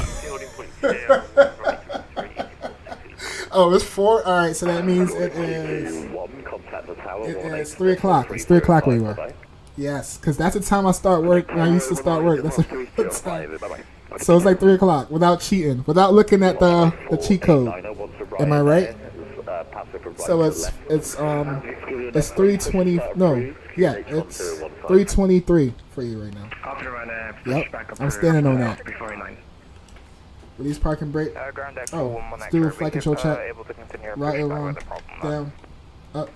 Oh, it's 4? Alright, so that means it is 3 o'clock. It's 3 o'clock where you are. Yes, because that's the time I start work. When I used to start work. That's the time. So it's like 3 o'clock without cheating, without looking at the cheat code. Am I right? So it's 3:20. No, yeah, it's 3:23 for you right now. Yep, I'm standing on that. Release parking brake. Oh, let's do a flight control check. Right aileron down. Up.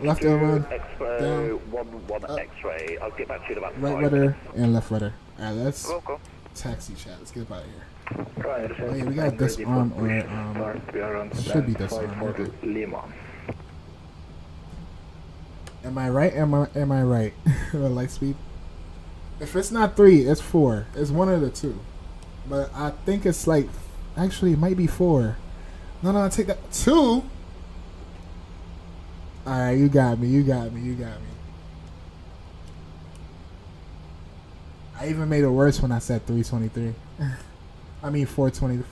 Left aileron down.
X-ray. I'll get back to you in about
right rudder and left rudder. Alright, let's taxi chat. Let's get up out of here. Oh yeah, we got disarm or it should be disarm. Okay. Am I right? Am I right? Light speed. If it's not 3, it's 4. It's one of the two. But I think it's like, actually it might be 4. No, I take that 2. Alright, you got me. I even made it worse when I said 323. I mean 420.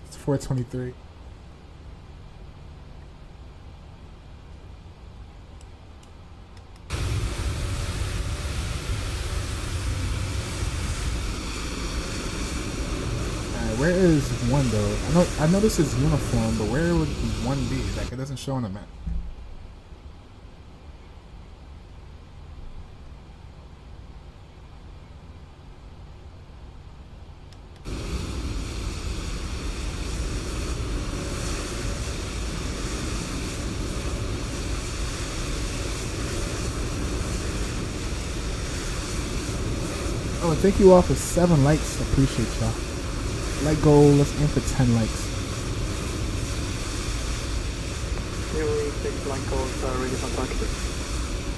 It's 423. where is 1 though? I know this is uniform, but where would 1 be? Like, it doesn't show on the map. Oh, and thank you all for 7 likes. Appreciate y'all. Like goal, let's aim for 10 likes.
Fury 6 Mike Golf, ready for taxi.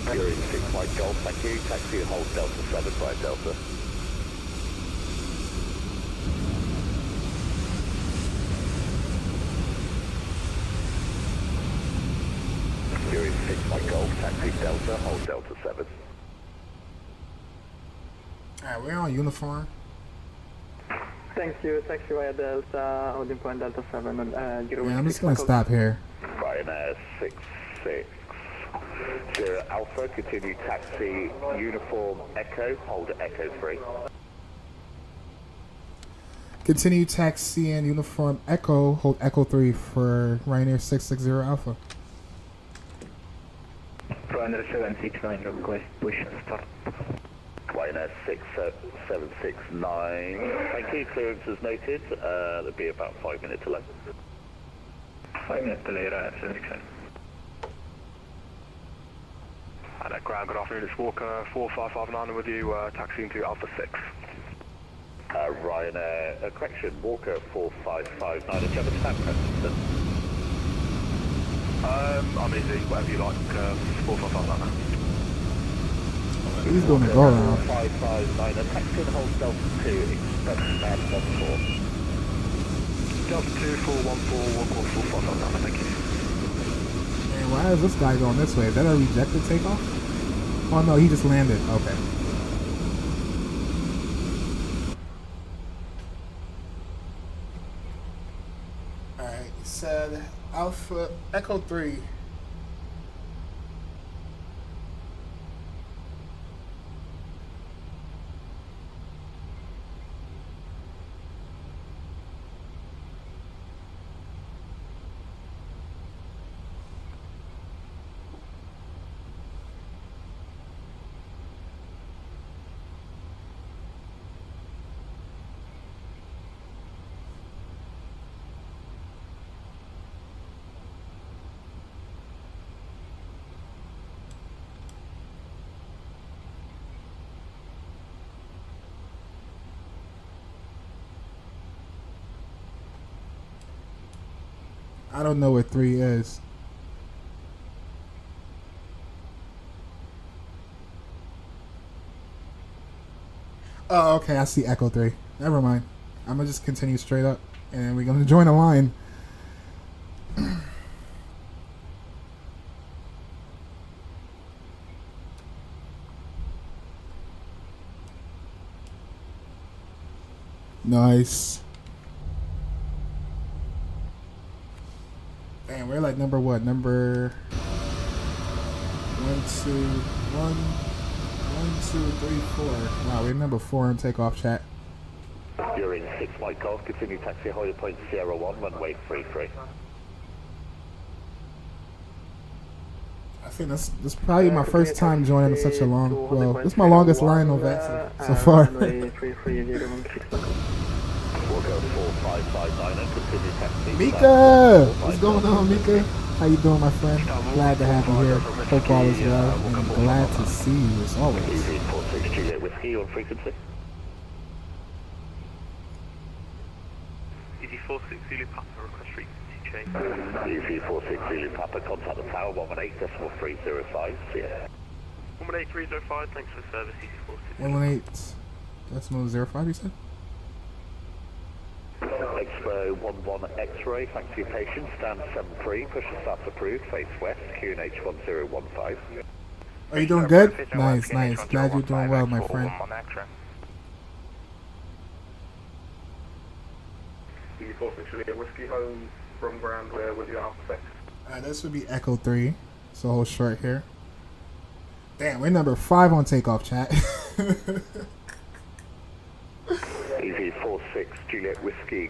Fury 6 Mike Golf, thank you. Taxi and hold Delta 7 by Delta. Fury 6 Mike Golf, taxi Delta, hold Delta 7.
Alright, we're on uniform.
Thank you, taxi via Delta, holding point Delta 7.
Yeah, I'm just gonna stop here.
RYANAIR 660 Alpha, continue taxi uniform Echo, hold Echo 3.
Continue taxi and uniform Echo, hold Echo 3 for RYANAIR 660 Alpha.
RYANAIR 769, request push and start.
RYANAIR 6769, thank you, clearance is noted, there'll be about 5 minute delay.
5 minute delay, RYANAIR 769.
Ground, good afternoon, it's Walker 4559 with you, taxiing to Alpha 6.
RYANAIR, correction, Walker 4559, do you have a stamp preference?
I'm easy, whatever you like, 4559.
He's doing a go around.
559, taxi and hold Delta 2, expect man 14.
Delta 2, 414, Walker 4559, thank you.
Man, why is this guy going this way? Is that a rejected takeoff? Oh no, he just landed. Okay. Alright, he said Alpha Echo 3. I don't know what 3 is. Oh, okay, I see Echo 3. Never mind. I'm gonna just continue straight up, and we're gonna join a line. Nice. Damn, we're like number what? Number 1, 2, 1, 2, 3, 4. Wow, we're number 4 in takeoff, chat.
You're in 6 Mike Golf, continue taxi holding point Sierra 1, runway 33.
I think this probably my first time joining such a long. Well, this is my longest line on Vatsim so far. Mika! What's going on, Mika? How you doing, my friend? Glad to have you here. Hope all is well, and glad to see you as always.
Easy 46 Juliet Whiskey on frequency.
Easy 46 Zulu Papa, request frequency change.
Easy 46 Zulu Papa, contact the tower 118.305. Yeah.
118.305, thanks for the service, easy
118.05, you said?
Expo 11 X-ray, thanks for your patience. Stand 73, push and start approved, face west, QNH 1015.
Are you doing good? Nice, nice. Glad you're doing well, my friend.
Whiskey home from ground where with your Alpha 6.
This would be Echo 3, so hold short here. Damn, we're number 5 on takeoff, chat.
Easy 46 Juliet Whiskey.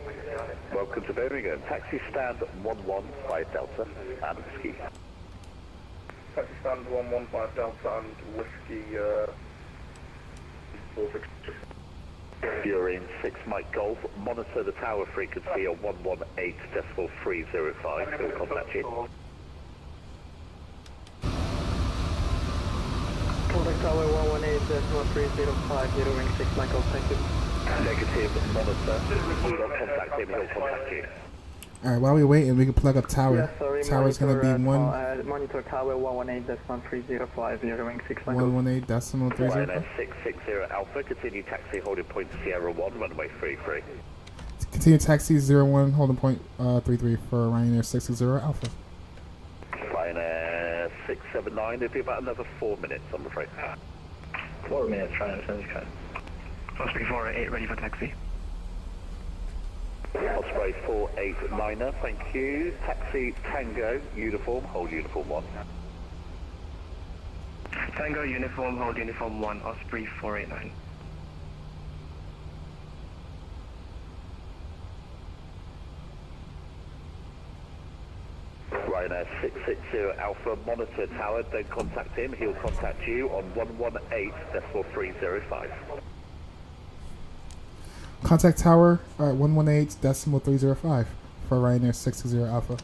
Welcome to Birmingham. Taxi stand 115 Delta and Whiskey.
Taxi stand 115 Delta and Whiskey, 46.
You're in 6 Mike Golf. Monitor the tower frequency at 118.305. We'll contact you.
Contact tower 118.305, 0 ring 6 Michael, thank you.
Negative, monitor. Do not contact him, he'll contact you.
Alright, while we waiting, we can plug up tower.
Yes, sorry,
Tower's gonna be
monitor tower 118.305, 0 ring 6 Michael.
118.305.
Ryanair 660 Alpha, continue taxi holding point Sierra 1, runway 33.
Continue taxi 01, holding point 33 for Ryanair 660 Alpha.
Ryanair 679, it'll be about another 4 minutes, I'm afraid.
4 minutes, Ryanair 660.
Osprey 488, ready for taxi.
Osprey 489er, thank you. Taxi Tango, uniform, hold uniform 1.
Tango, uniform, hold uniform 1, Osprey 489.
Ryanair 660 Alpha, monitor tower, don't contact him, he'll contact you on 118.305.
Contact tower at 118.305 for Ryanair 660 Alpha.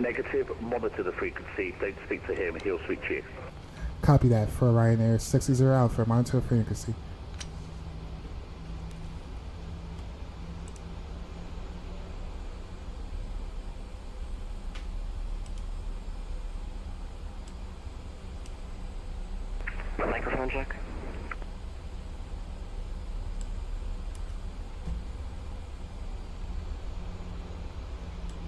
Negative, monitor the frequency, don't speak to him, he'll speak to you.
Copy that for Ryanair 660 Alpha, monitor frequency.
Microphone check.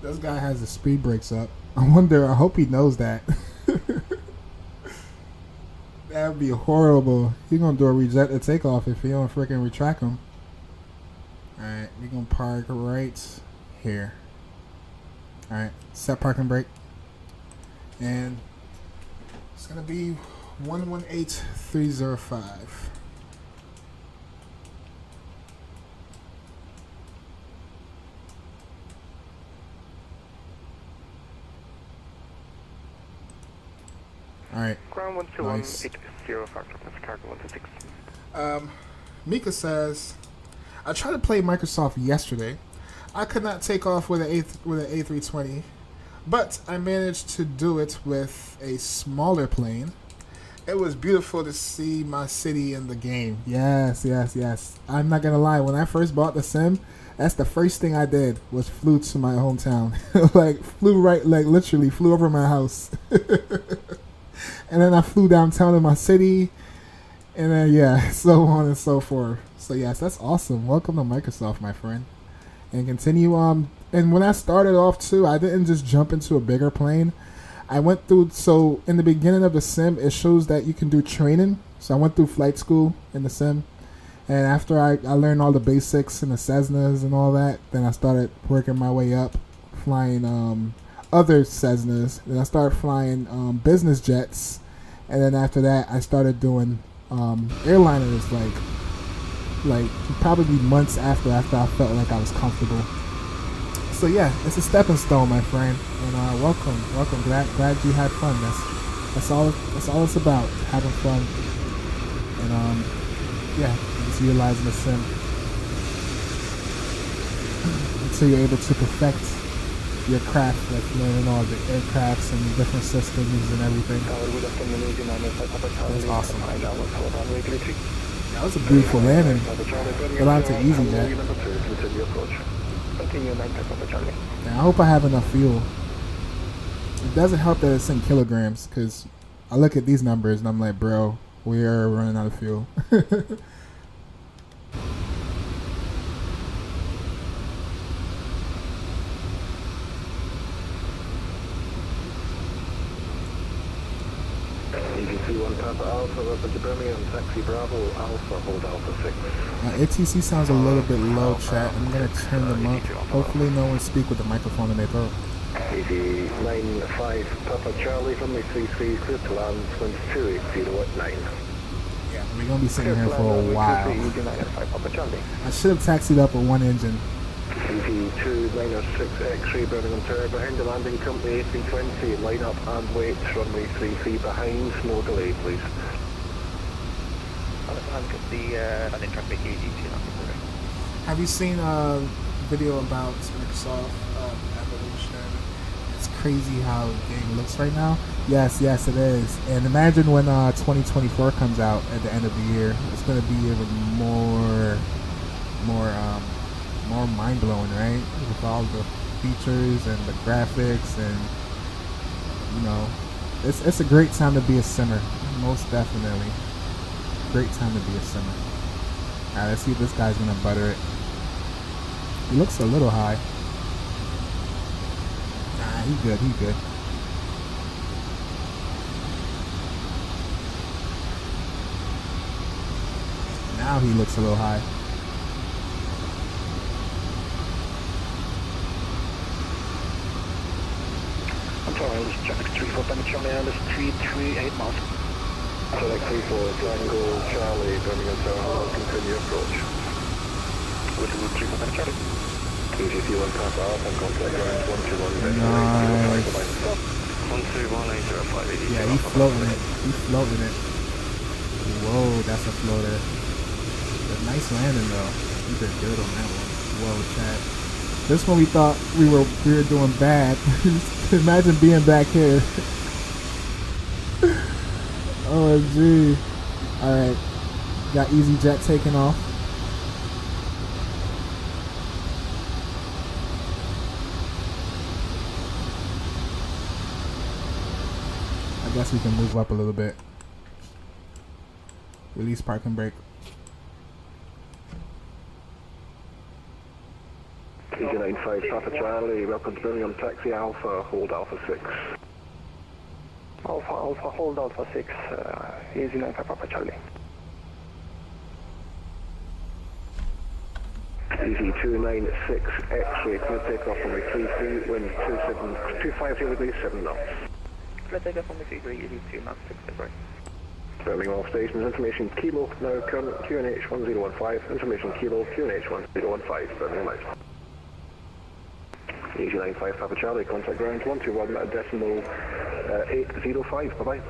This guy has the speed brakes up. I hope he knows that. That would be horrible. He's gonna do a reject the takeoff if he don't freaking retract him. Alright, we're gonna park right here. Alright, set parking brake. And it's gonna be 118.305. Alright.
Ground 121,
Nice.
80 factor, that's cargo 126.
Mika says, I tried to play Microsoft yesterday. I could not take off with an A320, but I managed to do it with a smaller plane. It was beautiful to see my city in the game. Yes, yes, yes. I'm not gonna lie. When I first bought the sim, that's the first thing I did was flew to my hometown. Literally flew over my house. And then I flew downtown to my city, and then yeah, so on and so forth. So yes, that's awesome. Welcome to Microsoft, my friend. And continue and when I started off too, I didn't just jump into a bigger plane. I went through, so in the beginning of the sim, it shows that you can do training. So I went through flight school in the sim, and after I learned all the basics and the Cessnas and all that, then I started working my way up, flying other Cessnas. Then I started flying business jets, and then after that I started doing airliners like probably months after I felt like I was comfortable. So yeah, it's a stepping stone, my friend, and welcome. Glad you had fun. That's all it's about, having fun, and yeah, just utilizing the sim until you're able to perfect your craft, like learning all the aircrafts and different systems and everything. That's awesome. That was a beautiful landing. But on to EasyJet. And I hope I have enough fuel. It doesn't help that it's in kilograms, because I look at these numbers and I'm like, bro, we are running out of fuel.
Alpha, welcome to Birmingham, taxi Bravo, Alpha, hold Alpha 6.
ATC sounds a little bit low, chat. I'm going to turn them up. Hopefully no one speak with the microphone in their throat.
95 Papa Charlie from the 33, clear to land, wind 280 at 9.
Yeah, We're gonna be sitting here for a while. I should have taxied up with one engine.
CP296 X-ray Birmingham Tower behind the landing company A320. Line up and wait. Runway 33 behind. No delay, please.
Landing traffic EG2.
Have you seen a video about Microsoft Evolution? It's crazy how the game looks right now. Yes, it is. And imagine when 2024 comes out at the end of the year. It's going to be even more mind blowing, right? With all the features and the graphics, and you know, it's a great time to be a simmer. Most definitely, great time to be a simmer. All right, let's see if this guy's gonna butter it. He looks a little high. Nah, he good. Now he looks a little high.
I'm sorry, this is traffic 34 Tango Charlie, and this 338 miles. Select 34 Tango Charlie, Birmingham Tower, hello, continue approach. With the 34 Tango Charlie. EGC 1 pass off and contact ground 121.
Nice.
121
Yeah, he's floating it. Whoa, that's a floater. A nice landing though. He did good on that one. Whoa, Chad. This one we thought we were doing bad. Imagine being back here. OMG. Alright. Got EasyJet taking off. I guess we can move up a little bit. Release parking brake.
EG95 Papa Charlie, welcome to Birmingham Taxi Alpha, hold Alpha 6.
Alpha, hold Alpha 6, EG95 Papa Charlie.
EG296 X-ray, clear takeoff from 33, wind 250 degrees 7 knots.
Clear takeoff from 33, EG296 degrees.
Birmingham all stations, information Kilo, now current QNH 1015, information Kilo, QNH 1015, Birmingham out. EG95 Papa Charlie, contact ground 121.805, bye-bye.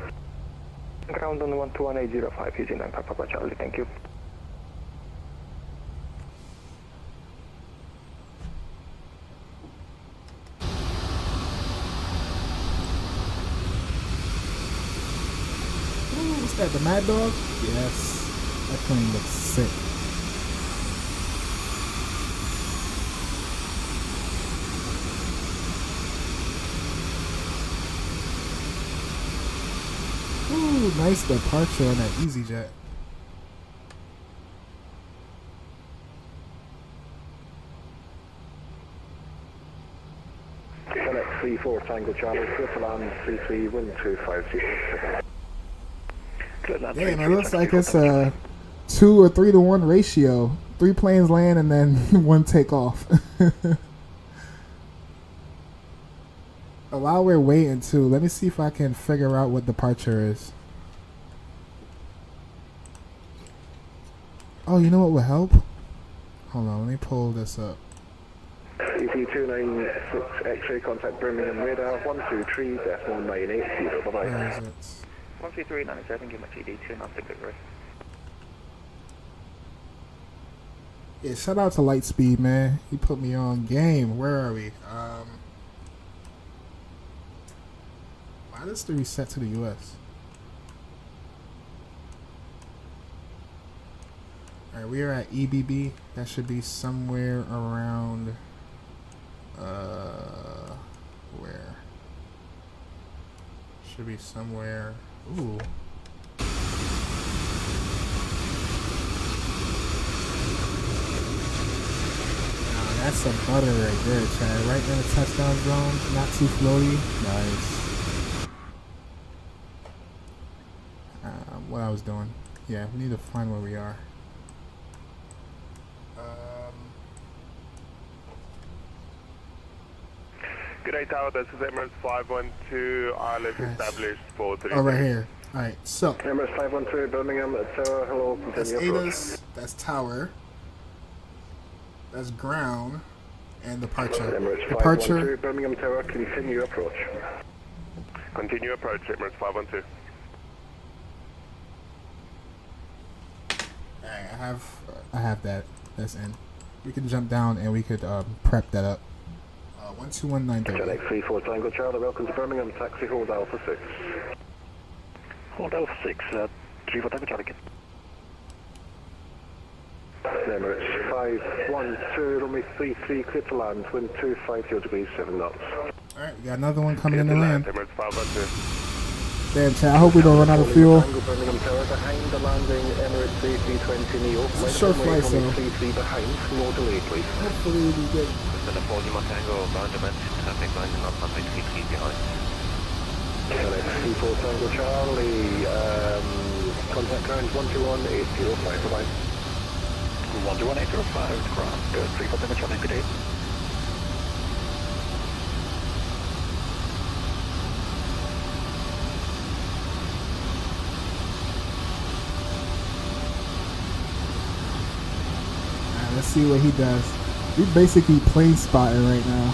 Ground on 121.805, EG95 Papa Charlie, thank you.
What's that, the Mad Dog? Yes. That plane looks sick. Ooh, nice departure on that EasyJet.
Select 34 Tango Charlie, clear to land 33, wind 250.
Damn, it looks like it's a 2 or 3 to 1 ratio. 3 planes land and then 1 take off. While we're waiting too, let me see if I can figure out what departure is. Oh, you know what will help? Hold on, let me pull this up.
ET296 X-ray, contact Birmingham radar 123.980, bye-bye.
Where is it?
123.97, give my TD 296 degree.
Yeah, shout out to Lightspeed, man. He put me on game. Where are we? Why does the reset to the US? Alright, we are at EBB. That should be somewhere around where? Should be somewhere. Ooh. That's a butter right there, Chad. Right in the touchdown zone. Not too floaty. Nice. What I was doing. Yeah, we need to find where we are.
Good day, Tower. This is Emirates 512. ILS established for 3.
Oh, right here. Alright, so
Emirates 512 Birmingham at Tower, hello,
that's
continue approach.
ADAS, that's tower, that's ground, and departure.
Emirates
Departure.
512 Birmingham Tower, continue approach.
Continue approach, Emirates 512.
Alright, I have that. That's in. We can jump down and we could prep that up. 121930.
Gen X34 Tango Charlie, welcome to Birmingham, taxi hold Alpha 6.
Hold Alpha 6, 34 Tango Charlie.
Emirates 512, runway 33, clear to land, wind 250 degrees, 7 knots.
Alright, we got another one coming in to land.
Emirates 512.
Damn, chat, I hope we don't run out of fuel.
Birmingham Tower behind the landing, Emirates A320 Neo.
It's a short flight, so
33 behind, no delay, please.
hopefully we'll be good.
The 4 Lima Tango, ground dimension, traffic lining up, runway 33 behind.
C4 Tango Charlie, contact ground 121805, bye-bye.
121805, ground, 34 Tango Charlie, good day.
Let's see what he does. We're basically plane spotting right now.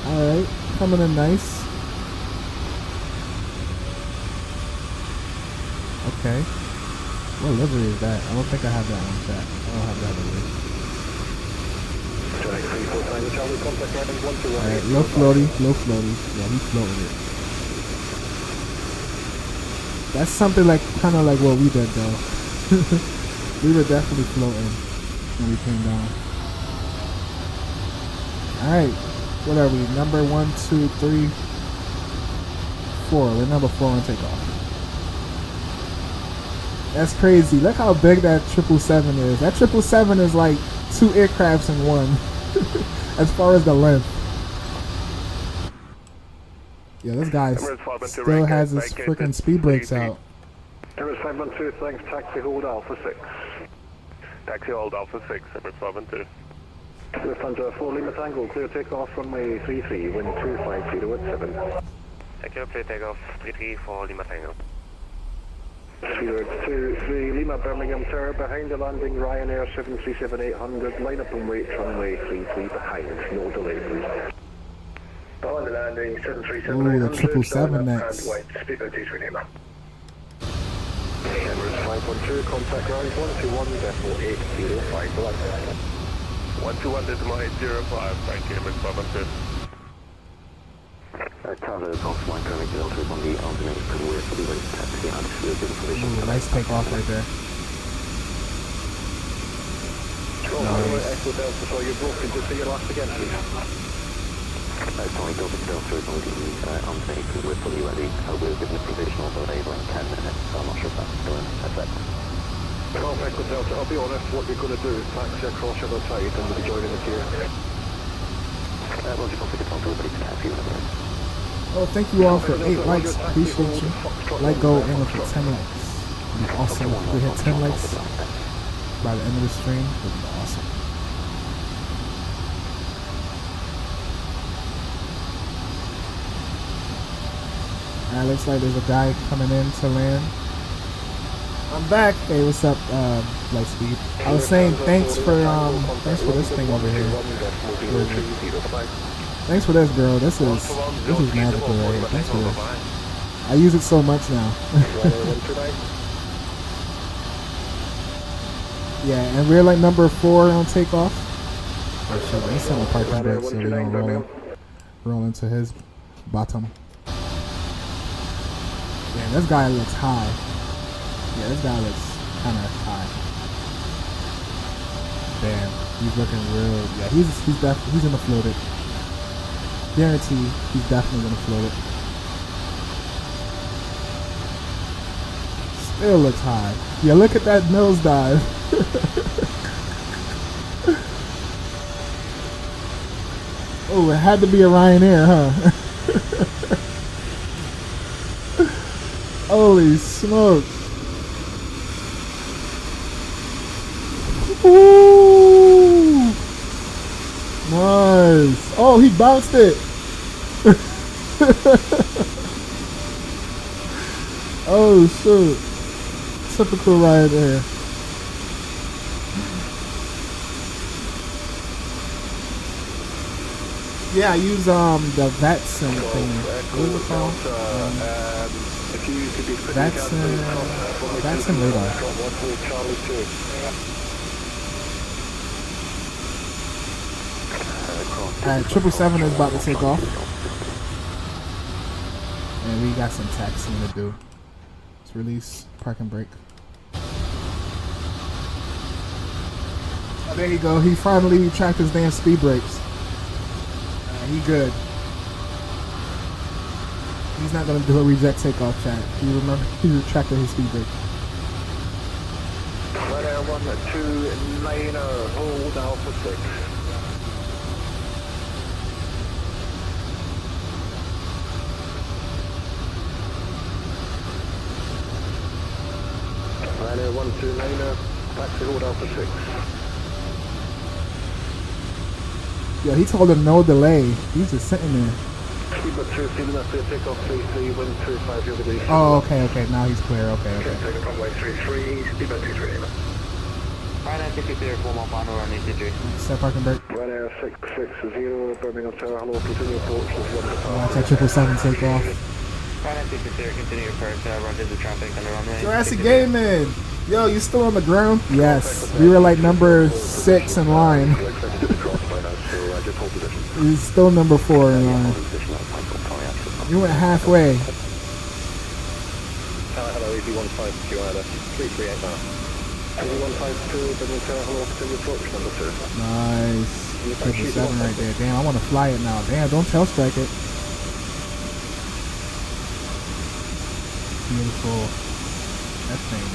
Alright, coming in nice. Okay. What livery is that? I don't think I have that on chat. I don't have that livery. Alright, low floaty, low floaty. Yeah, he's floating it. That's something like, kind of like what we did though. We were definitely floating when we came down. Alright, what are we? Number 1, 2, 3, 4. We're number 4 on takeoff. That's crazy. Look how big that 777 is. That 777 is like 2 aircrafts in one. As far as the length. Yeah, this guy still has his freaking speed brakes out.
Emirates 512, thanks, taxi hold Alpha 6.
Taxi hold Alpha 6, Emirates 512.
Lufthansa 4 Lima Tango, clear takeoff runway 33, wind 250 at 7.
Thank you, clear takeoff 33 for Lima Tango.
023 Lima Birmingham Tower, behind the landing Ryanair 737-800, line up and wait runway 33 behind, no delay please. On the landing, 737
Ooh, the 777 next.
Speedbird T3 Lima. Emirates 512, contact ground 121.805.
121.805, thank you, Emirates 512.
Tower Golf 1 Current Delta on the alternate convoy for the wind taxi out to the information.
Ooh, nice takeoff right there.
Echo Delta, so you're broken, just say your last again please.
Sorry, Delta Delta is on the alternate convoy fully ready. We're given a provisional delay in 10 minutes, so I'm not sure if that's still in effect.
Golf Echo Delta, I'll be honest, what you're going to do is taxi across the other side and we'll be joining the queue.
We'll just also get on to everybody to taxi whenever.
Oh, thank you all for 8 likes. Appreciate you. Like, go, and for 10 likes. It'd be awesome if we hit 10 likes by the end of the stream. It'd be awesome. Alright, looks like there's a guy coming in to land. I'm back. Hey, what's up, Lightspeed? I was saying thanks for this thing over here. Thanks for this, girl. This is magical right here. Thanks for this. I use it so much now. Yeah, and we're like number 4 on takeoff. Oh shit, let's send a parking brake so we don't roll into his bottom. Yeah, this guy looks high. Yeah, this guy looks kind of high. Damn, he's looking real. Yeah, he's gonna float it. Guarantee he's definitely gonna float it. Still looks high. Yeah, look at that nosedive. Oh, it had to be a Ryanair, huh? Holy smokes. Ooh. Nice. Oh, he bounced it. Oh shoot. Typical Ryanair. Yeah, I use the Vatsim thing. What is it called? Vatsim radar. Alright, 777 is about to take off. And we got some taxiing to do. Let's release, park and brake. Oh, there you go. He finally retracted his damn speed brakes. He good. He's not gonna do a reject takeoff, chat. He retracted his speed brake.
Ryanair 129, hold Alpha 6. Ryanair 129, taxi hold Alpha 6.
Yo, he told him no delay. He's just sitting there. Oh, okay. Now he's clear. Okay.
Take it runway 33, speedbird 23.
Ryanair 63, 4 mile final run, ECG.
Set parking brake.
Ryanair 660, Birmingham Tower, hello, continue approach,
Watch that 777 take off.
Ryanair 63, continue approach, run to the traffic on the runway.
Jurassic Gaming! Yo, you still on the ground? Yes. We were like number 6 in line. He's still number 4 in line. You went halfway.
Hello, EV152, 338 now. EV152, Birmingham Tower, hello, continue approach, number 2.
Nice. 777 right there. Damn, I want to fly it now. Damn, don't tail strike it. Beautiful. That thing.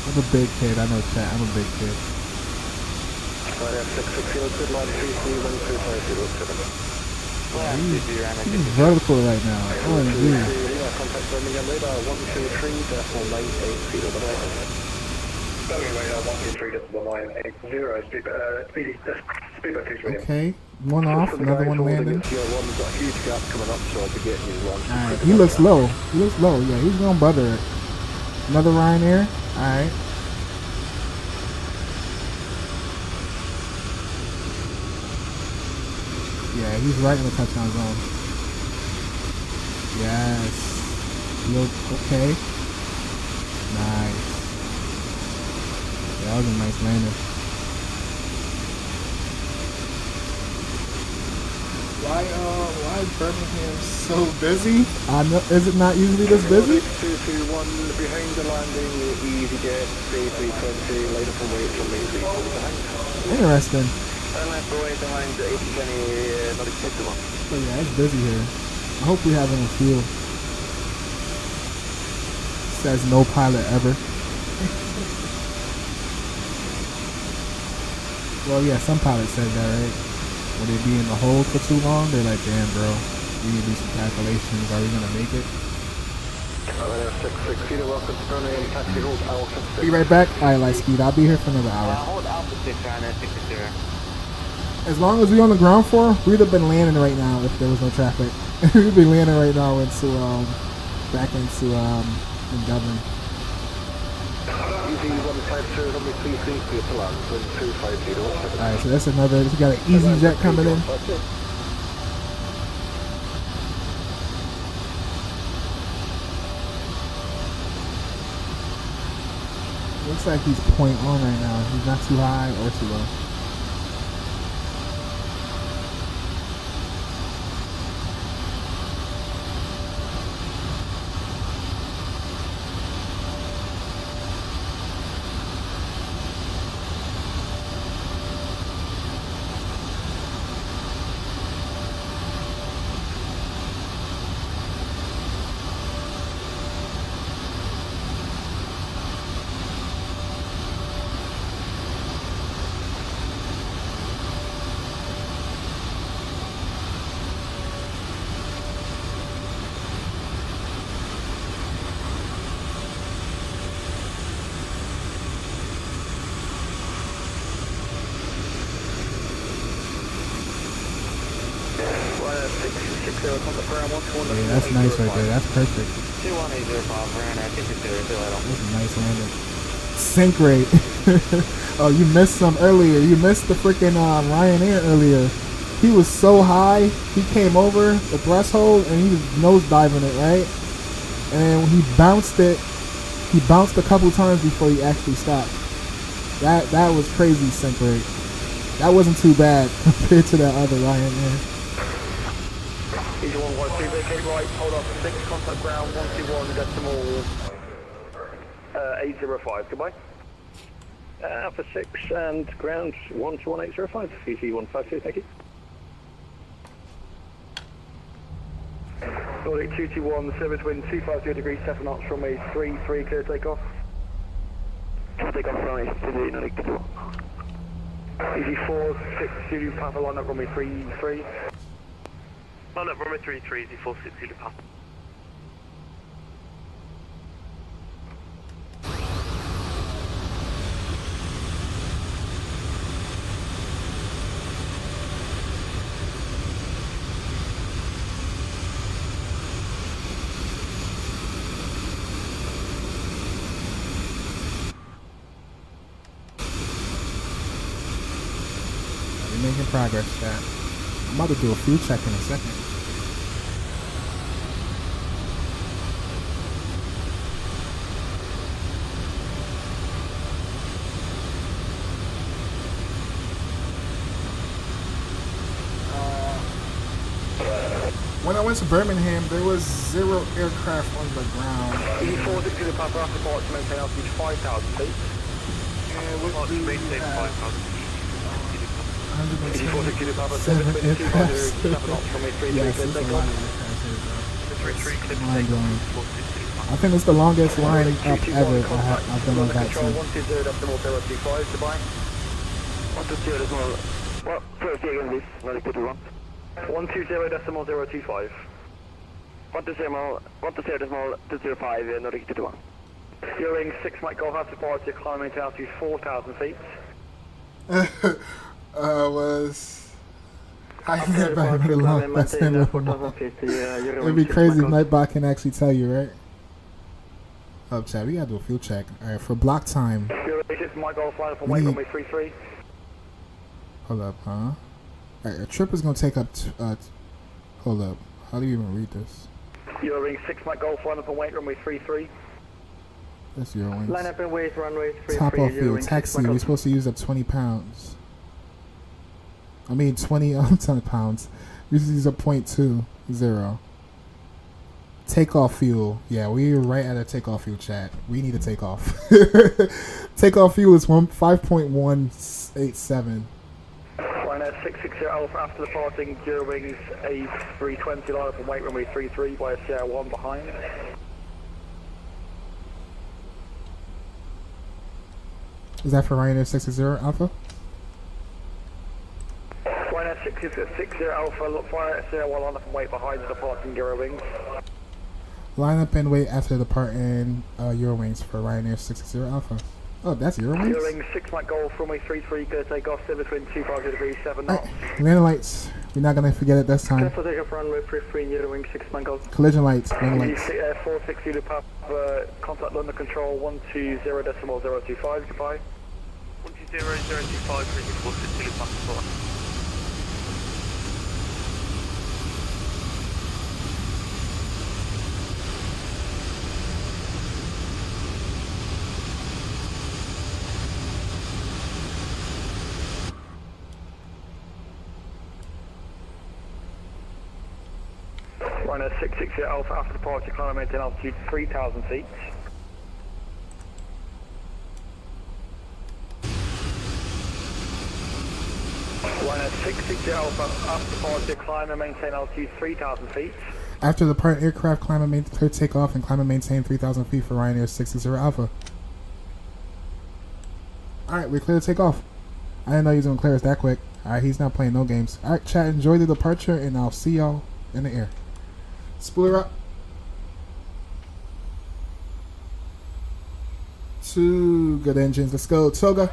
I'm a big kid. I know, chat. I'm a big kid. He's vertical right now. OMG.
Contact Birmingham radar 123.98 over there. Birmingham radar 123.98, speedbird 23.
Okay, one off, another one landing. Alright, he looks low. Yeah, he's gonna butter it. Another Ryanair. Alright. Yeah, he's right in the touchdown zone. Yes. Look, okay. Nice. Yeah, that was a nice landing. Why is Birmingham so busy? Is it not usually this busy?
221 behind the landing, EasyJet, 320, later from wait from me.
Interesting.
Behind the 8020, not acceptable.
Oh yeah, it's busy here. I hope we have enough fuel. Says no pilot ever. Well, yeah, some pilots said that, right? When they be in the hole for too long, they're like, damn, bro, we need to do some calculations. Are we going to make it? Be right back. Alright, Lightspeed, I'll be here for another hour.
Hold Alpha 6, Ryanair 63.
As long as we're on the ground floor, we'd have been landing right now if there was no traffic. We'd be landing right now into, back into, Dublin. Alright, so that's another, we got an EasyJet coming in. Looks like he's point on right now. He's not too high or too low.
contact ground 121.
Yeah, that's nice right there. That's perfect.
21805, RYANAIR 260,
That's a nice landing. Sync rate. Oh, you missed some earlier. You missed the freaking RYANAIR earlier. He was so high, he came over the threshold and he was nosediving it, right? And when he bounced a couple times before he actually stopped. That was crazy sync rate. That wasn't too bad compared to that other RYANAIR.
Easy 112, vacate right, hold up 6, contact ground 121.805, goodbye.
Alpha 6 and ground 121805, easy 152, thank you.
Nordic 221, service wind 250 degrees, 7 knots from a 33, clear takeoff.
Take off from a Nordic 221.
Easy 460, Papa, line up runway 33.
Line up runway 33, easy 460 Papa.
We're making progress, chat. I'm about to do a fuel check in a second. When I went to Birmingham, there was 0 aircraft on the ground.
E460 Papa, after parts, maintain altitude 5,000 feet.
And what do we have?
460 Papa,
7 aircraft.
Yes,
it's a lot of aircraft here, bro. Mind-blowing. I think it's the longest line up ever I've done on Vatsim.
120 decimal 025, goodbye.
120 decimal, well, first again this, Nordic 221.
120 decimal 025.
120 decimal 205, Nordic 221.
Gearing 6 Mike Golf after departure, climbing to altitude 4,000 feet.
It'd be crazy if Nightbot can actually tell you, right? Oh, chat, we gotta do a fuel check. Alright, for block time.
Gearing 6 Mike Golf, line up and wait runway 33.
Hold up, huh? Alright, a trip is gonna take up. Hold up. How do you even read this?
Gearing 6 Mike Golf, line up and wait runway 33.
That's your wings.
Line up and wait, runway 33.
Top off fuel, taxi. We're supposed to use up 20 pounds. I mean 20 pounds. We just use up 0.20. Takeoff fuel. Yeah, we're right at a takeoff fuel, chat. We need to take off. Takeoff fuel is 5.187.
Ryanair 660 Alpha after departing, gearing A320, line up and wait runway 33 by a Sierra 1 behind.
Is that for Ryanair 660 Alpha?
Ryanair 660 Alpha, look for Sierra 1, line up and wait behind the departing Eurowings.
Line up and wait after departing Eurowings for Ryanair 660 Alpha. Oh, that's Eurowings?
Gearing 6 Mike Golf, runway 33, go take off, service wind 250 degrees, 7 knots.
Landing lights. We're not going to forget it this time.
Cancel takeoff runway 33, Eurowings 6 Mike Golf.
Collision lights. Landing lights.
460 to Papa, contact London control 120 decimal 025, goodbye.
120 025, 460 to Papa.
Ryanair 660 Alpha after departure, climb and maintain altitude 3,000 feet. Ryanair 660 Alpha after departure, climb and maintain altitude 3,000 feet.
After depart aircraft, climb and clear takeoff and climb and maintain 3,000 feet for Ryanair 660 Alpha. Alright, we're clear to take off. I didn't know he was going to clear us that quick. Alright, he's not playing no games. Alright, chat, enjoy the departure and I'll see y'all in the air. Spooler up. 2 good engines. Let's go, Toga.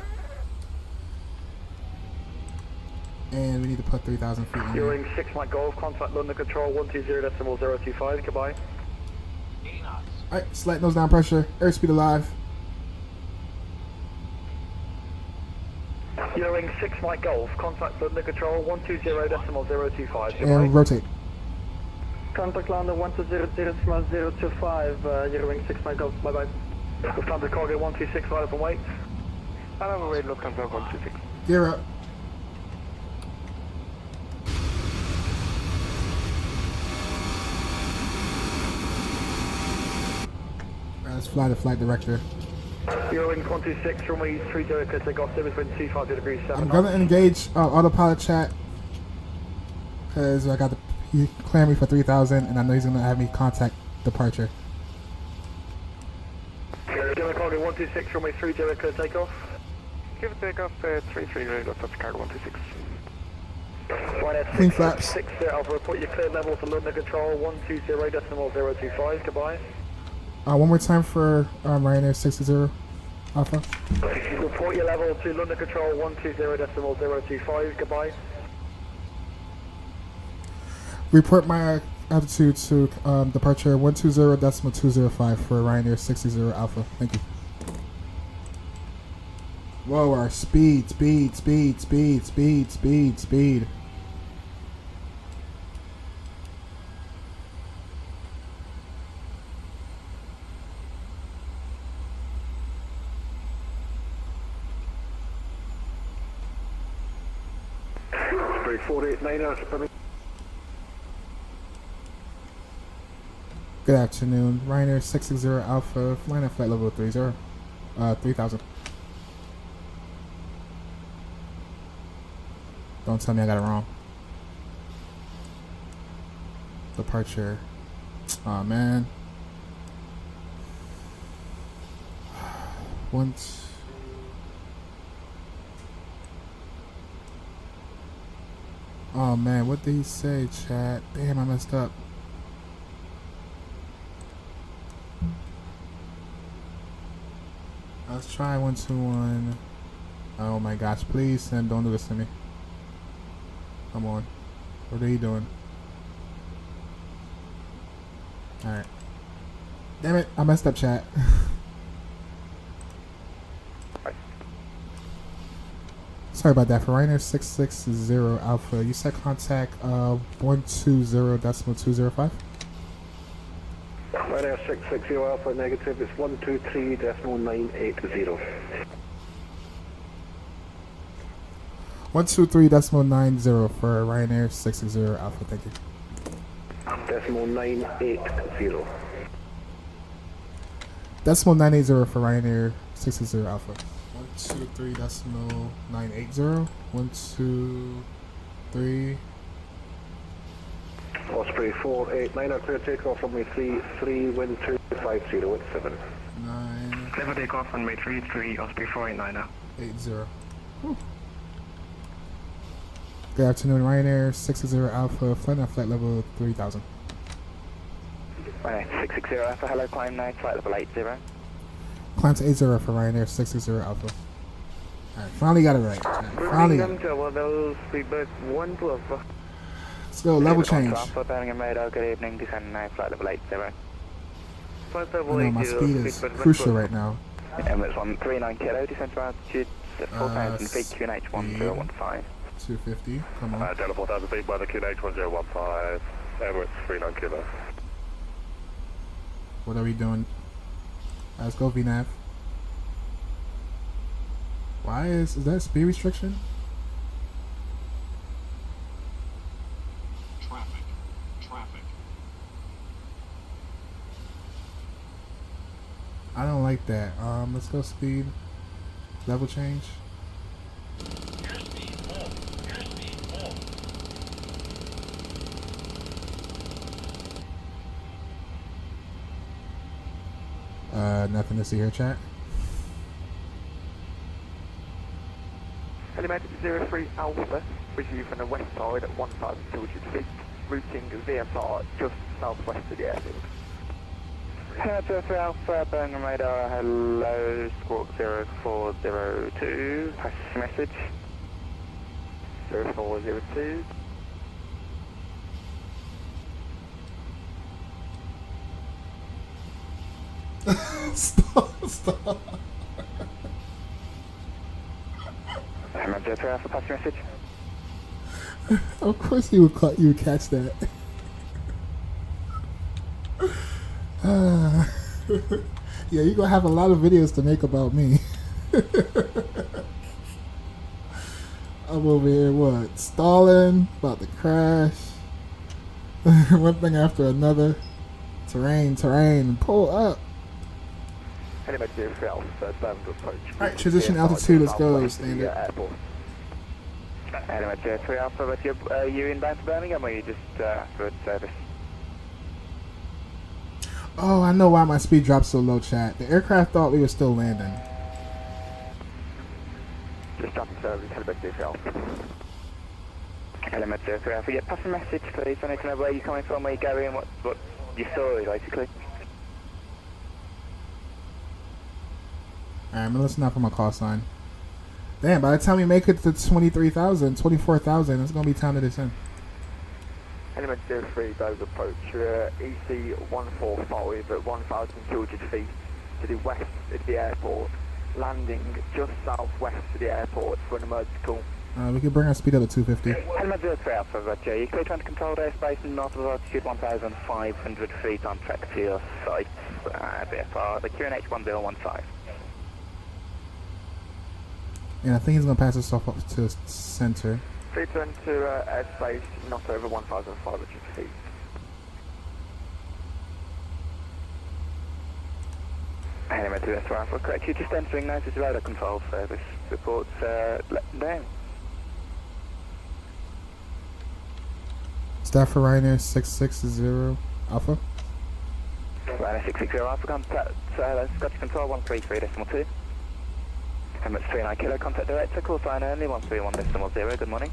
And we need to put 3,000 feet in there.
You're in 6 Mike Golf, contact London Control 120.025, goodbye.
80 knots.
Alright, slight nose down pressure, airspeed alive.
You're in 6 Mike Golf, contact London Control 120.025, goodbye.
And rotate.
Contact London 120.025, you're in 6 Mike Golf, bye bye. Lufthansa cargo 126, right up and wait.
Hello, wait, Lufthansa 126.
Gear up. Let's fly the flight director.
You're in 126, runway 30, could take off service wind 250 degrees 7.
I'm gonna engage autopilot chat because I got he cleared me for 3,000 and I know he's gonna have me contact departure.
German cargo 126, runway 30, could take off.
Give it take off 33, Lufthansa cargo 126.
Clean flaps.
6 Alpha, report your clear level to London Control 120.025, goodbye.
One more time for Ryanair 60 Alpha.
Report your level to London Control 120.025, goodbye.
Report my altitude to departure 120.205 for Ryanair 60 Alpha. Thank you. Whoa, our speed.
Break 489,
Good afternoon, Ryanair 660 Alpha, flying at flight level 30, 3,000. Don't tell me I got it wrong. Departure. Aw, man. Once. Oh man, what did he say, chat? Damn, I messed up. Let's try 121. Oh my gosh, please, Sam, don't do this to me. Come on. What are you doing? Alright. Damn it, I messed up, chat. Sorry about that. For Ryanair 660 Alpha, you said contact 120.205?
Ryanair 660 Alpha, negative, it's 123.980.
123.90 for Ryanair 660 Alpha, thank you.
Decimal 980.
Decimal 980 for Ryanair 660 Alpha. 123.980. 123.
Osprey 489, clear takeoff runway 33, wind 250 at 7.
9.
Clear takeoff runway 33, Osprey 489 now.
80. Whew. Good afternoon, Ryanair 660 Alpha, flight at flight level 3000.
Ryanair 660 Alpha, hello, climb 9, flight level 80.
Climb to 80 for Ryanair 660 Alpha. Alright, finally got it right. Finally got it. Let's go, level change.
Alpha, Birmingham radar, good evening, descend 9, flight level 80.
I know my speed is crucial right now.
Emirates 139 kilo, descend to altitude 4,000 feet, QNH 1015.
250, come on.
Delta 4,000 feet by the QNH 1015, Emirates 39 kilo.
What are we doing? Let's go, VNAV. Why is that speed restriction?
Traffic.
I don't like that. Let's go speed. Level change. Nothing to see here, chat.
Elevated 03 Alpha, with you from the west side at 1,200 feet, routing VFR just southwest of the airfield. Hello, 03 Alpha, Birmingham radar, hello, squawk 0402, pass message.
0402.
Stop.
Hamad 03 Alpha, pass your message.
Of course you would catch that. Yeah, you're gonna have a lot of videos to make about me. I'm over here, stalling, about to crash. One thing after another. Terrain, pull up.
Hamad 03 Alpha, time to approach.
Alright, transition altitude, let's go, standard.
Airport. Hamad 03 Alpha, but are you inbound to Birmingham or are you just after service?
Oh, I know why my speed dropped so low, chat. The aircraft thought we were still landing.
Just dropping service, Hamad 03 Alpha. Element 03 Alpha, yeah, pass a message please. I need to know where you're coming from, where you're going, what your story basically.
Alright, I'm gonna listen out for my call sign. Damn, by the time we make it to 23,000, 24,000, it's gonna be time to descend.
Element 03, those approach EC 145 at 1,200 feet to the west of the airport, landing just southwest of the airport for an emergency call.
We can bring our speed up to 250.
Element 03 Alpha, Roger. You're clear trying to control airspace in north of altitude 1,500 feet on track to your site. BFR, the QNH 1015.
And I think he's gonna pass us off up to center.
Return to airspace not over 1,500 feet. Element 03 Alpha, correct. You're just entering notice radar control service. Reports let down.
Staff for RYANAIR 660 Alpha.
RYANAIR 660 Alpha, contact Scottish Control 133.2. Emirates 39 Kilo, contact director, call sign only 131.0, good morning.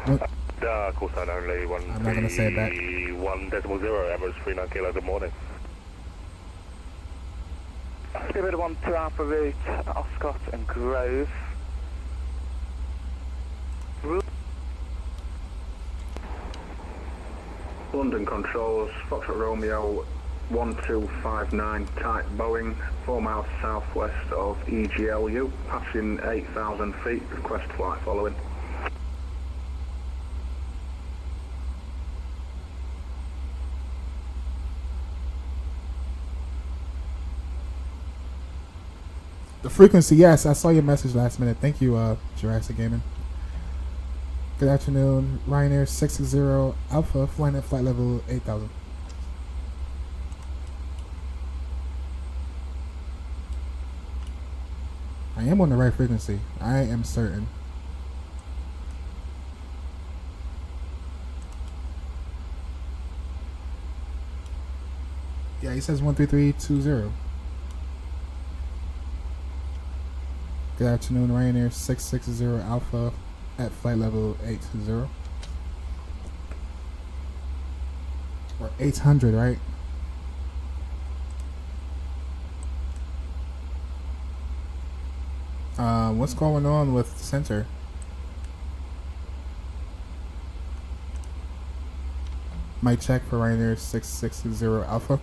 Call sign only
I'm not gonna say it back.
131.0, Emirates 39 Kilo, good morning.
Spirit 12 Alpha route, Oscott and Grove.
London controls, Foxtrot Romeo 1259, type Boeing, 4 miles southwest of EGLU, passing 8,000 feet, request flight following.
The frequency, yes, I saw your message last minute. Thank you, Jurassic Gaming. Good afternoon, RYANAIR 660 Alpha, flying at flight level 8,000. I am on the right frequency. I am certain. Yeah, he says 13320. Good afternoon, RYANAIR 660 Alpha at flight level 80. Or 800, right? What's going on with center? Mic check for RYANAIR 660 Alpha.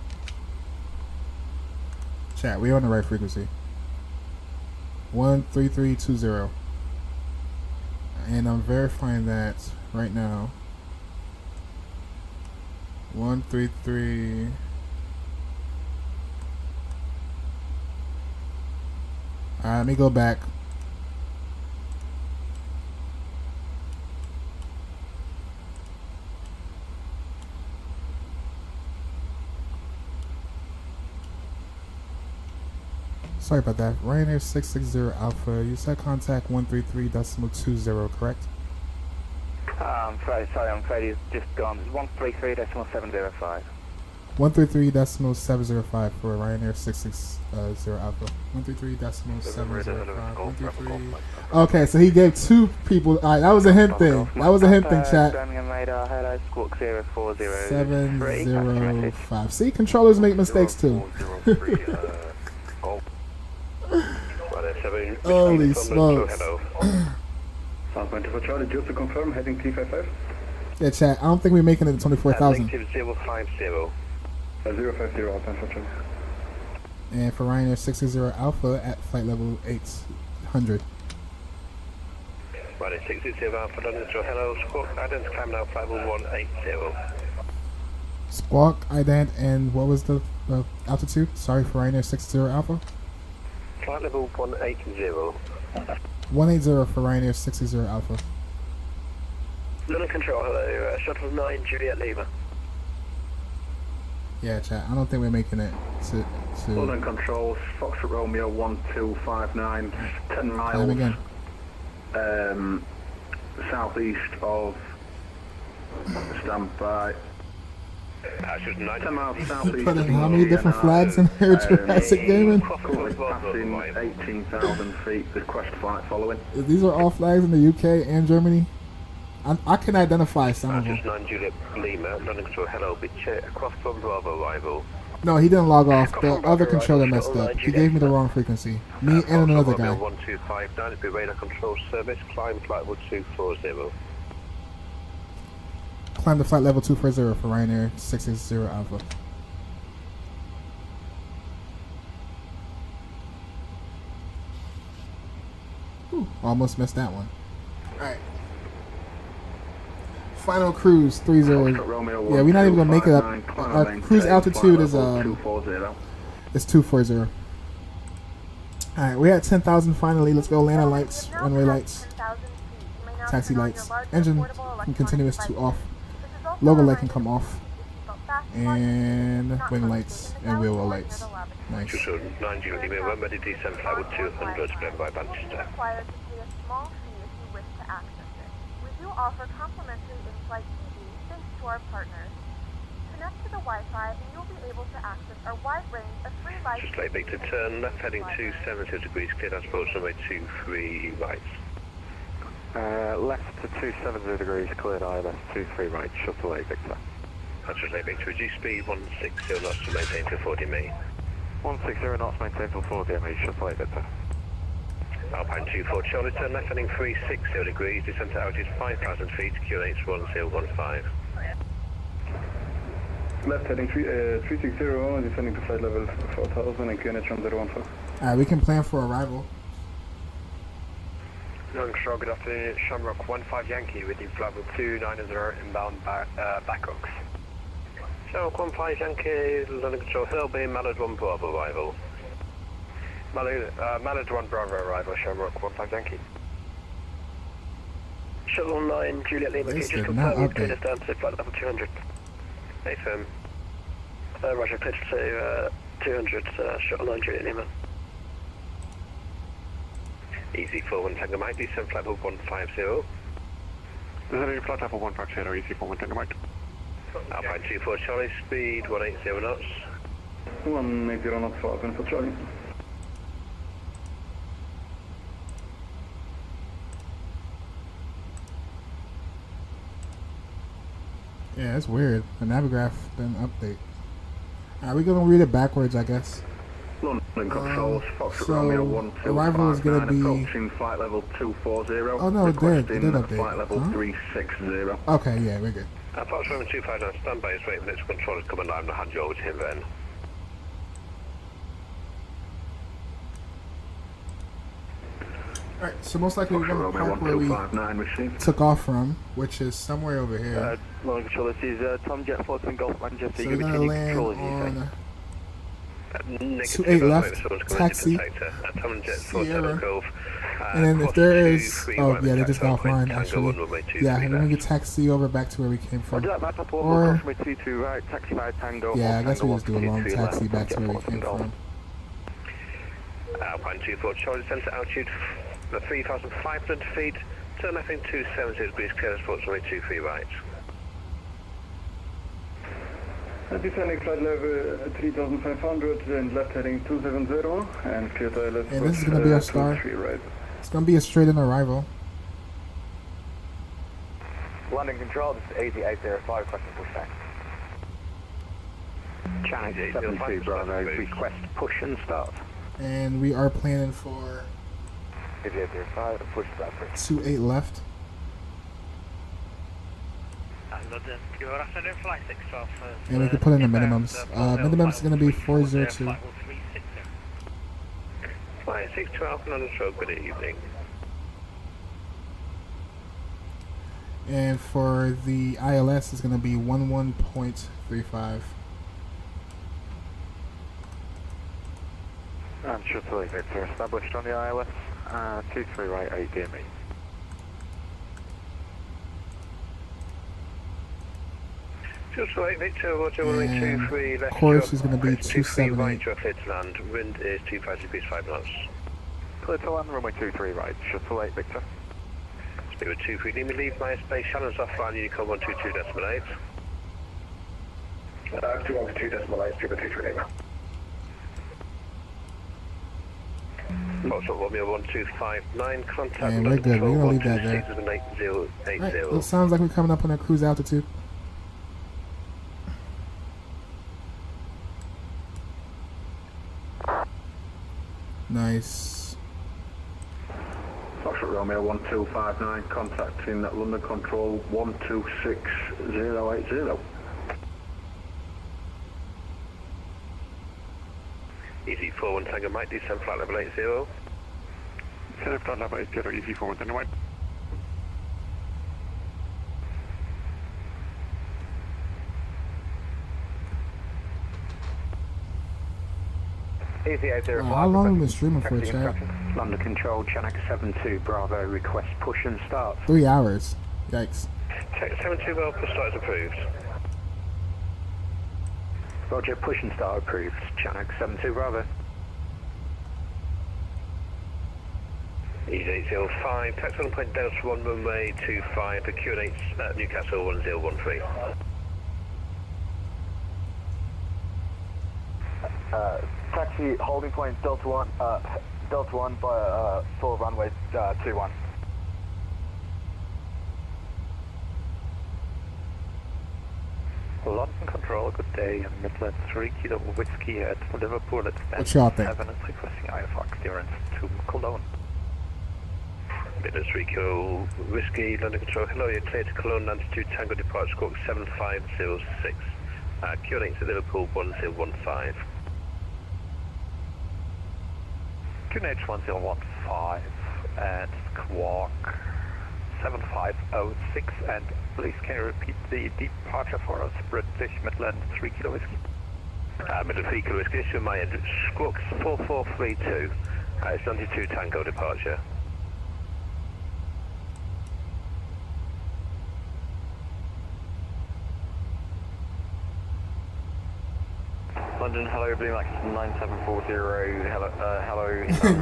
Chat, we're on the right frequency. 13320. And I'm verifying that right now. 133. Alright, let me go back. Sorry about that. RYANAIR 660 Alpha, you said contact 133.20, correct?
I'm afraid he's just gone. 133.705.
133.705 for RYANAIR 660 Alpha. 133.705. Okay, so he gave two people. Alright, that was a hint thing. That was a hint thing, chat.
Birmingham radar, hello, squawk 0403.
705. See, controllers make mistakes too. Holy smokes.
Alpine 24 Charlie, just to confirm, heading T55.
Yeah, chat. I don't think we're making it to 24,000.
Negative 050.
050 Alpine 4 Charlie.
And for Ryanair 660 Alpha at flight level 800.
Ryanair 660 Alpha, London Control, hello, Squawk, Ident, climb now, flight level 180.
Squawk, Ident, and what was the altitude? Sorry, for Ryanair 660 Alpha?
Flight level 180.
180 for Ryanair 660 Alpha.
London Control, hello, Shuttle 9, Juliet Lima.
Yeah, chat. I don't think we're making it to
London Controls, Foxtrot Romeo 1259, 10
Climb
miles
again.
southeast of standby.
10
miles southeast
Putting
of
how many different flags in here, Jurassic Gaming?
Currently passing 18,000 feet, request flight following.
These are all flags in the UK and Germany. I can identify some of them.
9 Juliet Lima, London Control, hello, across from Bravo arrival.
No, he didn't log off. The other controller messed up. He gave me the wrong frequency. Me and another guy.
1259, it'll be radar control service, climb flight level 240.
Climb to flight level 240 for Ryanair 660 Alpha. Ooh, almost missed that one. Alright. Final cruise 30. Yeah, we're not even gonna make it up. Our cruise altitude is 240. Alright, we're at 10,000 finally. Let's go. Landing lights, runway lights, taxi lights, engine from continuous to off. Logo light can come off. And wing lights and wheel well lights. Nice.
9 Juliet Lima, when ready, descend flight level 200, spread by Manchester.
Offer complimentary in-flight TV thanks to our partners. Connect to the Wi-Fi and you'll be able to access our wide range of free live.
Just late big to turn left, heading 270 degrees, clear as approach runway 23 right.
Left to 270 degrees, cleared ILS 23 right, shuttle 8 Victor.
That's just late big to reduce speed, 160 knots to maintain till 40 me.
160 knots, maintain till 40 me, shuttle 8 Victor.
Alpine 24 Charlie, turn left heading 360 degrees, descend to altitude 5,000 feet, QNH 1015.
Left heading 360, descending to flight level 4000 and QNH 1015.
Alright, we can plan for arrival.
London Control, good afternoon, Shamrock 15 Yankee with you, flight level 290 inbound Backoaks.
Shamrock 15 Yankee, London Control, Hill Bay, Mallard 1 Bravo arrival.
Mallard 1 Bravo arrival, Shamrock 15 Yankee.
Shuttle 9 Juliet Lima, can you just confirm you cleared us down to flight level 200? Hey, firm. Roger, cleared to 200, Shuttle 9 Juliet Lima. Easy 41 Tango Mike, descend flight level 150.
Descending flight level 150, easy 41 Tango Mike.
Alpine 24 Charlie, speed 180 knots.
180 knots for Alpine 4 Charlie.
Yeah, that's weird. The Navigraph didn't update. Alright, we're gonna read it backwards, I guess.
London Controls, Foxtrot Romeo 1259,
arrival is gonna be
approaching flight level 240.
Oh no, it did update.
Flight level 360.
Okay, yeah, we're good.
Fox Romeo 259, standby is waiting for its controller to come alive and I'll hand you over to him then.
Alright, so most likely we're going to park where we took off from, which is somewhere over here.
London Control, this is Tom Jet 14 Golf Manchester.
So we're going to land on 28 left, taxi, Sierra, and then if there is, oh yeah, they just got offline actually. Yeah, and then we can taxi over back to where we came from. Or, yeah, I guess we just do a long taxi back to where we came from.
Alpine 24 Charlie, descend to altitude 3,500 feet, turn left in 270 degrees, clear as approach runway 23 right.
Descending flight level 3,500 and left heading 270 and clear to ILS.
And this is going to be our start.
Right.
It's going to be a straight-in arrival.
London Control, this is 8805, requesting pushback.
Channel 72 Bravo, request push and start.
And we are planning for
EIDW-5, push that for
28 left.
London, good afternoon, flight 612.
And we can put in the minimums. Minimums is going to be 402.
Flight 612, London Show, good evening.
And for the ILS, it's going to be 11.35.
And shuttle Victor established on the ILS, 23 right, 8 DME.
Shuttle Victor, Roger, 123 left.
Course is going to be
23 right,
278.
you're clear to land. Wind is 25 degrees 5 knots.
Clear to land, runway 23 right, shuttle 8 Victor.
Speed with 23, need me leave my space, Shannon's offline, Unicom 122.8.
212.8, speed with 23 Lima.
Foxtrot Romeo 1259, contact
And we're good, we're going to leave that there.
8080.
Right, it sounds like we're coming up on our cruise altitude. Nice.
Foxtrot Romeo 1259, contacting London Control 126080.
Easy 41 Tango Mike, descend flight level 80.
Set up flight level 80, easy forward, anyway.
Easy 805.
How long have we been streaming for, chat?
London Control, Channel 72, Bravo, request push and start.
3 hours. Yikes.
Check 72 well, push start is approved.
Roger, push and start approved. Channel 72, Bravo.
Easy 805, taxi on point Delta 1 runway 25 for Q&H Newcastle 1013.
Taxi holding point Delta 1 by full runway 21. London Control, good day, and Midland 3 Kilo Whiskey at Liverpool at
What y'all think?
7 is requesting IFR clearance to Cologne.
Midland 3 Kilo Whiskey, London Control, hello, you're clear to Cologne, altitude Tango departure squawk 7506. Q&H at Liverpool 1015.
QNH 1015 and squawk 7506, and please can you repeat the departure for us, British Midland 3 Kilo Whiskey?
Midland 3 Kilo Whiskey, issue my end, squawk 4432, it's altitude Tango departure.
London, hello, Blue Max 9740, hello.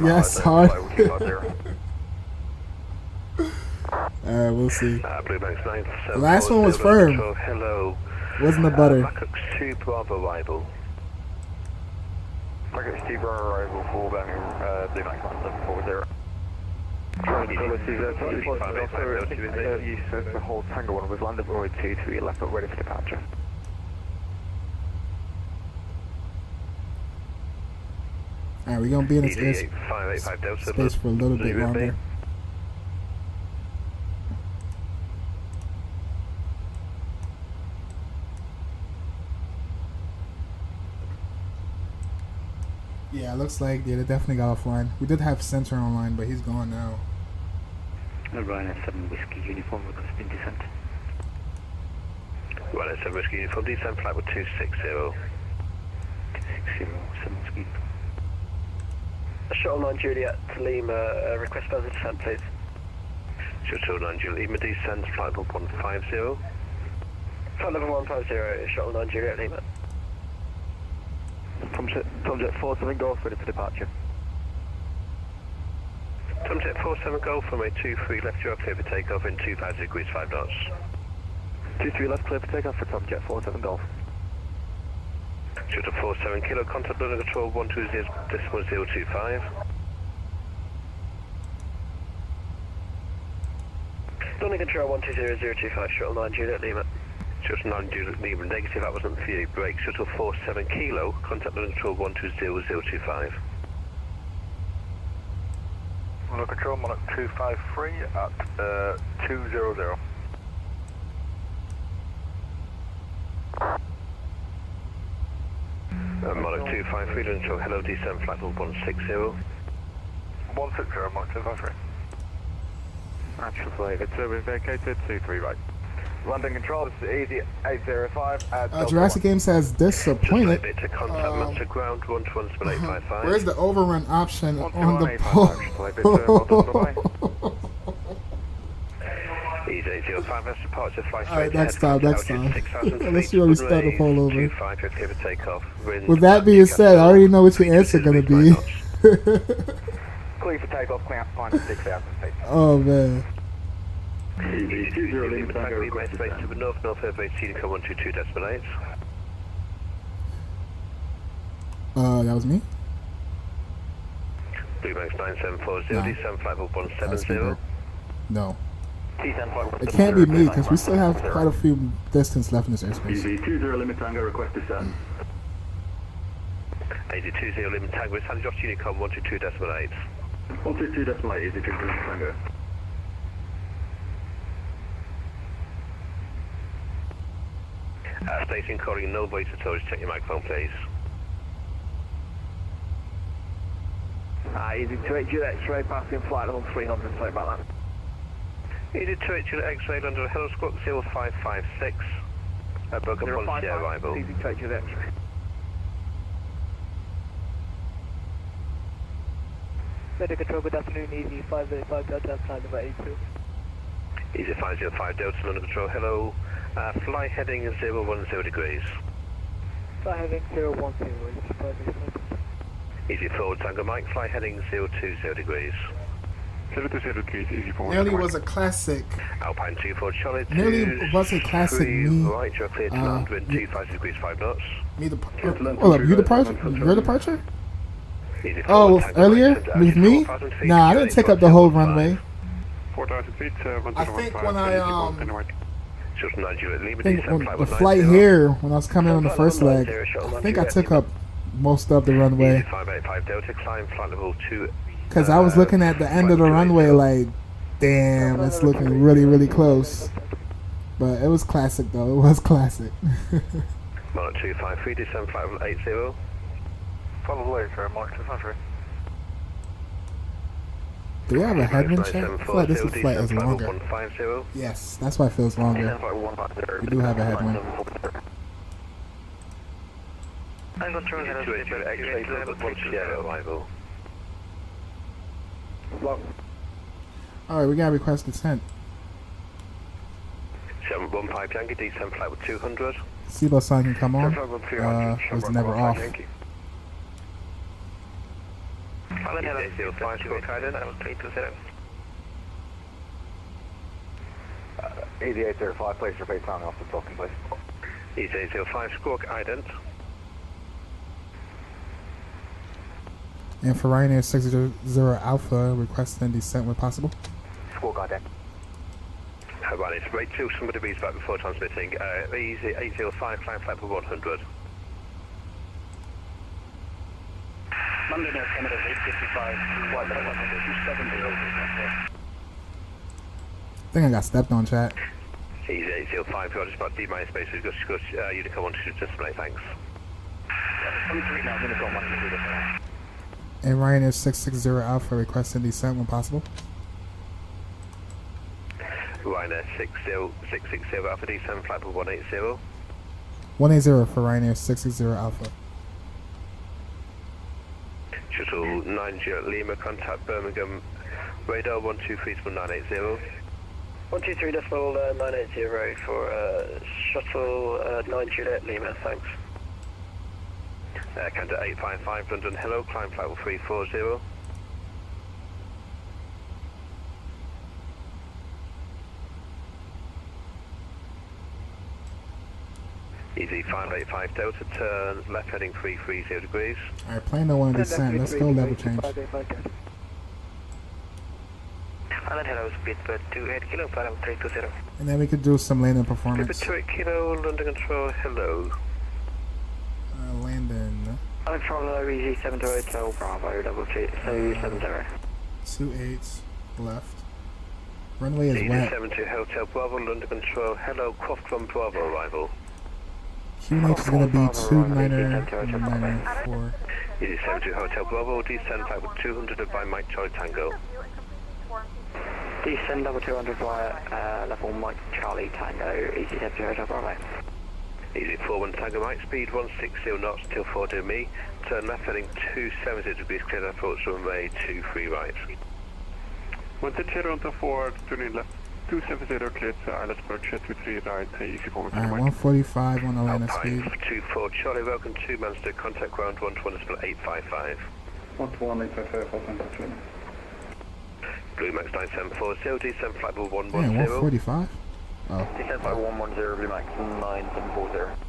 Yes, hi. We'll see.
Blue Max 9740.
The last one was firm.
Hello.
Wasn't the butter.
Blackhawk 2 Bravo arrival.
Blackhawk 2 Bravo arrival for Blue Max 9740. Use of the whole Tango 1 with London Road 23 left but ready for departure.
Alright, we're going to be in this space for a little bit longer. Yeah, it looks like they definitely got offline. We did have Center online, but he's gone now.
RYANAIR 7 Whiskey Uniform requesting descent.
RYANAIR 7 Whiskey Uniform, descent flight with 260.
260, 7 Whiskey.
Shuttle 9 Juliet to Lima, request further descent, please.
Shuttle 9 Juliet Lima, descent flight level 150.
Flight level 150, Shuttle 9 Juliet Lima.
Tomjet 47 Golf ready for departure.
Tomjet 47 Golf from a 23 left, you are clear for takeoff in 25 degrees 5 knots.
23 left, clear for takeoff for Tomjet 47 Golf.
Shuttle 47 Kilo, contact London Control 120.025.
London Control 120.025, Shuttle 9 Juliet Lima.
Shuttle 9 Juliet Lima, negative, that wasn't for you. Break, Shuttle 47 Kilo, contact London Control 120.025.
Monarch Control, Monarch 253 at 200.
Monarch 253, Control, hello, descend flight level 160.
160, Monarch 253.
Actual flight, it's we've vacated 23 right. London Control, this is Easy 805 at
Jurassic Game says disappointed.
To contact master ground 121.855.
Where's the overrun option on the pole?
Easy 805, that's departure flight.
Alright, next time. Let's see where we start the pole over. With that being said, I already know what your answer gonna be.
Clear for takeoff, climb 6,000 feet.
Oh man.
Easy 20 Lima Tango, request space to the north, North Air Base, Unico 122.8.
That was me?
Blue Max 9740, descend flight level 170.
No. It can't be me because we still have quite a few distance left in this airspace.
Easy 20 Lima Tango, request descent.
Easy 20 Lima Tango, San Josh Unicom 122.8.
122.8, Easy 20 Lima Tango.
Station calling, no voice at all, just check your microphone please.
Easy 28 X-ray, passing flight level 300, sorry about that.
Easy 28 X-ray, London, hello squawk 0556. Broke up on the arrival.
Easy 28 X-ray.
Medical Control, good afternoon, Easy 505 Delta, flight number 82.
Easy 505 Delta, London Control, hello. Fly heading 010 degrees.
Fly heading 010,
Easy forward Tango Mike, fly heading 020 degrees.
020 degrees, easy forward.
Nearly was a classic.
Alpine 24 Charlie,
Nearly was a classic me.
Right, you're clear to land, wind 25 degrees 5 knots.
Me hold up, your departure? Your departure?
Easy
Oh,
forward,
earlier? With me? Nah, I didn't take up the whole runway.
4,000 feet,
I think when I,
Just nudge you at Lima,
I think when the flight here, when I was coming on the first leg, I think I took up most of the runway.
585 Delta, climb flight level 2.
Because I was looking at the end of the runway like, damn, it's looking really, really close. But it was classic though, it was classic.
Monarch 253, descend flight level 80.
Follow later, Monarch 253.
Do we have a headwind check? I feel like this flight is longer.
150.
Yes, that's why it feels longer. We do have a headwind.
I'm going to
arrival.
Alright, we gotta request descent.
71 Pipe Yankee, descend flight level 200.
Seatbelt sign can come on. Was never off.
Easy 05 squawk island.
Easy 805, place your face down off the talking place.
Easy 805 squawk ident.
And for Ryanair 60 Alpha, requesting descent when possible.
Squawk ident.
Right, it's rate 2, somebody be back before transmitting. Easy 805, climb flight for 100.
London Air Canada 855, flight level 270.
I think I got stepped on, chat.
Easy 805, you're just about D-minus space, we've got Unico 122 display, thanks.
23 now, Unico 122 display.
And Ryanair 660 Alpha, requesting descent when possible.
Ryanair 660 Alpha, descend flight for 180.
180 for Ryanair 660 Alpha.
Shuttle 90 Lima, contact Birmingham, radar 123.980.
123.980 for shuttle 90 Lima, thanks.
Canada 855 London, hello, climb flight level 340. Easy 585 Delta, turn left heading 330 degrees.
Alright, plane don't want to descend. Let's go level change.
Island hello, speed 28 kilo, flight 320.
And then we could do some landing performance.
28 kilo, London Control, hello.
Landon.
Island Control, Easy 70 Hotel, Bravo, double 270.
28 left. Runway is wet.
72 Hotel Bravo, London Control. Hello, Croft from Bravo arrival.
QNH is going to be 2994.
Easy 72 Hotel Bravo, descend flight with 200 by Mike Charlie Tango.
Descend level 200 via level Mike Charlie Tango, easy 72 Hotel Bravo.
Easy 41 Tango Mike, speed 160 knots till 4 me. Turn left heading 270 degrees, clear approach runway 23 right.
160 on the forward, turning left 270 cleared to Islet Approach 23 right, easy forward.
Alright, 145 on Atlanta
Alpine
speed.
24 Charlie, welcome to Manchester, contact ground 121 split 855.
11855,
Blue Max 9740, descend flight level 110.
Man, 145? Oh.
Descend flight 110, Blue Max 9740.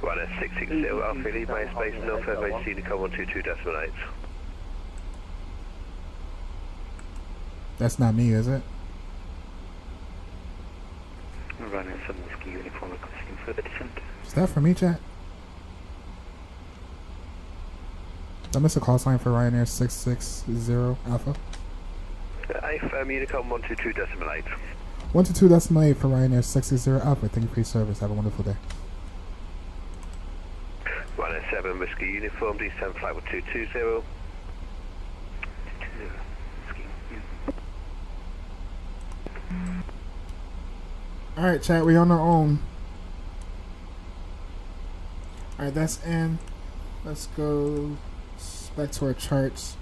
Ryanair 660, Alpha lead my space, no further Unicorn 122.8.
That's not me, is it?
Ryanair 7 Whiskey Uniform requesting further descent.
Is that for me, chat? I missed a call sign for Ryanair 660 Alpha.
Unicorn 122.8.
122.8 for Ryanair 660 Alpha. Thank you for your service. Have a wonderful day.
Ryanair 7 Whiskey Uniform, descend flight with 220.
Alright, chat, we on our own. Alright, that's in. Let's go back to our charts.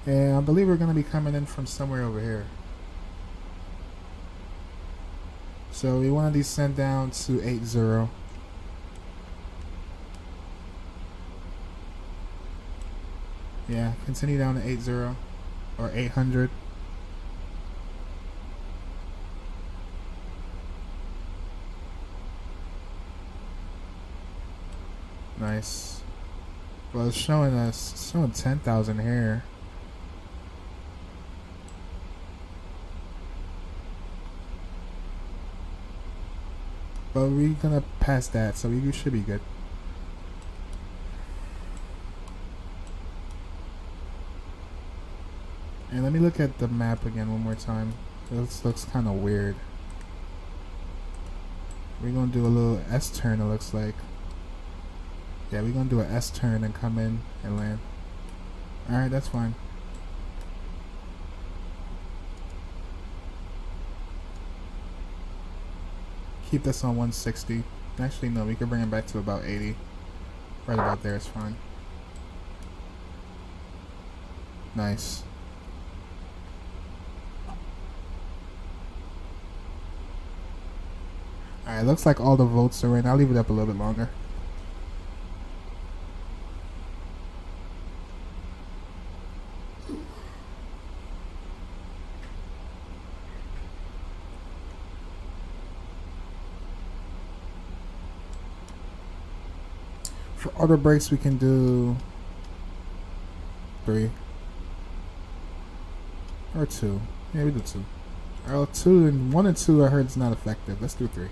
And I believe we're going to be coming in from somewhere over here. So we want to descend down to 80. Yeah, continue down to 80 or 800. Nice. Well, it's showing 10,000 here. But we're gonna pass that, so we should be good. And let me look at the map again one more time. This looks kind of weird. We're gonna do a little S-turn, it looks like. Yeah, we're gonna do an S-turn and come in and land. Alright, that's fine. Keep this on 160. Actually, no, we can bring it back to about 80. Right about there is fine. Nice. Alright, looks like all the votes are in. I'll leave it up a little bit longer. For auto brakes, we can do 3 or 2. Yeah, we do 2. Oh, 2 and 1 and 2 I heard is not effective. Let's do 3.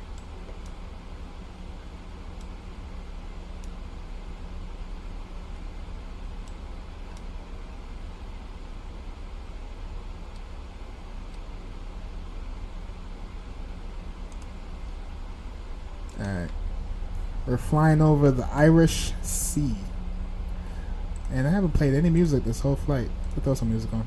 Alright. We're flying over the Irish Sea. And I haven't played any music this whole flight. Let's throw some music on.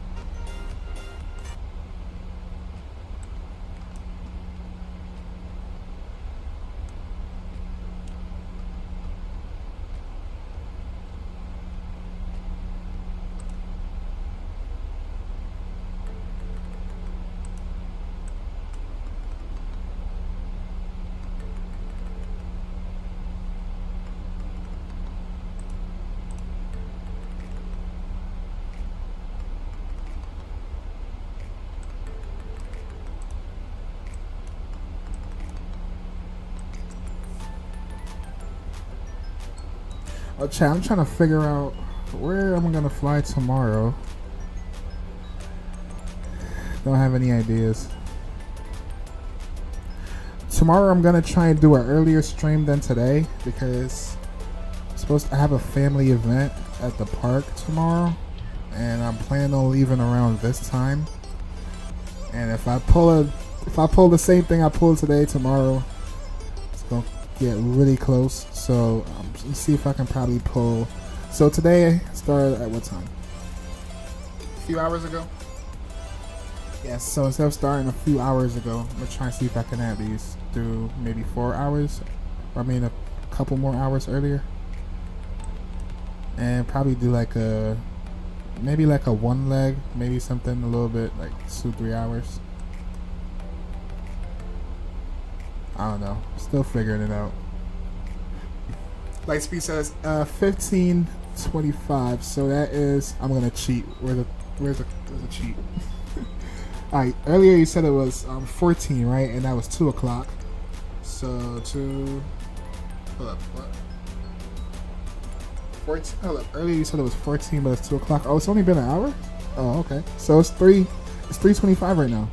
Oh, chat, I'm trying to figure out where I'm gonna fly tomorrow. Don't have any ideas. Tomorrow I'm gonna try and do an earlier stream than today because I'm supposed to have a family event at the park tomorrow. and I'm planning on leaving around this time. And if I pull the same thing I pulled today, tomorrow it's gonna get really close. So let's see if I can probably pull. So today started at what time? A few hours ago. Yes. So instead of starting a few hours ago, I'm gonna try and see if I can at least do maybe 4 hours. I mean a couple more hours earlier, and probably do like a one leg, maybe something a little bit like 2-3 hours. I don't know, still figuring it out. Lightspeed says 15:25, so that is, I'm gonna cheat. Where's the cheat? All right, earlier you said it was 14, right? And that was 2 o'clock. So hold up, what? 14. Hold up. Earlier you said it was 14, but it's 2 o'clock. Oh, it's only been an hour. Oh, okay. So it's 3:25 right now.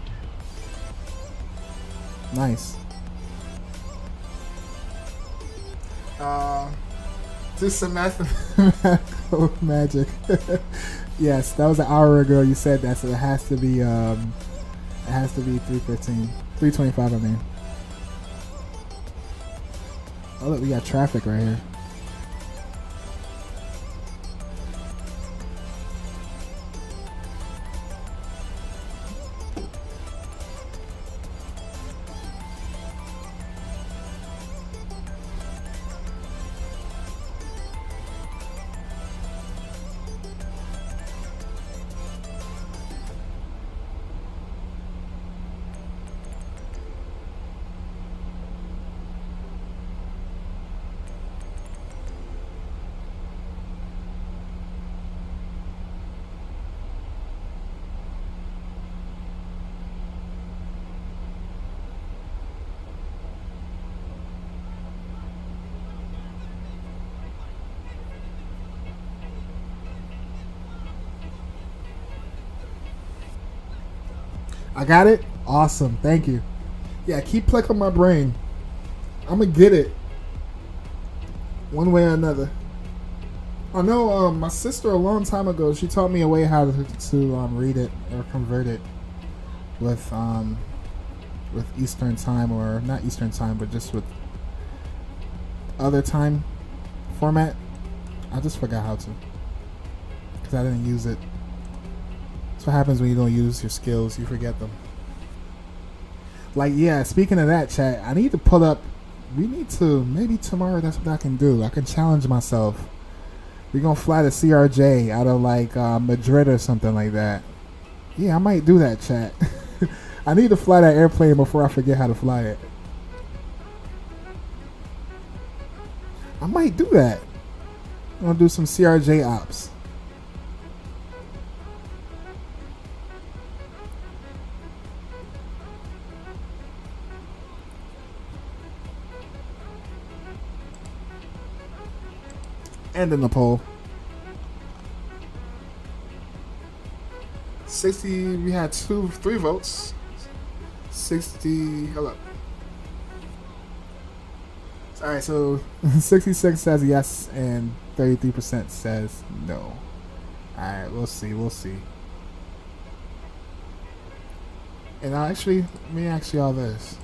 Nice. Just some mathematical magic. Yes, that was an hour ago. You said that, so it has to be 3:15, 3:25. I mean. Oh look, we got traffic right here. I got it? Awesome. Thank you. Yeah, keep plucking my brain. I'm going to get it. One way or another. I know my sister a long time ago, she taught me a way how to read it or convert it with Eastern time, or not Eastern time, but just with other time format. I just forgot how to, because I didn't use it. That's what happens when you don't use your skills. You forget them. Like, yeah, speaking of that, chat, I need to pull up. We need to, maybe tomorrow, that's what I can do. I can challenge myself. We're going to fly to CRJ out of, like, Madrid or something like that. Yeah, I might do that, chat. I need to fly that airplane before I forget how to fly it. I might do that. I'm going to do some CRJ ops. And in the poll. 60, we had 3 votes. 60, hello. Alright, so 66 says yes and 33% says no. Alright, we'll see. And let me ask you all this.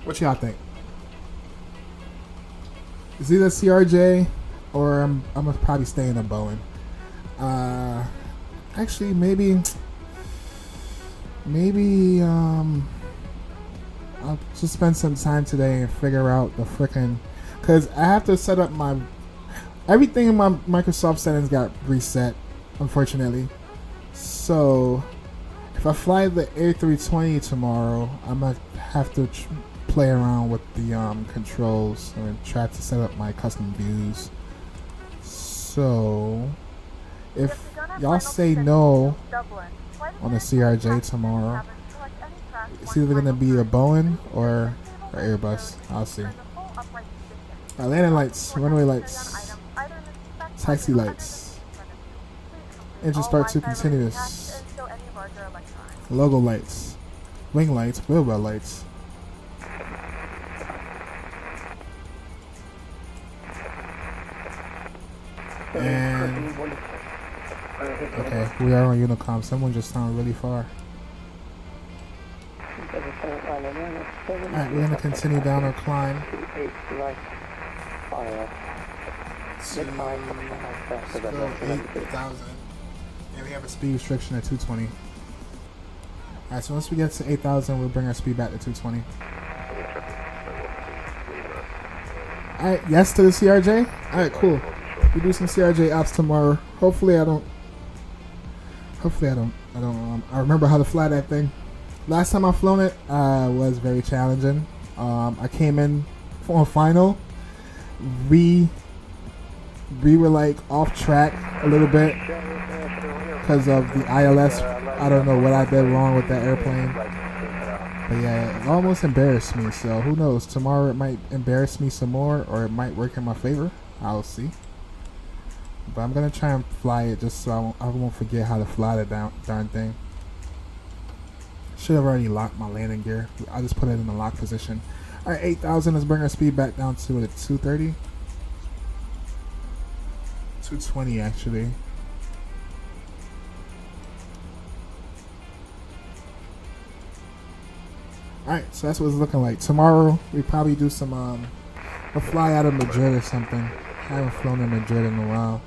What y'all think? Is either CRJ or I'm gonna probably stay in a Boeing. Actually, maybe I'll just spend some time today and figure out the frickin', cause I have to set up my. everything in my Microsoft settings got reset, unfortunately. So if I fly the A320 tomorrow, I'm gonna have to play around with the controls and try to set up my custom views. So if y'all say no on the CRJ tomorrow, it's either gonna be a Boeing or Airbus. I'll see. Landing lights, runway lights, taxi lights, engine start to continuous, logo lights, wing lights, wheel well lights. And okay, we are on Unicom. Someone just sounded really far. Alright, we're gonna continue down our climb. So 8,000. And we have a speed restriction at 220. Alright, so once we get to 8,000, we'll bring our speed back to 220. Alright, yes to the CRJ? Alright, cool. We do some CRJ ops tomorrow. Hopefully I remember how to fly that thing. Last time I flown it was very challenging. I came in on final. We were like off track a little bit because of the ILS. I don't know what I did wrong with that airplane. But yeah, it almost embarrassed me. So who knows? Tomorrow it might embarrass me some more, or it might work in my favor. I'll see. But I'm gonna try and fly it just so I won't forget how to fly the darn thing. Should have already locked my landing gear. I just put it in the lock position. Alright, 8,000. Let's bring our speed back down to 230. 220 actually. Alright, so that's what it's looking like. Tomorrow we probably do some a fly out of Madrid or something. I haven't flown in Madrid in a while.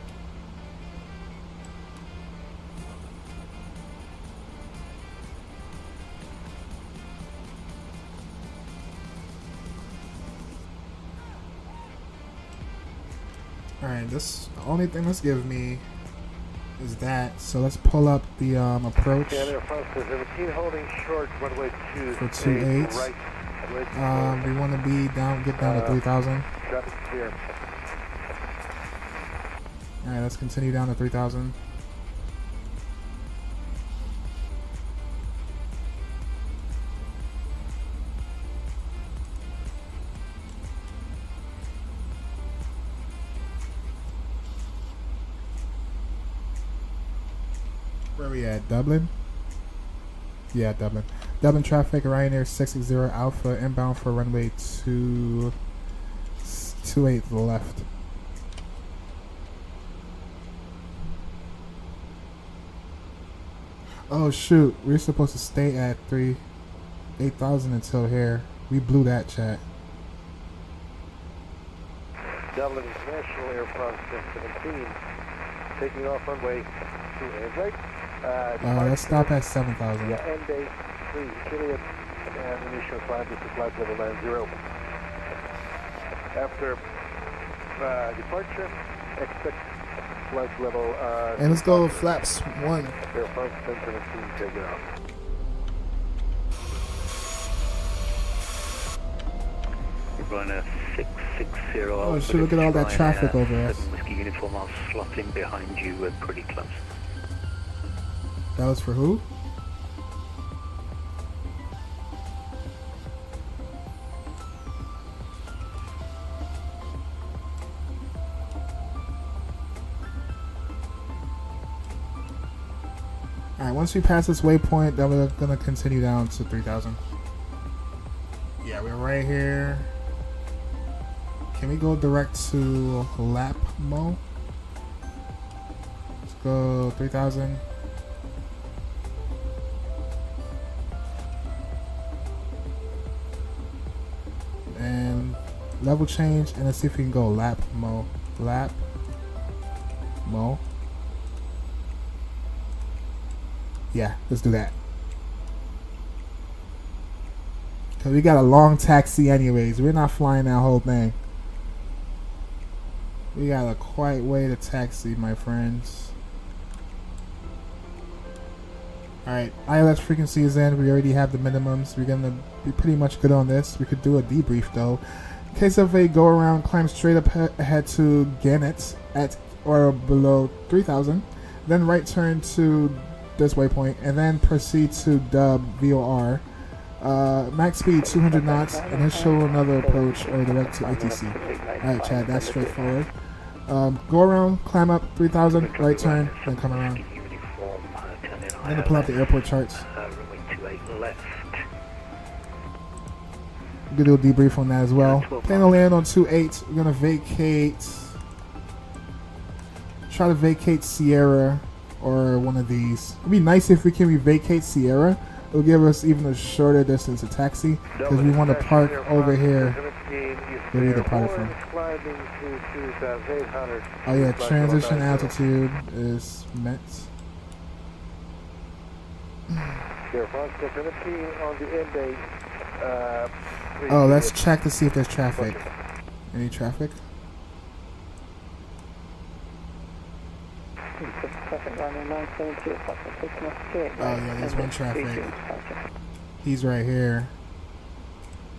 Alright, this the only thing this gives me is that. So let's pull up the approach for 2.8. We want to be get down to 3,000. Alright, let's continue down to 3,000. Where we at? Dublin? Yeah, Dublin. Dublin traffic, Ryanair 660 Alpha, inbound for runway 28 to the left. Oh shoot, we're supposed to stay at 8,000 until here. We blew that, chat.
Dublin International Air France 17, taking off runway 28 right.
Let's stop at 7,000.
Yeah, end date 3 Kilian, and initial climb to flight level 90. After departure, expect flight level.
And let's go with flaps 1.
Air France 1017, take it off.
Ryanair 660.
Oh shit, look at all that traffic over us.
7 Whiskey Uniform, I'll slot in behind you. We're pretty close.
That was for who? Alright, once we pass this waypoint, then we're gonna continue down to 3,000. Yeah, we're right here. Can we go direct to Lapmo? Let's go 3,000. And level change, and let's see if we can go Lapmo. Lapmo. Yeah, let's do that. Cause we got a long taxi anyways. We're not flying that whole thing. We got a quiet way to taxi, my friends. Alright, ILS frequency is in. We already have the minimums. We're gonna be pretty much good on this. We could do a debrief though. In case of a go around, climb straight up ahead to Gannett at or below 3,000. Then right turn to this waypoint and then proceed to Dub VOR. Max speed 200 knots. Initial another approach or direct to ATC. Alright, Chad, that's straightforward. Go around, climb up 3,000, right turn, then come around. I'm gonna pull out the airport charts. We're gonna do a debrief on that as well. Plan to land on 2-8. We're gonna vacate. Try to vacate Sierra or one of these. It'd be nice if we can vacate Sierra. It'll give us even a shorter distance to taxi because we want to park over here. Where we depart from. Oh yeah, transition altitude is met. Oh, let's check to see if there's traffic. Any traffic? Oh yeah, there's one traffic. He's right here.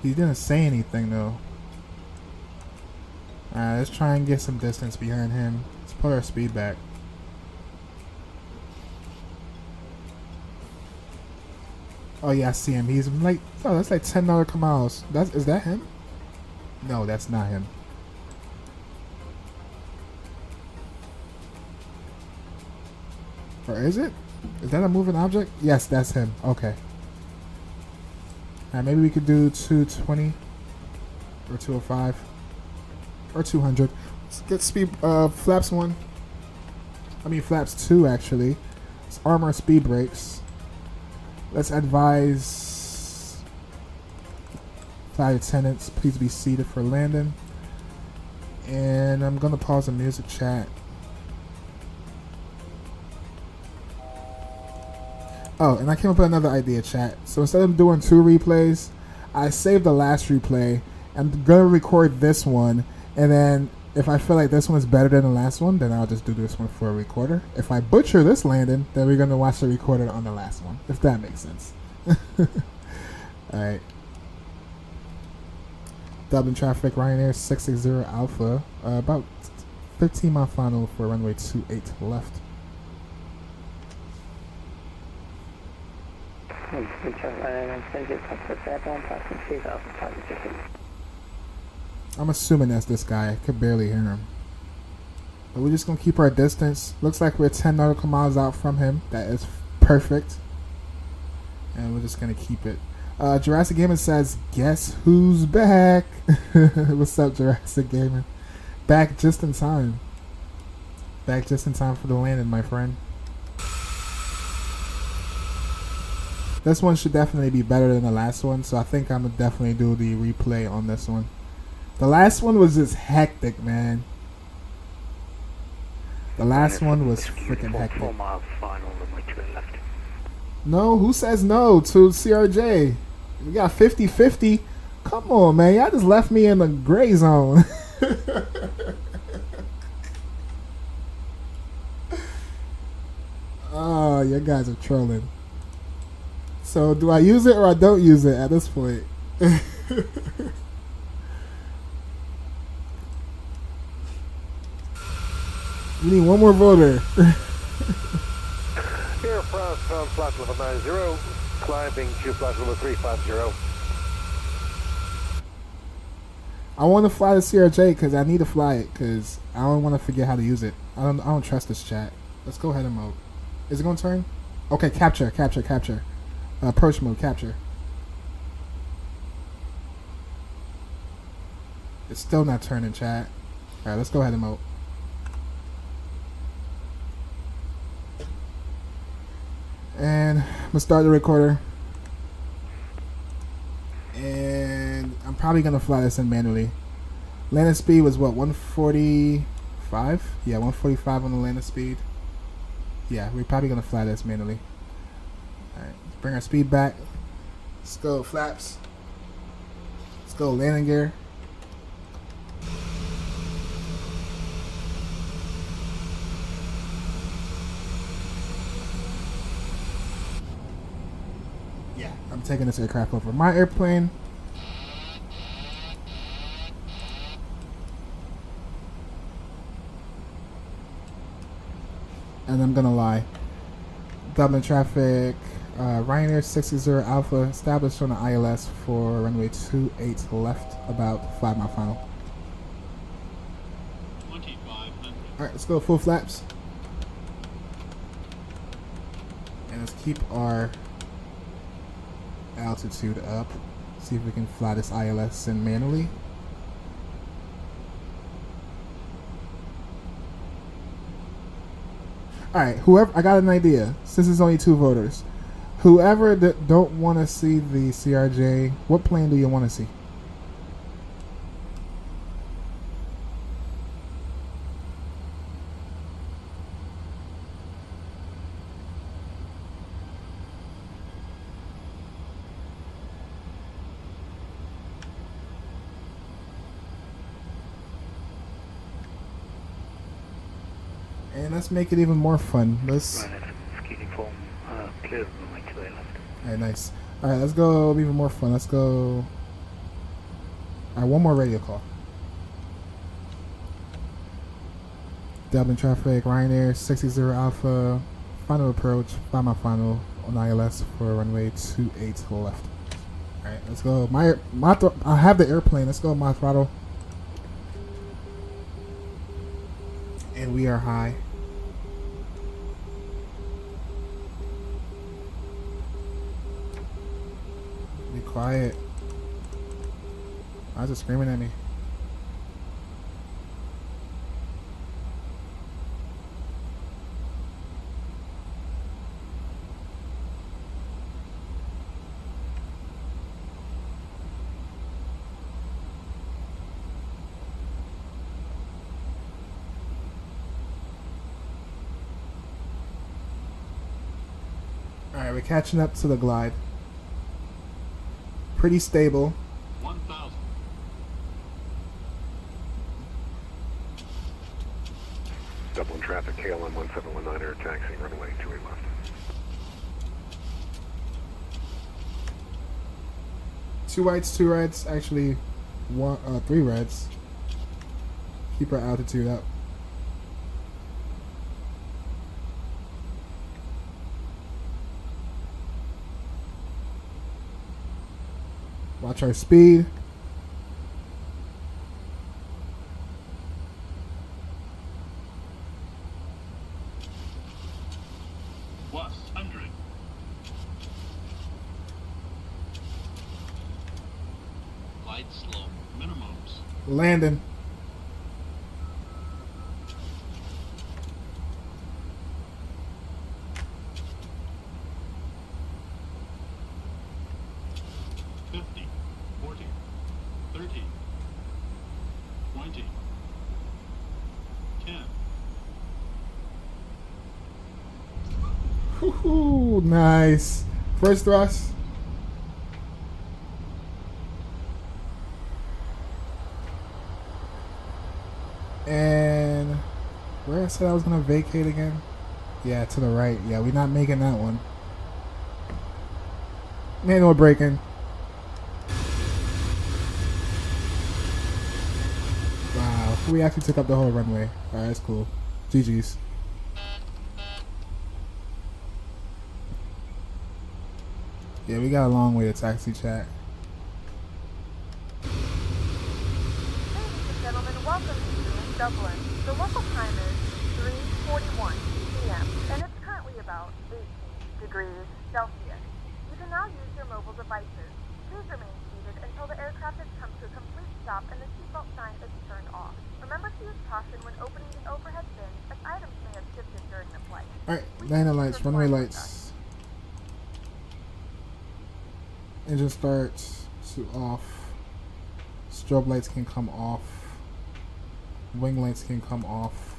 He didn't say anything though. Alright, let's try and get some distance behind him. Let's put our speed back. Oh yeah, I see him. He's like, oh, that's like 10 nautical miles. Is that him? No, that's not him. Or is it? Is that a moving object? Yes, that's him. Okay. Alright, maybe we could do 220 or 205 or 200. Let's get speed flaps 1. I mean flaps 2 actually. Let's arm our speed brakes. Let's advise flight attendants, please be seated for landing. And I'm gonna pause the music chat. Oh, and I came up with another idea, chat. So instead of doing 2 replays, I saved the last replay. I'm gonna record this one, and then if I feel like this one is better than the last one, then I'll just do this one for a recorder. If I butcher this landing, then we're gonna watch the recorder on the last one, if that makes sense. Alright. Dublin traffic, Ryanair 660 Alpha. About 15 mile final for runway 28 left. I'm assuming that's this guy. I could barely hear him. But we're just going to keep our distance. Looks like we're 10 nautical miles out from him. That is perfect. And we're just going to keep it. Jurassic Gaming says, guess who's back? What's up, Jurassic Gaming? Back just in time. Back just in time for the landing, my friend. This one should definitely be better than the last one, so I think I'm going to definitely do the replay on this one. The last one was just hectic, man. The last one was freaking hectic.
4 miles final, runway 28 left.
No, who says no to CRJ? We got 50-50. Come on, man. Y'all just left me in the gray zone. Oh, you guys are trolling. So, do I use it or I don't use it at this point? We need one more voter.
Air France from flight level 90, climbing to flight level 350.
I want to fly the CRJ because I need to fly it because I don't want to forget how to use it. I don't trust this chat. Let's go ahead and mode. Is it going to turn? Okay, capture. Approach mode, capture. It's still not turning, chat. Alright, let's go ahead and mode. And I'm gonna start the recorder. And I'm probably gonna fly this in manually. Landing speed was what, 145? Yeah, 145 on the landing speed. Yeah, we're probably gonna fly this manually. Alright, bring our speed back. Let's go flaps. Let's go landing gear. taking this aircraft over my airplane. And I'm gonna lie. Dublin traffic, Ryanair 60 Alpha established on the ILS for runway 28 left, about 5 mile final.
2500.
Alright, let's go full flaps. And let's keep our altitude up. See if we can fly this ILS in manually. Alright, whoever, I got an idea. Since it's only 2 voters. Whoever that don't want to see the CRJ, what plane do you want to see? And let's make it even more fun. Let's.
Clear runway 28 left.
Alright, nice. Alright, let's go even more fun. Let's go. Alright, one more radio call. Dublin traffic, Ryanair 60 Alpha, final approach, 5 mile final on ILS for runway 28 left. Alright, let's go. I have the airplane. Let's go, my throttle. And we are high. Be quiet. I was just screaming at me. Alright, we're catching up to the glide. Pretty stable.
1000.
Dublin traffic, KLM 1719 air taxiing runway 28 left.
Two whites, 2 reds. Actually, 3 reds. Keep our altitude up. Watch our speed.
Plus 100. Light slow. Minimums.
Landing. Ooh, nice. First thrust. And where I said I was gonna vacate again? Yeah, to the right. Yeah, we're not making that one. Manual braking. Wow, we actually took up the whole runway. Alright, that's cool. GG's. Yeah, we got a long way to taxi chat.
Ladies and gentlemen, welcome to Dublin. The local time is 3:41 p.m. and it's currently about 18 degrees Celsius. You can now use your mobile devices. Please remain seated until the aircraft has come to a complete stop and the seatbelt sign is turned off. Remember to use caution when opening the overhead bin, as items may have shifted during the flight.
Alright, landing lights, runway lights. Engine starts to off. Strobe lights can come off. Wing lights can come off.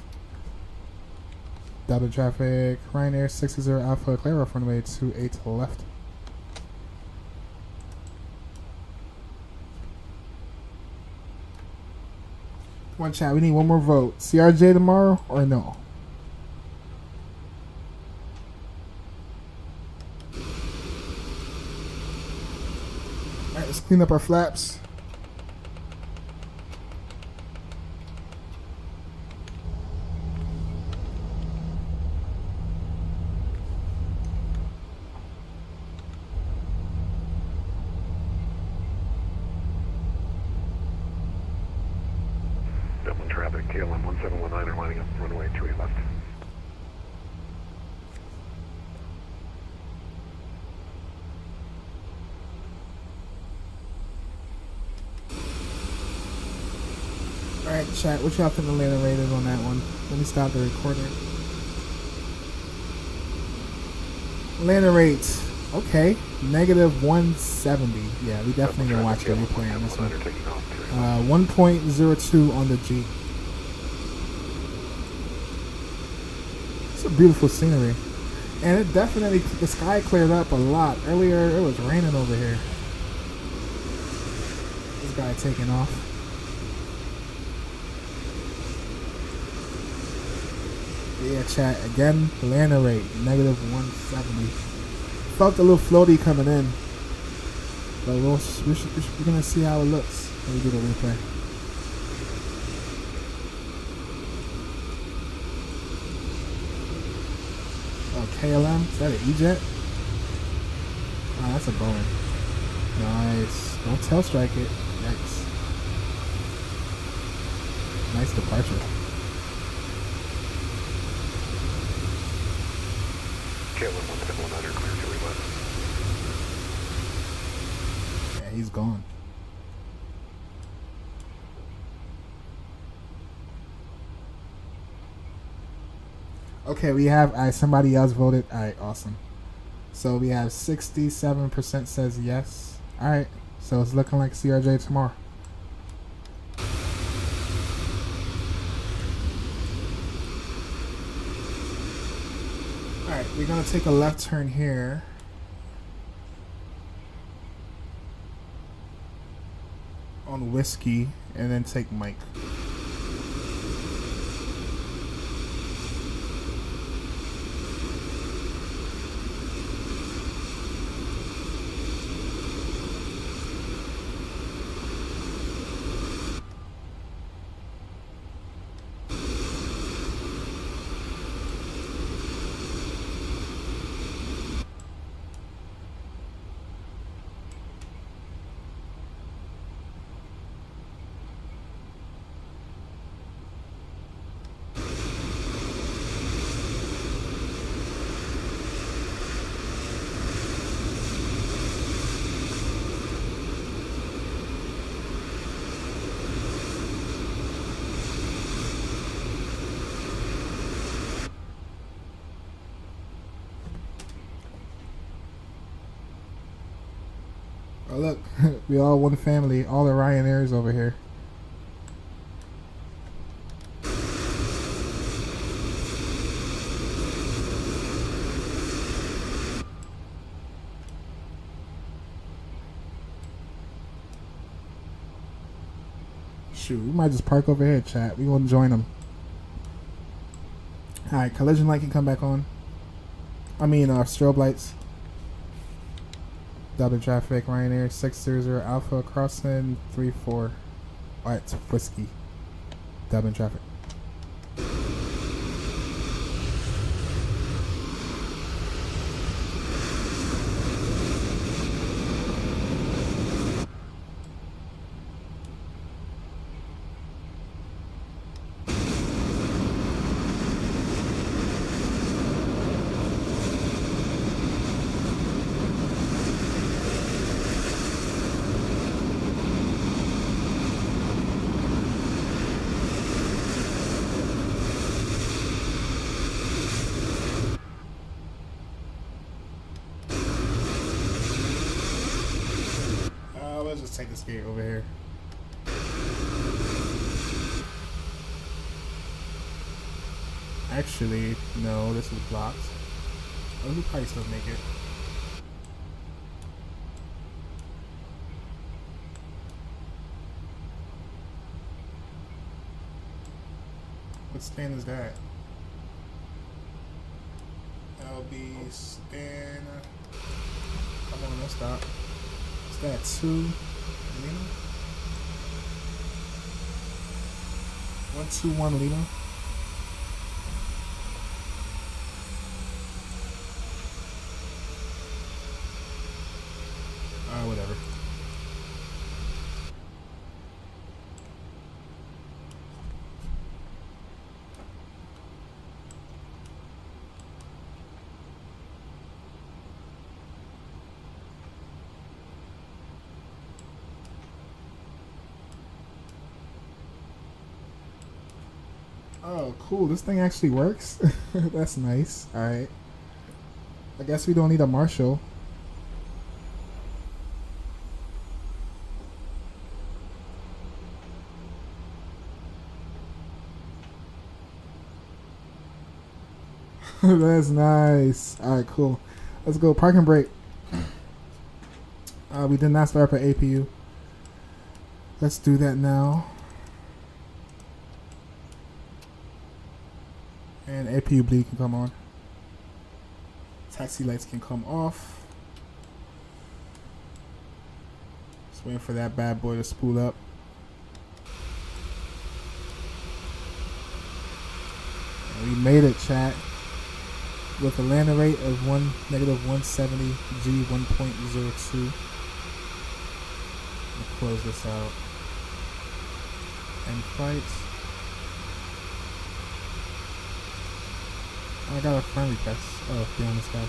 Dublin traffic, Ryanair 60 Alpha, clear off runway 28 left. Come on, chat, we need one more vote. CRJ tomorrow or no? clean up our flaps.
Dublin traffic, KLM 1719 are lining up runway 28 left.
Alright, chat, what y'all think the landing rate is on that one? Let me stop the recording. Landing rate, okay, -170. Yeah, we definitely gonna watch the replay on this one. 1.02 on the G. It's a beautiful scenery. And it definitely, the sky cleared up a lot. Earlier, it was raining over here. This guy taking off. Yeah, chat, again, the landing rate, -170. Felt a little floaty coming in. But we're going to see how it looks when we do the replay. Oh, KLM? Is that an E-Jet? Oh, that's a Boeing. Nice. Don't tail strike it. Yikes. Nice departure.
KLM 1719 clear to left.
Yeah, he's gone. Okay, we have somebody else voted. Alright, awesome. So we have 67% says yes. Alright, so it's looking like CRJ tomorrow. Alright, we're gonna take a left turn here. On Whiskey and then take Mike. Oh look, we all one family, all the RYANAIRs over here. Shoot, we might just park over here, chat. We gonna join them. Alright, collision light can come back on. I mean, strobe lights. Dublin traffic, RYANAIR 600 Alpha crossing 34 at Whiskey. Dublin traffic. Let's just take this gate over here. Actually, no, this is blocked. Oh, we probably still make it. What stand is that? LB stand. Come on, let's stop. Is that 2? Lima? 121 Lima. Whatever. Oh, cool. This thing actually works. That's nice. Alright. I guess we don't need a marshal. That's nice. Alright, cool. Let's go. Park and brake. We did not start up at APU. Let's do that now. And APU bleed can come on. Taxi lights can come off. Just waiting for that bad boy to spool up. And we made it, chat. With a landing rate of -170 G 1.02. I'll close this out. End flight. I got a friend request. Oh, be on this guys.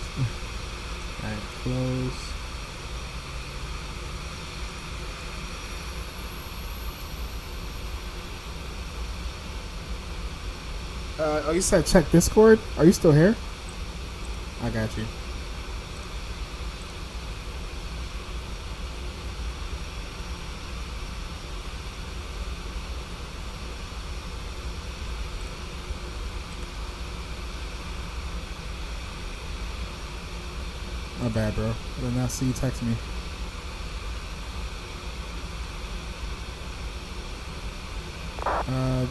Alright, close. Oh, you said check Discord? Are you still here? I got you. My bad, bro. I did not see you text me.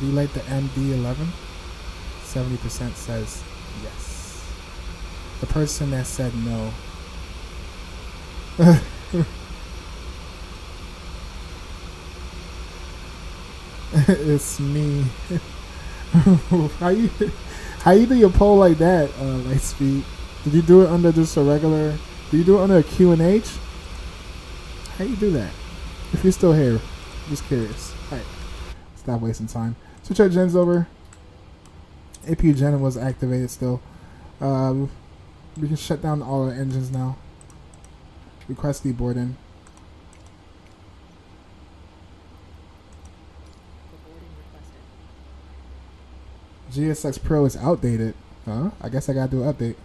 Do you like the MD-11? 70% says yes. The person that said no. It's me. How you do your poll like that, Lightspeed? Did you do it under just a regular? Did you do it under a Q&H? How you do that? If you're still here, just curious. Alright, stop wasting time. Switch our gens over. APU gen was activated still. We can shut down all our engines now. Request deboarding. GSX Pro is outdated. Huh? I guess I gotta do an update.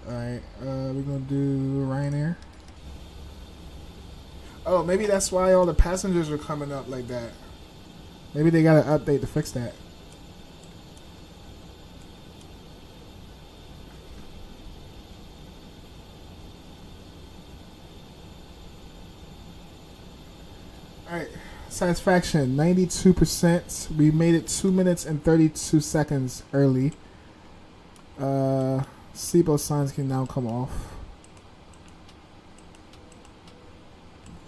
Alright, we're gonna do RYANAIR. Oh, maybe that's why all the passengers are coming up like that. Maybe they got an update to fix that. Alright, satisfaction 92%. We made it 2 minutes and 32 seconds early. Seatbelt signs can now come off.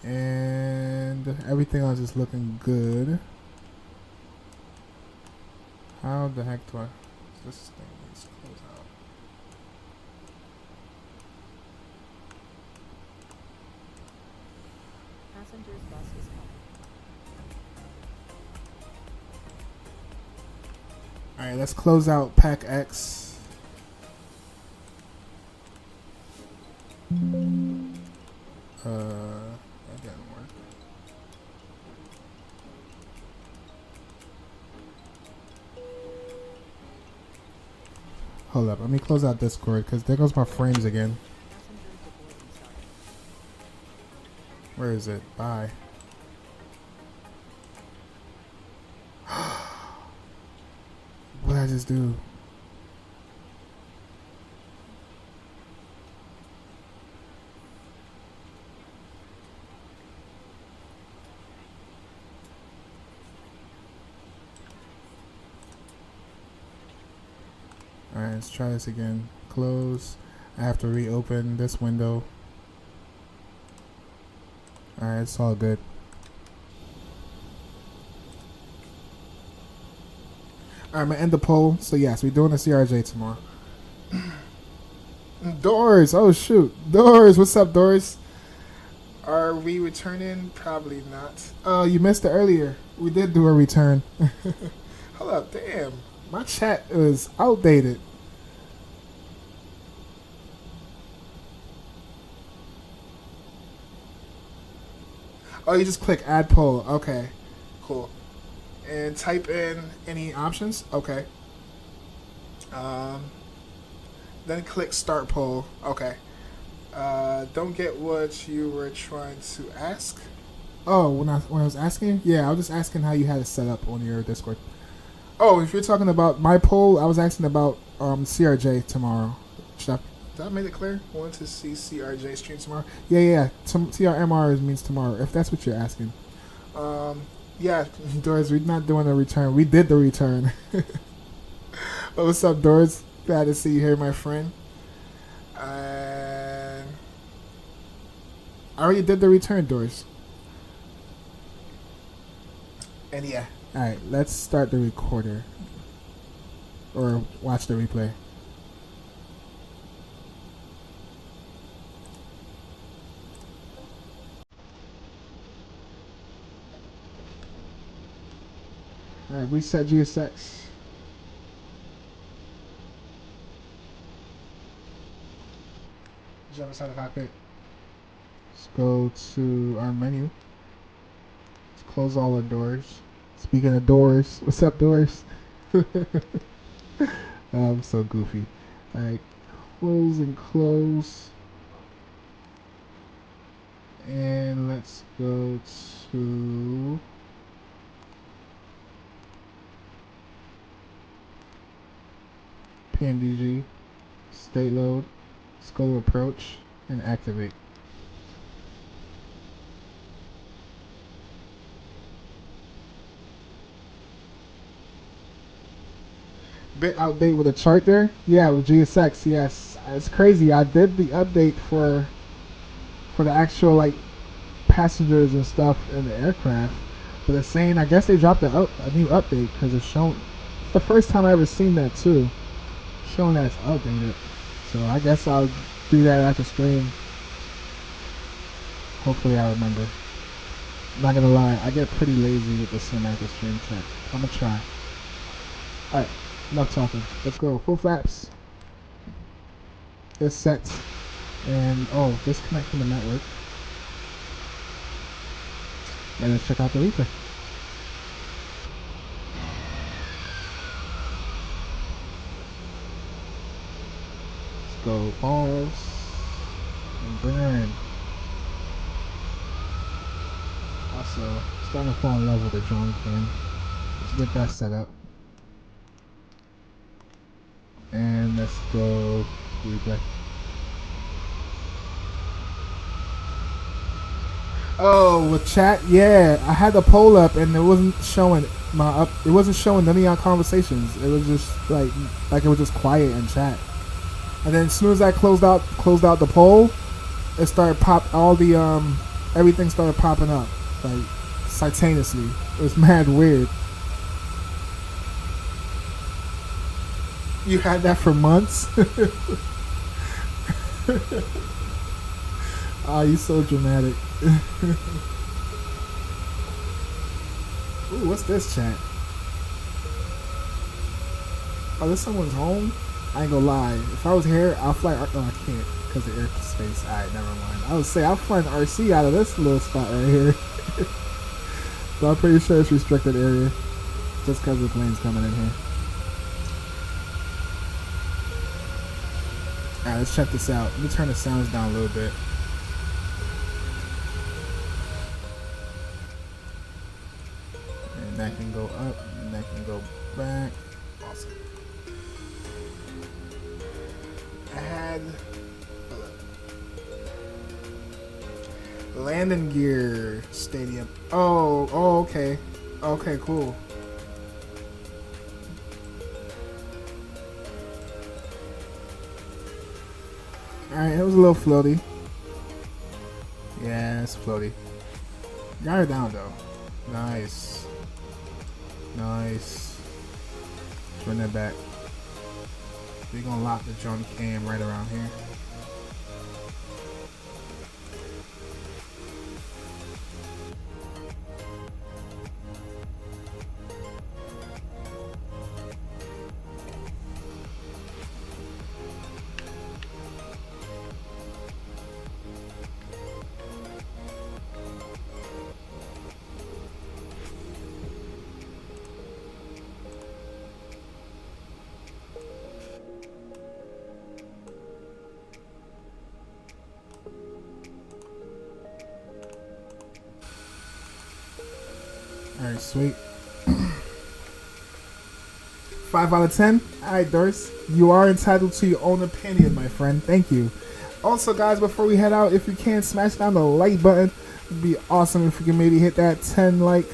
And everything else is looking good. How the heck do I... This thing needs to close out.
Passengers bus is coming.
Alright, let's close out Pack X. That didn't work. Hold up, let me close out Discord because there goes my frames again. Where is it? Bye. What did I just do? Alright, let's try this again. Close. I have to reopen this window. Alright, it's all good. Alright, I'm gonna end the poll. So yes, we're doing a CRJ tomorrow. Doors, oh shoot. Doors, what's up, Doors? Are we returning? Probably not. Oh, you missed it earlier. We did do a return. Hold up, damn. My chat was outdated. Oh, you just click add poll. Okay, cool. And type in any options. Okay. Then click start poll. Okay. Don't get what you were trying to ask. Oh, when I was asking, yeah, I was just asking how you had it set up on your Discord. Oh, if you're talking about my poll, I was asking about CRJ tomorrow. Did I make it clear? Want to see CRJ stream tomorrow? Yeah. TRMR means tomorrow. If that's what you're asking. Yeah, Doris, we're not doing a return. We did the return. But what's up, Doris? Glad to see you here, my friend. I already did the return, Doris. And yeah. Alright, let's start the recorder. Or watch the replay. Alright, reset GSX. Jump inside the cockpit. Let's go to our menu. Let's close all the doors. Speaking of doors, what's up, doors? I'm so goofy. Alright, close and close. And let's go to PMDG, state load, let's go to approach and activate. Bit outdate with a chart there? Yeah, with GSX, yes. It's crazy. I did the update for the actual like passengers and stuff in the aircraft, but it's saying I guess they dropped a new update because it's showing. It's the first time I ever seen that too, showing that it's outdated. So I guess I'll do that after stream. Hopefully I remember. Not gonna lie, I get pretty lazy with the sim after stream check. I'm gonna try. Alright, enough talking. Let's go. Full flaps. It's set. And disconnect from the network. And let's check out the replay. Let's go pause and bring her in. Also, starting to fall in love with the drone cam. Let's get that set up. And let's go replay. Oh, with chat, yeah, I had the poll up and it wasn't showing it wasn't showing any of our conversations. It was just like it was just quiet in chat. And then as soon as I closed out the poll, it started everything started popping up like simultaneously. It was mad weird. You had that for months? Oh, you so dramatic. Ooh, what's this chat? Oh, this someone's home? I ain't gonna lie. If I was here, I'll fly. No, I can't because of airspace. Alright, never mind. I would say I'll fly an RC out of this little spot right here. But I'm pretty sure it's restricted area just because the plane's coming in here. Alright, let's check this out. Let me turn the sounds down a little bit. And that can go up, and that can go back. Awesome. I had landing gear stadium. Oh, okay. Okay, cool. Alright, it was a little floaty. Yeah, it's floaty. Got her down though. Nice. Nice. Run that back. We're gonna lock the drum cam right around here. Alright, sweet. 5 out of 10. Alright, Doris. You are entitled to your own opinion, my friend. Thank you. Also, guys, before we head out, if you can, smash down the like button. It would be awesome if you can maybe hit that 10 like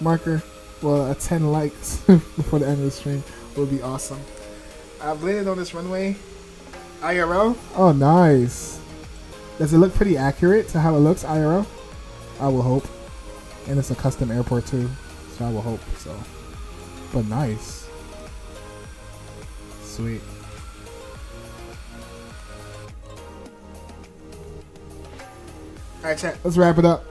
marker. Well, a 10 likes before the end of the stream would be awesome. I've landed on this runway. IRL. Oh, nice. Does it look pretty accurate to how it looks, IRL? I will hope. And it's a custom airport too, so I will hope so. But nice. Sweet. Alright, chat, let's wrap it up.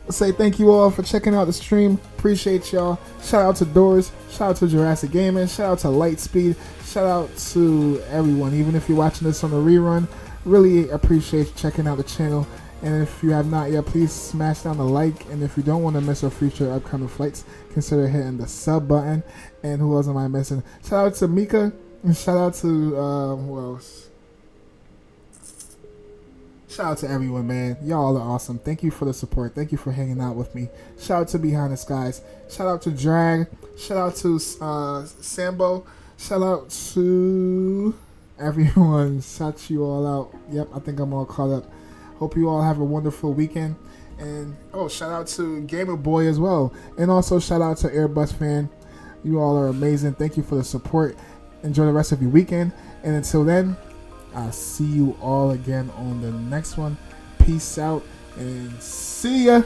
Let's say thank you all for checking out the stream. Appreciate y'all. Shout out to Doors. Shout out to Jurassic Gaming. Shout out to Lightspeed. Shout out to everyone, even if you're watching this on the rerun. Really appreciate you checking out the channel. And if you have not yet, please smash down the like. And if you don't want to miss our future upcoming flights, consider hitting the sub button. And who else am I missing? Shout out to Mika. And shout out to, who else? Shout out to everyone, man. Y'all are awesome. Thank you for the support. Thank you for hanging out with me. Shout out to Behind the Skies. Shout out to Drag. Shout out to Sambo. Shout out to everyone. Shout you all out. Yep, I think I'm all caught up. Hope you all have a wonderful weekend. And, oh, shout out to Gamer Boy as well. And also shout out to Airbus Fan. You all are amazing. Thank you for the support. Enjoy the rest of your weekend. And until then, I'll see you all again on the next one. Peace out and see ya.